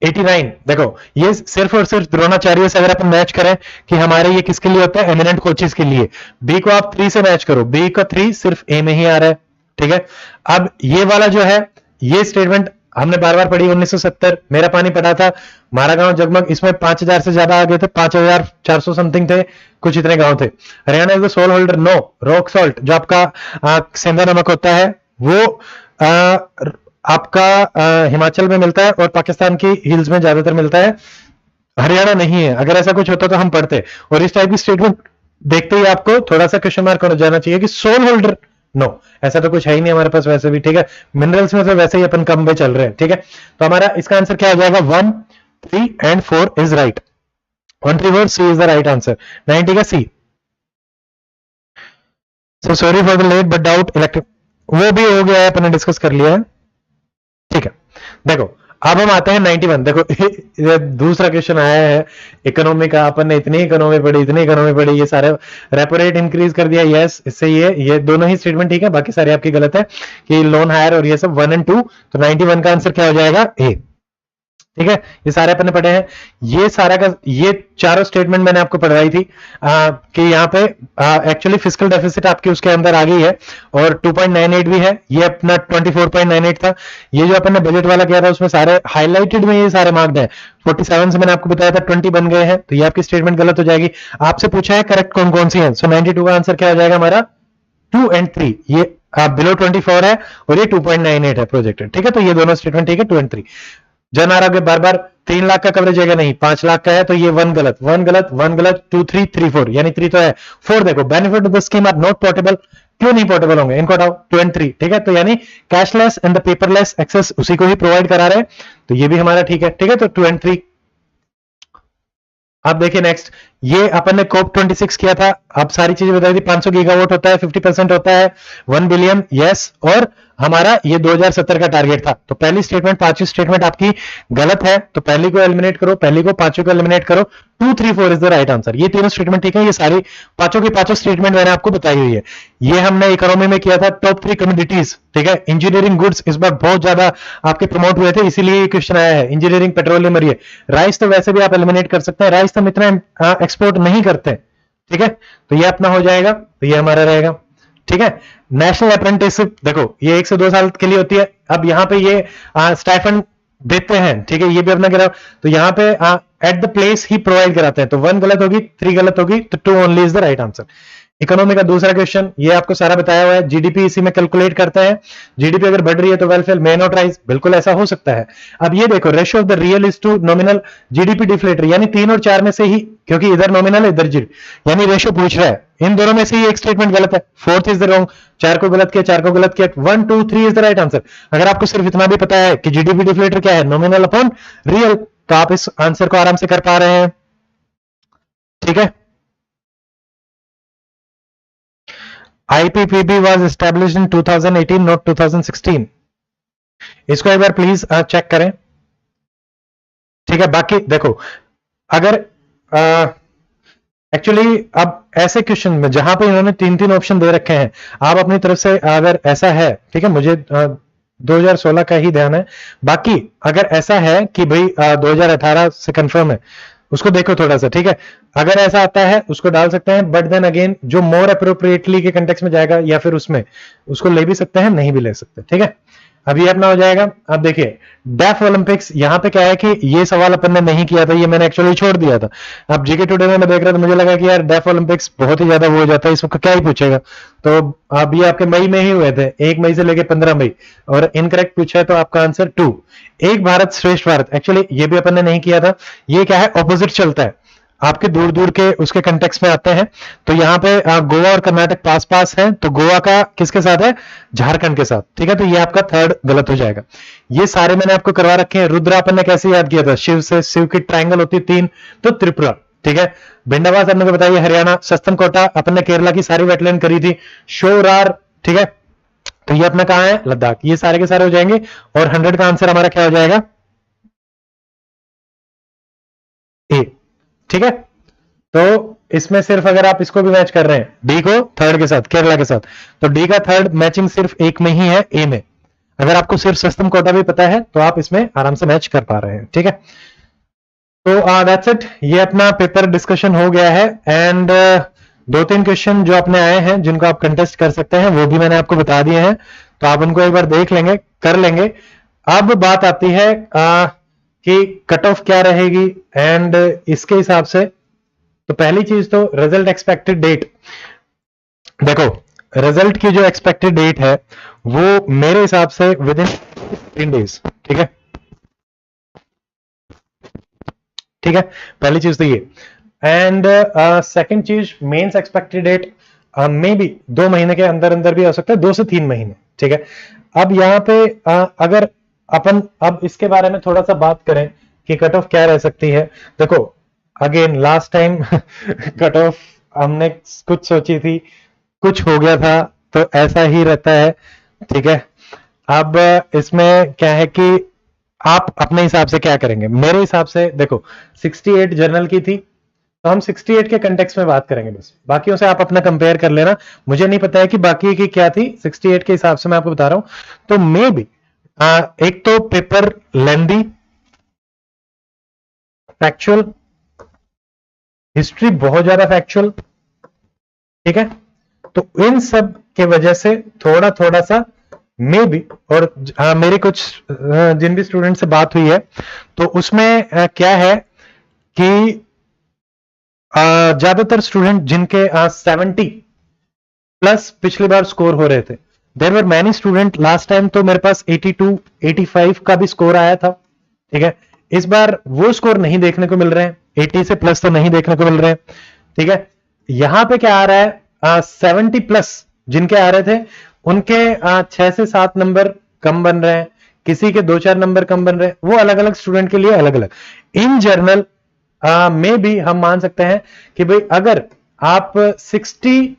89 देखो, ये सिर्फ और सिर्फ द्रोणाचार्य से अगर अपन मैच करें कि हमारे ये किसके लिए होता है? एमिनेंट कोचेस के लिए। बी को आप 3 से मैच करो, बी का 3 सिर्फ ए में ही आ रहा है। ठीक है, अब ये वाला जो है, ये स्टेटमेंट हमने बार बार पढ़ी। 1970 मेरा पानी पड़ा था, मारा गांव जगमग, इसमें 5000 से ज्यादा आ गए थे, 5400 समथिंग थे, कुछ इतने गांव थे। Haryana is the sole holder, no. Rock salt जो आपका सेंधा नमक होता है वो आपका हिमाचल में मिलता है और पाकिस्तान की हिल्स में ज्यादातर मिलता है, हरियाणा नहीं है। अगर ऐसा कुछ होता तो हम पढ़ते। और इस टाइप की स्टेटमेंट देखते ही आपको थोड़ा सा क्वेश्चन मार्क हो जाना चाहिए कि सोल होल्डर, नो, ऐसा तो कुछ है ही नहीं हमारे पास वैसे भी। ठीक है, मिनरल्स में तो वैसे ही अपन कम में चल रहे हैं। ठीक है, तो हमारा इसका आंसर क्या हो जाएगा? 1 3 and 4 is right. 1 3 4 C is the right answer. 90 का C. So sorry for the late but doubt electric, वो भी हो गया है, अपन ने डिस्कस कर लिया है। ठीक है, देखो अब हम आते हैं 91। देखो ये दूसरा क्वेश्चन आया है इकोनॉमी का। अपन ने इतनी इकोनॉमी पढ़ी, इतनी इकोनॉमी पढ़ी, ये सारे रेपो रेट इंक्रीज कर दिया, यस, इससे ये दोनों ही स्टेटमेंट ठीक है, बाकी सारे आपकी गलत है कि लोन हायर और ये सब 1 और 2। तो 91 का आंसर क्या हो जाएगा? ए। ठीक है, ये सारे अपन ने पढ़े हैं। ये सारा का ये चारों स्टेटमेंट मैंने आपको पढ़वाई थी कि यहाँ पे एक्चुअली फिस्कल डेफिसिट आपकी उसके अंदर आ गई है और 2.98 भी है, ये अपना 24.98 था। ये जो अपन ने बजट वाला किया था उसमें सारे हाईलाइटेड में ये सारे मार्क्ड हैं। 47 से मैंने आपको बताया था 20 बन गए हैं, तो ये आपकी स्टेटमेंट गलत हो जाएगी। आपसे पूछा है करेक्ट कौन कौन सी है। सो 92 का आंसर क्या हो जाएगा हमारा? 2 और 3। ये बिलो 24 है और ये 2.98 है प्रोजेक्टेड। ठीक है, तो ये दोनों स्टेटमेंट ठीक है। 2 और 3 जन आरोग्य बार बार 3 लाख का कवरेज है नहीं, 5 लाख का है, तो ये 1 गलत, 1 गलत, 1 गलत, 2 3 3 4, यानी 3 तो है। 4 देखो, benefit of the scheme are not portable, क्यों नहीं पोर्टेबल होंगे? इनको हटाओ। 2 और 3 ठीक है, तो यानी cashless and the paperless access उसी को ही प्रोवाइड करा रहे हैं, तो ये भी हमारा ठीक है। ठीक है, तो 2 और 3। अब देखिए नेक्स्ट, ये अपन ने कोप 26 किया था। अब सारी चीजें बताई थी। 500 गीगावाट होता है, 50% होता है 1 बिलियन, यस, और हमारा ये 2070 का टारगेट था। तो पहली स्टेटमेंट, पांचवी स्टेटमेंट आपकी गलत है, तो पहली को एलिमिनेट करो, पहली को, पांचवी को एलिमिनेट करो। 2 3 4 इज द राइट आंसर। ये तीनों स्टेटमेंट ठीक है, ये सारी पांचों की पांचों स्टेटमेंट मैंने आपको बताई हुई है। ये हमने इकोनॉमी में किया था टॉप 3 कम्योडिटीज। ठीक है, इंजीनियरिंग गुड्स इस बार बहुत ज्यादा आपके प्रमोट हुए थे, इसीलिए ये क्वेश्चन आया है। इंजीनियरिंग, पेट्रोलियम और ये राइस तो वैसे भी आप एलिमिनेट कर सकते हैं, राइस तो हम इतना एक्सपोर्ट नहीं करते। ठीक है, तो ये अपना हो जाएगा, तो ये हमारा रहेगा। ठीक है, नेशनल अप्रेंटिसशिप देखो, ये 1 से 2 साल के लिए होती है। अब यहाँ पे ये स्टाइफंड देते हैं, ठीक है, ये भी अपना गिरा। तो यहाँ पे at the place he provide कराते हैं, तो 1 गलत होगी, 3 गलत होगी, तो 2 only is the right answer. Economy का दूसरा क्वेश्चन, ये आपको सारा बताया हुआ है। जीडीपी इसी में कैलकुलेट करते हैं। जीडीपी अगर बढ़ रही है तो वेलफेयर मे नॉट राइज, बिल्कुल ऐसा हो सकता है। अब ये देखो, ratio of the real is to nominal GDP deflator, यानी 3 और 4 में से ही, क्योंकि इधर नॉमिनल इधर जीडीपी, यानी रेशियो पूछ रहा है, इन दोनों में से ही एक स्टेटमेंट गलत है। 4th इज द रॉन्ग, 4 को गलत किया, 4 को गलत किया। 1 2 3 इज द राइट आंसर। अगर आपको सिर्फ इतना भी पता है कि जीडीपी डिफ्लेटर क्या है, नॉमिनल अपॉन रियल, तो आप इस आंसर को आराम से कर पा रहे हैं। ठीक है, IPPB was established in 2018, not 2016. इसको एक बार प्लीज चेक करें। ठीक है, बाकी देखो, अगर एक्चुअली अब ऐसे क्वेश्चन में जहां पे इन्होंने 3 ऑप्शन दे रखे हैं, आप अपनी तरफ से अगर ऐसा है, ठीक है, मुझे 2016 का ही ध्यान है, बाकी अगर ऐसा है कि भाई 2018 से कंफर्म है, उसको देखो थोड़ा सा। ठीक है, अगर ऐसा आता है उसको डाल सकते हैं, बट देन अगेन जो मोर अप्रोप्रिएटली के कंटेक्स्ट में जाएगा या फिर उसमें उसको ले भी सकते हैं, नहीं भी ले सकते। ठीक है, अब ये अपना हो जाएगा। अब देखिए डेफ ओलंपिक्स, यहां पे क्या है कि ये सवाल अपन ने नहीं किया था, ये मैंने एक्चुअली छोड़ दिया था। अब जीके टुडे में मैं देख रहा था, मुझे लगा कि यार डेफ ओलंपिक्स बहुत ही ज्यादा वो हो जाता है, इसको क्या ही पूछेगा। तो अब ये आपके मई में ही हुए थे, 1 मई से लेके 15 मई, और इनकरेक्ट पूछा है तो आपका आंसर 2। एक भारत श्रेष्ठ भारत, एक्चुअली ये भी अपन ने नहीं किया था। ये क्या है, ऑपोजिट चलता है। आपके दूर दूर के उसके कंटेक्स्ट में आते हैं। तो यहाँ पे गोवा और कर्नाटक पास पास है, तो गोवा का किसके साथ है, झारखंड के साथ, ठीक है। तो ये आपका थर्ड गलत हो जाएगा। ये सारे मैंने आपको करवा रखे हैं। रुद्र अपन ने कैसे याद किया था, शिव से, शिव की ट्राइंगल होती है 3, तो त्रिपुरा, ठीक है। भिंडावास हमने को बताइए हरियाणा, सस्तन कोटा अपन ने केरला की सारी वेटलैंड करी थी, शोरार, ठीक है। तो ये अपना कहां है, लद्दाख। ये सारे के सारे हो जाएंगे और 100 का आंसर हमारा क्या हो जाएगा, ए, ठीक है। तो इसमें सिर्फ अगर आप इसको भी मैच कर रहे हैं, डी को थर्ड के साथ, केरला के साथ, तो डी का थर्ड मैचिंग सिर्फ एक में ही है, ए में। अगर आपको सिर्फ सस्तम कोटा भी पता है तो आप इसमें आराम से मैच कर पा रहे हैं, ठीक है। तो दैट्स इट, ये अपना पेपर डिस्कशन हो गया है। एंड 2-3 क्वेश्चन जो अपने आए हैं जिनको आप कंटेस्ट कर सकते हैं वो भी मैंने आपको बता दिए हैं, तो आप उनको एक बार देख लेंगे, कर लेंगे। अब बात आती है कि कट ऑफ क्या रहेगी, एंड इसके हिसाब से तो पहली चीज तो रिजल्ट एक्सपेक्टेड डेट। देखो रिजल्ट की जो एक्सपेक्टेड डेट है वो मेरे हिसाब से विद इन 15 डेज, ठीक है, ठीक है। पहली चीज तो ये। एंड सेकंड चीज, mains expected date may be 2 महीने के अंदर अंदर भी हो सकता है, 2 से 3 महीने, ठीक है। अब यहाँ पे अगर अपन अब इसके बारे में थोड़ा सा बात करें कि कट ऑफ क्या रह सकती है। देखो again last time cut off हमने कुछ सोची थी, कुछ हो गया था, तो ऐसा ही रहता है, ठीक है। अब इसमें क्या है कि आप अपने हिसाब से क्या करेंगे। मेरे हिसाब से देखो 68 जर्नल की थी, तो हम 68 के कंटेक्स्ट में बात करेंगे बस, बाकियों से आप अपना कंपेयर कर लेना। मुझे नहीं पता है कि बाकी की क्या थी, 68 के हिसाब से मैं आपको बता रहा हूं। तो मे बी एक तो पेपर लेंदी, फैक्चुअल, हिस्ट्री बहुत ज्यादा फैक्चुअल, ठीक है। तो इन सब के वजह से थोड़ा थोड़ा सा मे बी, और मेरे कुछ जिन भी स्टूडेंट से बात हुई है तो उसमें क्या है कि ज्यादातर स्टूडेंट जिनके 70 प्लस पिछली बार स्कोर हो रहे थे, there were many student last time, तो मेरे पास 82 85 का भी स्कोर आया था, ठीक है। इस बार वो स्कोर नहीं देखने को मिल रहे हैं, 80 से प्लस तो नहीं देखने को मिल रहे हैं, ठीक है। यहां पे क्या आ रहा है, 70 प्लस जिनके आ रहे थे उनके 6 से 7 नंबर कम बन रहे हैं, किसी के 2-4 नंबर कम बन रहे हैं, वो अलग अलग स्टूडेंट के लिए अलग अलग। इन जनरल में भी हम मान सकते हैं कि भाई अगर आप 60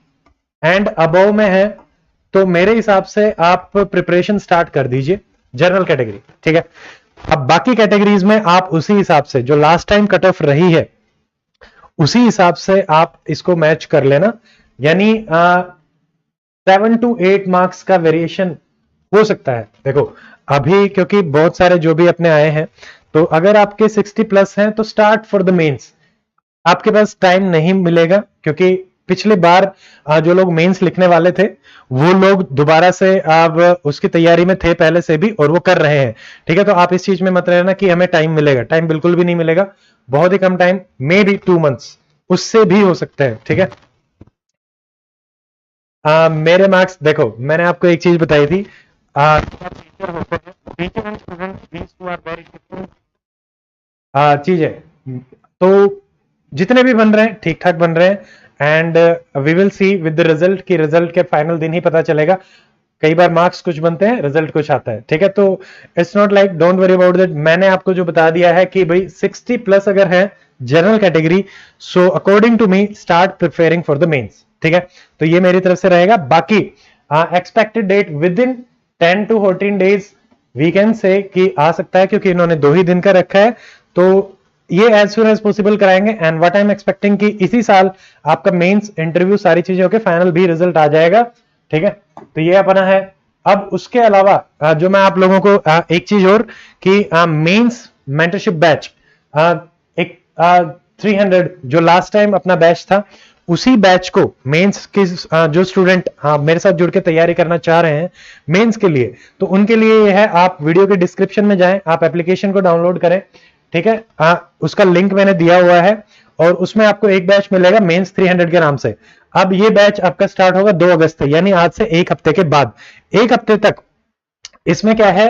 एंड अबव में है तो मेरे हिसाब से आप प्रिपरेशन स्टार्ट कर दीजिए जनरल कैटेगरी, ठीक है। अब बाकी कैटेगरीज में आप उसी हिसाब से जो लास्ट टाइम कट ऑफ रही है उसी हिसाब से आप इसको मैच कर लेना, यानी 7 to 8 मार्क्स का वेरिएशन हो सकता है। देखो अभी क्योंकि बहुत सारे जो भी अपने आए हैं, तो अगर आपके 60 प्लस हैं तो स्टार्ट फॉर द मेंस, आपके पास टाइम नहीं मिलेगा, क्योंकि पिछली बार जो लोग मेंस लिखने वाले थे वो लोग दोबारा से अब उसकी तैयारी में थे पहले से भी और वो कर रहे हैं, ठीक है। तो आप इस चीज में मत रहना कि हमें टाइम मिलेगा, टाइम बिल्कुल भी नहीं मिलेगा, बहुत ही कम टाइम, मे बी 2 मंथ्स, उससे भी हो सकते हैं, ठीक है। मेरे मार्क्स देखो मैंने आपको एक चीज बताई थी, टीचर होते हैं, teacher and student these two are very different चीज है। तो जितने भी बन रहे हैं ठीक ठाक बन रहे हैं, and we will see with the result, की रिजल्ट के फाइनल दिन ही पता चलेगा। कई बार मार्क्स कुछ बनते हैं, रिजल्ट कुछ आता है, ठीक है। तो it's not like, don't worry about that. मैंने आपको जो बता दिया है कि भाई 60 प्लस अगर है general category, so according to me start preparing for the mains, ठीक है। तो ये मेरी तरफ से रहेगा। बाकी expected date within 10 to 14 days we can say कि आ सकता है, क्योंकि इन्होंने 2 ही दिन का रखा है, तो ये एज सुन एज पॉसिबल कराएंगे। And what I am expecting कि इसी साल आपका मेंस, इंटरव्यू, सारी चीजें होकर फाइनल भी रिजल्ट आ जाएगा, ठीक है। तो ये अपना है। अब उसके अलावा जो मैं आप लोगों को एक चीज और कि मेंस मेंटरशिप बैच, एक 300 जो लास्ट टाइम अपना बैच था, उसी बैच को मेंस के जो स्टूडेंट मेरे साथ जुड़ के तैयारी करना चाह रहे हैं मेंस के लिए, तो उनके लिए ये है, आप वीडियो के डिस्क्रिप्शन में जाएं, आप एप्लीकेशन को डाउनलोड करें, ठीक है। उसका लिंक मैंने दिया हुआ है और उसमें आपको एक बैच मिलेगा मेंस 300 के नाम से। अब ये बैच आपका स्टार्ट होगा 2 अगस्त से, यानी आज से 1 हफ्ते के बाद, 1 हफ्ते तक इसमें क्या है,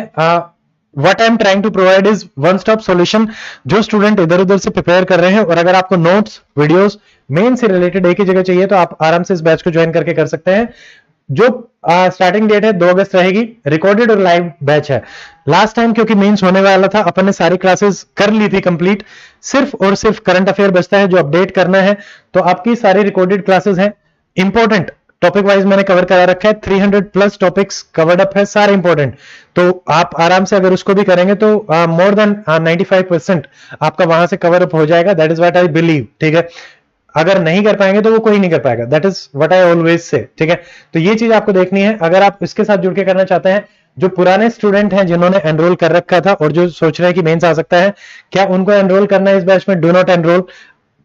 what I am trying to provide is one stop solution. जो स्टूडेंट इधर उधर से प्रिपेयर कर रहे हैं और अगर आपको नोट्स वीडियोस मेन से रिलेटेड एक ही जगह चाहिए तो आप आराम से इस बैच को ज्वाइन करके कर सकते हैं। जो स्टार्टिंग डेट है 2 अगस्त रहेगी, रिकॉर्डेड और लाइव बैच है। लास्ट टाइम क्योंकि मेंस होने वाला था अपन ने सारी क्लासेस कर ली थी कंप्लीट, सिर्फ और सिर्फ करंट अफेयर बचता है जो अपडेट करना है। तो आपकी सारी रिकॉर्डेड क्लासेस हैं, इंपॉर्टेंट टॉपिक वाइज मैंने कवर करा रखा है, 300 प्लस टॉपिक्स कवर्ड अप है, सारे इंपॉर्टेंट। तो आप आराम से अगर उसको भी करेंगे तो मोर देन 95% आपका वहां से कवर अप हो जाएगा। That is what I believe, ठीक है। अगर नहीं कर पाएंगे तो वो कोई नहीं कर पाएगा, that is what I always say, ठीक है। तो ये चीज आपको देखनी है। अगर आप इसके साथ जुड़ के करना चाहते हैं, जो पुराने स्टूडेंट हैं जिन्होंने एनरोल कर रखा था और जो सोच रहे हैं कि मेंस आ सकता है, क्या उनको एनरोल करना है इस बैच में? Do not enrol.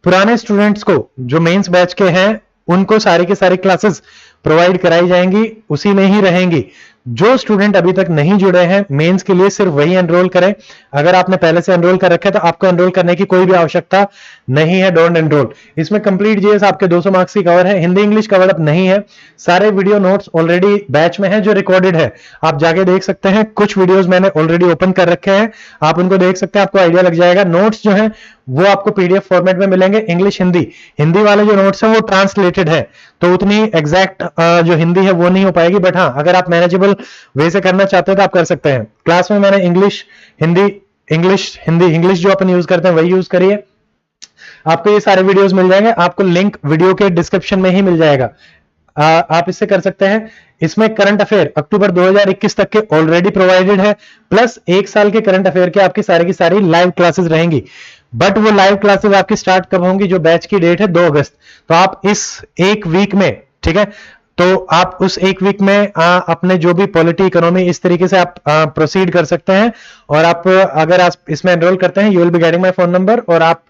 पुराने स्टूडेंट्स को जो मेंस बैच के हैं उनको सारी की सारी क्लासेस प्रोवाइड कराई जाएंगी, उसी में ही रहेंगी। जो स्टूडेंट अभी तक नहीं जुड़े हैं मेंस के लिए सिर्फ वही एनरोल करें। अगर आपने पहले से एनरोल कर रखा है तो आपको एनरोल करने की कोई भी आवश्यकता नहीं है, डोंट एनरोल। इसमें कंप्लीट जीएस आपके 200 मार्क्स की कवर है, हिंदी इंग्लिश कवर अप नहीं है। सारे वीडियो नोट्स ऑलरेडी बैच में है जो रिकॉर्डेड है, आप जाके देख सकते हैं। कुछ वीडियोस मैंने ऑलरेडी ओपन कर रखे हैं, आप उनको देख सकते हैं, आपको आइडिया लग जाएगा। नोट्स जो है वो आपको पीडीएफ फॉर्मेट में मिलेंगे, इंग्लिश हिंदी। हिंदी वाले जो नोट्स हैं वो ट्रांसलेटेड है, तो उतनी एग्जैक्ट जो हिंदी है वो नहीं हो पाएगी, बट हाँ अगर आप मैनेजेबल वे से करना चाहते हैं तो आप कर सकते हैं। क्लास में मैंने इंग्लिश हिंदी इंग्लिश जो अपन यूज करते हैं वही यूज करिए। आपको ये सारे वीडियोस मिल जाएंगे, आपको लिंक वीडियो के डिस्क्रिप्शन में ही मिल जाएगा। आप इससे कर सकते हैं। इसमें करंट अफेयर अक्टूबर 2021 तक के ऑलरेडी प्रोवाइडेड है, प्लस 1 साल के करंट अफेयर के आपकी सारी की सारी लाइव क्लासेस रहेंगी। बट वो लाइव क्लासेस आपकी स्टार्ट कब होंगी? जो बैच की डेट है 2 अगस्त। तो आप इस एक वीक में, ठीक है, तो आप उस एक वीक में अपने जो भी पॉलिटी इकोनॉमी इस तरीके से आप प्रोसीड कर सकते हैं। और आप अगर आप इसमें एनरोल करते हैं, you will be getting my phone number, और आप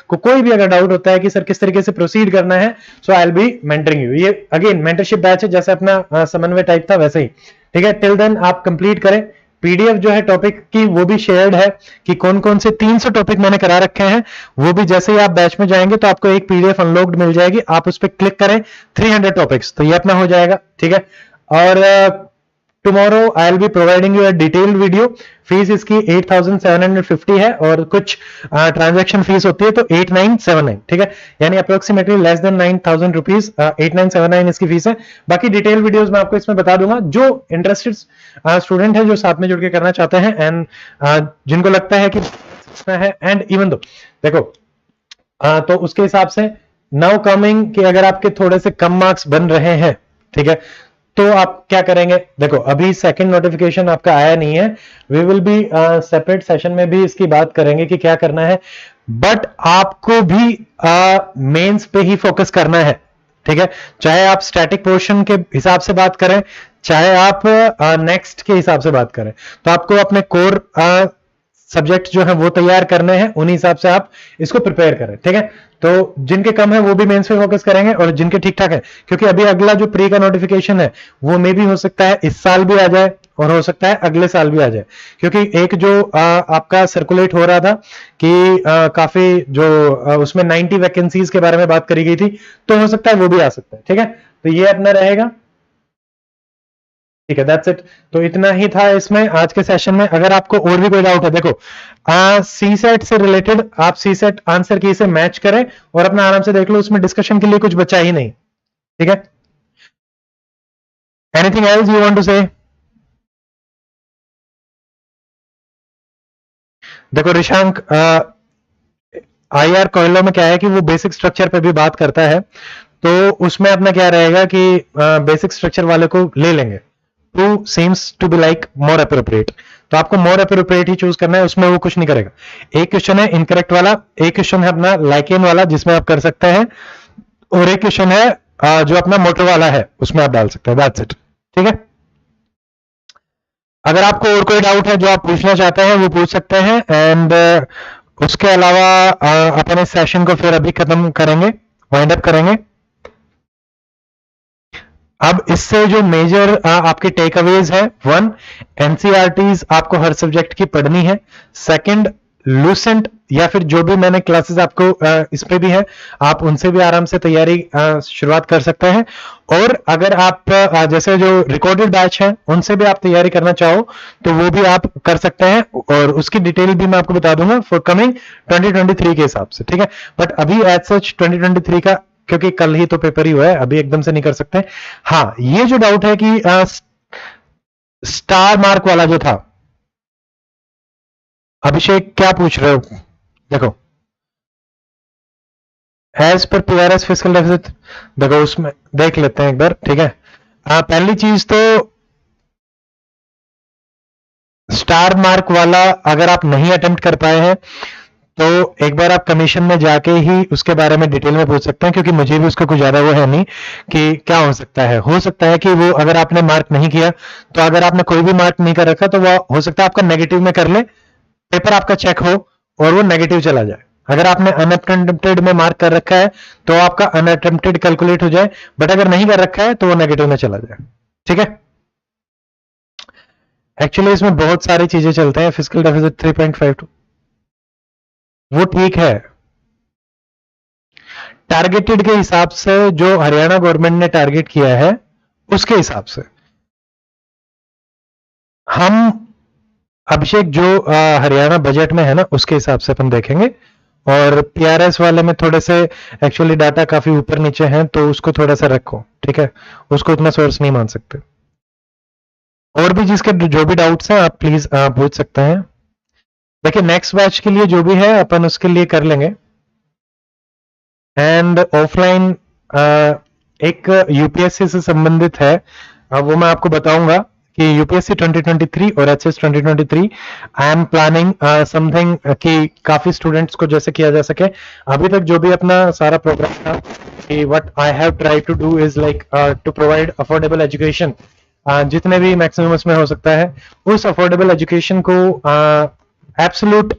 को कोई भी अगर डाउट होता है कि सर किस तरीके से प्रोसीड करना है, so I will be mentoring you. ये अगेन मेंटरशिप बैच है, जैसे अपना समन्वय टाइप था वैसे ही, ठीक है। टिल देन आप कंप्लीट करें। पीडीएफ जो है टॉपिक की वो भी शेयर्ड है कि कौन कौन से 300 टॉपिक मैंने करा रखे हैं, वो भी जैसे ही आप बैच में जाएंगे तो आपको एक पीडीएफ अनलॉक्ड मिल जाएगी, आप उस पर क्लिक करें 300 टॉपिक्स, तो ये अपना हो जाएगा, ठीक है। और tomorrow I will be providing you a detailed video. Fees इसकी 8750 है और कुछ ट्रांजैक्शन फीस होती है तो 8979, ठीक है, यानी अप्रोक्सीमेटली लेस देन 9000 रुपीज 8979 इसकी फीस है। बाकी डिटेल वीडियोस मैं आपको इसमें बता दूंगा। जो इंटरेस्टेड स्टूडेंट है जो साथ में जुड़ के करना चाहते हैं एंड जिनको लगता है कि है, एंड इवन दो देखो तो उसके हिसाब से नाउ कमिंग कि अगर आपके थोड़े से कम मार्क्स बन रहे हैं, ठीक है, तो आप क्या करेंगे? देखो अभी सेकंड नोटिफिकेशन आपका आया नहीं है, we will be separate session में भी इसकी बात करेंगे कि क्या करना है, बट आपको भी मेंस पे ही फोकस करना है, ठीक है। चाहे आप स्टैटिक पोर्शन के हिसाब से बात करें, चाहे आप नेक्स्ट के हिसाब से बात करें, तो आपको अपने कोर सब्जेक्ट जो है वो तैयार करने हैं, उन्हीं हिसाब से आप इसको प्रिपेयर करें, ठीक है। तो जिनके कम है वो भी मेंस पे फोकस करेंगे और जिनके ठीक ठाक है, क्योंकि अभी अगला जो प्री का नोटिफिकेशन है वो मे भी हो सकता है इस साल भी आ जाए और हो सकता है अगले साल भी आ जाए, क्योंकि एक जो आपका सर्कुलेट हो रहा था कि काफी जो उसमें 90 वैकेंसीज के बारे में बात करी गई थी, तो हो सकता है वो भी आ सकता है, ठीक है। तो ये अपना रहेगा, ठीक है, दैट्स इट। तो इतना ही था इसमें आज के सेशन में। अगर आपको और भी कोई डाउट है, देखो सी सेट से रिलेटेड आप सी सेट आंसर की से मैच करें और अपना आराम से देख लो, उसमें डिस्कशन के लिए कुछ बचा ही नहीं, ठीक है। Anything else you want to say? देखो ऋषांक, आईआर कोयलो में क्या है कि वो बेसिक स्ट्रक्चर पे भी बात करता है, तो उसमें अपना क्या रहेगा कि बेसिक स्ट्रक्चर वाले को ले लेंगे, two seems to be like more appropriate, तो आपको मोर अप्रोप्रिएट ही चूज करना है, उसमें वो कुछ नहीं करेगा। एक क्वेश्चन है इनकरेक्ट वाला, एक क्वेश्चन है अपना लाइकेन वाला जिसमें आप कर सकते हैं, और एक क्वेश्चन है जो अपना मोटर वाला है उसमें आप डाल सकते हैं, दैट्स इट, ठीक है। अगर आपको और कोई डाउट है जो आप पूछना चाहते हैं वो पूछ सकते हैं, एंड उसके अलावा अपन इस सेशन को फिर अभी खत्म करेंगे, वाइंड अप करेंगे। अब इससे जो मेजर आपके टेक अवेज है, 1, एनसीईआरटीज आपको हर सब्जेक्ट की पढ़नी है। सेकंड, लूसेंट या फिर जो भी मैंने क्लासेस आपको इस पे भी है, आप उनसे भी आराम से तैयारी शुरुआत कर सकते हैं। और अगर आप जैसे जो रिकॉर्डेड बैच है उनसे भी आप तैयारी करना चाहो तो वो भी आप कर सकते हैं, और उसकी डिटेल भी मैं आपको बता दूंगा फॉर कमिंग 2023 के हिसाब से, ठीक है। बट अभी एज सच 2023 का, क्योंकि कल ही तो पेपर ही हुआ है, अभी एकदम से नहीं कर सकते। हाँ, ये जो डाउट है कि स्टार मार्क वाला जो था, अभिषेक क्या पूछ रहे हो, देखो as per PRS physical deficit, देखो उसमें देख लेते हैं एक बार, ठीक है। पहली चीज तो स्टार मार्क वाला अगर आप नहीं अटेम्प्ट कर पाए हैं तो एक बार आप कमीशन में जाके ही उसके बारे में डिटेल में पूछ सकते हैं, क्योंकि मुझे भी उसका कुछ ज्यादा वो है नहीं कि क्या हो सकता है कि वो अगर आपने मार्क नहीं किया, तो अगर आपने कोई भी मार्क नहीं कर रखा तो वो हो सकता है आपका नेगेटिव में कर ले, पेपर आपका चेक हो और वो नेगेटिव चला जाए। अगर आपने अनअटेम्प्टेड में मार्क कर रखा है तो आपका अनअटेम्प्टेड कैलकुलेट हो जाए, बट अगर नहीं कर रखा है तो वो नेगेटिव में चला जाए, ठीक है। एक्चुअली इसमें बहुत सारी चीजें चलते हैं। फिजिकल डेफिसिट 3.52 वो ठीक है, टारगेटेड के हिसाब से जो हरियाणा गवर्नमेंट ने टारगेट किया है उसके हिसाब से हम, अभिषेक जो हरियाणा बजट में है ना उसके हिसाब से अपन देखेंगे, और पीआरएस वाले में थोड़े से एक्चुअली डाटा काफी ऊपर नीचे हैं तो उसको थोड़ा सा रखो, ठीक है, उसको उतना सोर्स नहीं मान सकते। और भी जिसके जो भी डाउट्स हैं आप प्लीज पूछ सकते हैं। देखिए नेक्स्ट बैच के लिए जो भी है अपन उसके लिए कर लेंगे। एंड ऑफलाइन एक यूपीएससी से संबंधित है, वो मैं आपको बताऊंगा कि यूपीएससी 2023 और HS 2023 I am planning something कि काफी स्टूडेंट्स को जैसे किया जा सके। अभी तक जो भी अपना सारा प्रोग्राम था कि what I have try to do is like to provide affordable education, जितने भी मैक्सिमम उसमें हो सकता है उस अफोर्डेबल एजुकेशन को एब्सोल्यूट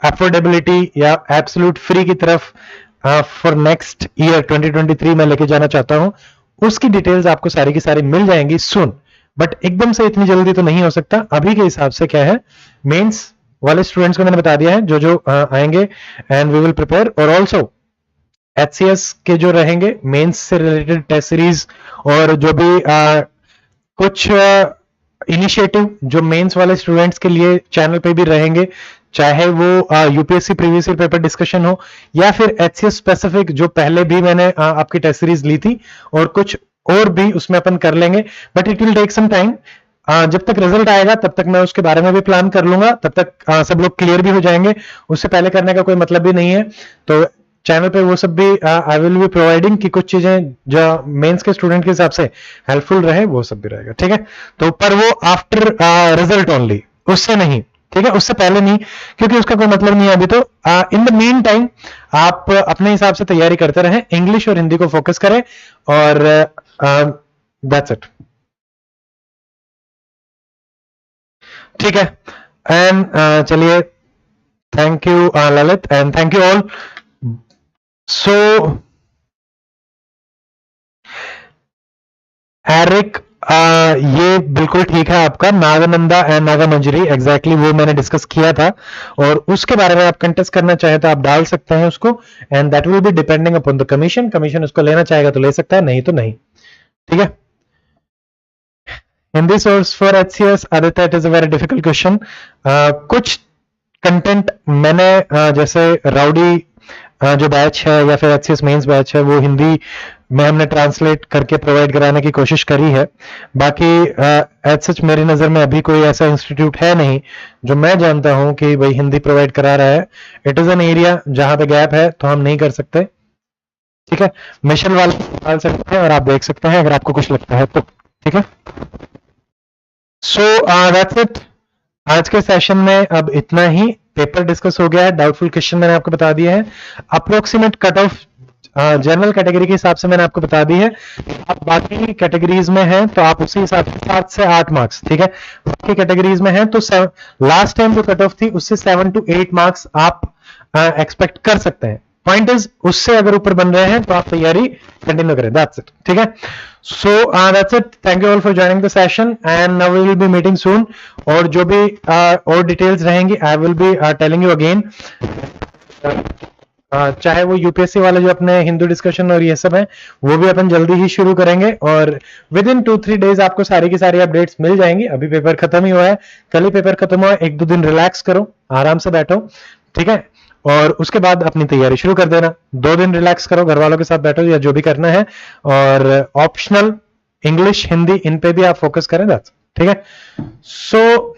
अफोर्डेबिलिटी या एब्सोल्यूट फ्री की तरफ फॉर नेक्स्ट ईयर 2023 में लेके जाना चाहता हूं। उसकी डिटेल्स आपको सारी की सारी मिल जाएंगी सुन, बट एकदम से इतनी जल्दी तो नहीं हो सकता। अभी के हिसाब से क्या है, मेंस वाले स्टूडेंट्स को मैंने बता दिया है जो आएंगे, एंड वी विल प्रिपेयर। और ऑल्सो एचसीएस के जो रहेंगे मेंस से रिलेटेड टेस्ट सीरीज और जो भी कुछ इनिशिएटिव जो मेंस वाले स्टूडेंट्स के लिए चैनल पे भी रहेंगे, चाहे वो UPSC previous year paper discussion हो या फिर एचसीएस स्पेसिफिक जो पहले भी मैंने आपकी टेस्ट सीरीज ली थी, और कुछ और भी उसमें अपन कर लेंगे। But it will take some time, जब तक रिजल्ट आएगा तब तक मैं उसके बारे में भी प्लान कर लूंगा, तब तक सब लोग क्लियर भी हो जाएंगे। उससे पहले करने का कोई मतलब भी नहीं है, तो चैनल पे वो सब भी आई विल बी प्रोवाइडिंग कि कुछ चीजें जो मेंस के स्टूडेंट के हिसाब से हेल्पफुल रहे वो सब भी रहेगा, ठीक है। तो पर वो आफ्टर रिजल्ट ओनली, उससे नहीं, ठीक है, उससे पहले नहीं, क्योंकि उसका कोई मतलब नहीं है अभी तो। इन द मीन टाइम आप अपने हिसाब से तैयारी करते रहें, इंग्लिश और हिंदी को फोकस करें, और दैट्स इट, ठीक है। एंड चलिए, thank you Lalit, and thank you all. So Eric, ये बिल्कुल ठीक है आपका, नागानंदा एंड नागामंजरी एग्जैक्टली वो मैंने डिस्कस किया था, और उसके बारे में आप कंटेस्ट करना चाहे तो आप डाल सकते हैं उसको, and that will be depending upon the commission. Commission उसको लेना चाहेगा तो ले सकता है, नहीं तो नहीं, ठीक है। Hindi source for HCS, Aditya, it is a very difficult question. कुछ कंटेंट मैंने जैसे राउडी जो बैच है या फिर एचसीएस मेंस बैच है वो हिंदी में हमने ट्रांसलेट करके प्रोवाइड कराने की कोशिश करी है। बाकी एज सच मेरी नज़र में अभी कोई ऐसा इंस्टीट्यूट है नहीं जो मैं जानता हूं कि भाई हिंदी प्रोवाइड करा रहा है। इट इज़ एन एरिया जहां पे गैप है तो हम नहीं कर सकते, ठीक है। मिशन वाले डाल सकते हैं और आप देख सकते हैं अगर आपको कुछ लगता है तो, ठीक है। सो दैट्स इट, आज के सेशन में अब इतना ही। पेपर डिस्कस हो गया है, डाउटफुल क्वेश्चन मैंने आपको बता दिया है, approximate cut off general category के हिसाब से मैंने आपको बता दी है। आप बाकी कैटेगरीज में हैं तो आप उसी हिसाब से 7 से 8 मार्क्स, ठीक है। बाकी कैटेगरीज में हैं तो लास्ट टाइम जो कट ऑफ थी उससे 7 to 8 मार्क्स आप एक्सपेक्ट कर सकते हैं, पॉइंट इज उससे अगर ऊपर बन रहे हैं तो आप तैयारी कंटिन्यू करें, दैट्स इट, ठीक है। So that's it, thank you all for joining the session and now we will be meeting soon. और जो भी और डिटेल्स रहेंगी I will be telling you again. चाहे वो यूपीएससी वाले जो अपने हिंदू डिस्कशन और ये सब है वो भी अपन जल्दी ही शुरू करेंगे और विद इन 2-3 डेज आपको सारी की सारी अपडेट्स मिल जाएंगी। अभी पेपर खत्म ही हुआ है, कल ही पेपर खत्म हुआ है, 1-2 दिन रिलैक्स करो, आराम से बैठो, ठीक है, और उसके बाद अपनी तैयारी शुरू कर देना। 2 दिन रिलैक्स करो, घर वालों के साथ बैठो या जो भी करना है, और ऑप्शनल इंग्लिश हिंदी इन पे भी आप फोकस करें, दैट्स ठीक है। सो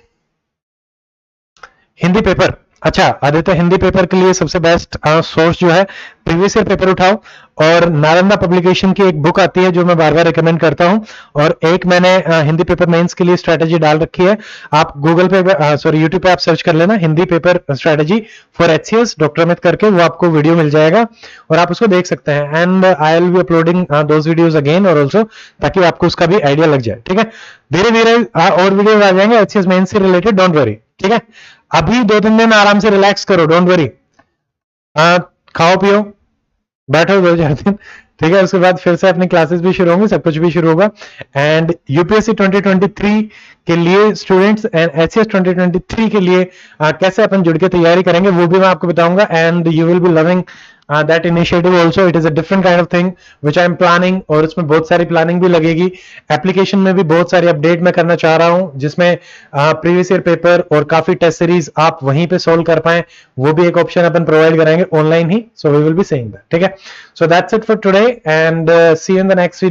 हिंदी पेपर, अच्छा आदित्य, हिंदी पेपर के लिए सबसे बेस्ट सोर्स जो है प्रीवियस ईयर पेपर उठाओ, और नालंदा पब्लिकेशन की एक बुक आती है जो मैं बार बार रिकमेंड करता हूं, और एक मैंने हिंदी पेपर मेंस के लिए स्ट्रेटेजी डाल रखी है, आप गूगल पे सॉरी यूट्यूब पे आप सर्च कर लेना Hindi paper strategy for HCS doctor Amit करके, वो आपको वीडियो मिल जाएगा और आप उसको देख सकते हैं। And I will be uploading those videos again और ऑल्सो, ताकि आपको उसका भी आइडिया लग जाए, ठीक है। धीरे धीरे और वीडियो आ जाएंगे एचसीएस मेंस से रिलेटेड, डोंट वरी, ठीक है। अभी 2-3 दिन आराम से रिलैक्स करो, डोंट वरी, खाओ पियो बैठो 2-4 दिन, ठीक है। उसके बाद फिर से अपनी क्लासेस भी शुरू होंगी, सब कुछ भी शुरू होगा। एंड यूपीएससी 2023 के लिए स्टूडेंट्स एंड एचसीएस 2023 के लिए कैसे अपन जुड़ के तैयारी करेंगे वो भी मैं आपको बताऊंगा। And you will be loving that initiative also, it is a different kind of thing which I am planning, और उसमें बहुत सारी प्लानिंग भी लगेगी। एप्लीकेशन में भी बहुत सारी अपडेट मैं करना चाह रहा हूं, जिसमें प्रीवियस ईयर पेपर और काफी टेस्ट सीरीज आप वहीं पे सोल्व कर पाए, वो भी एक ऑप्शन अपन प्रोवाइड करेंगे ऑनलाइन ही। So we will be saying that, ठीक है। So that's it for today and see you in the next video.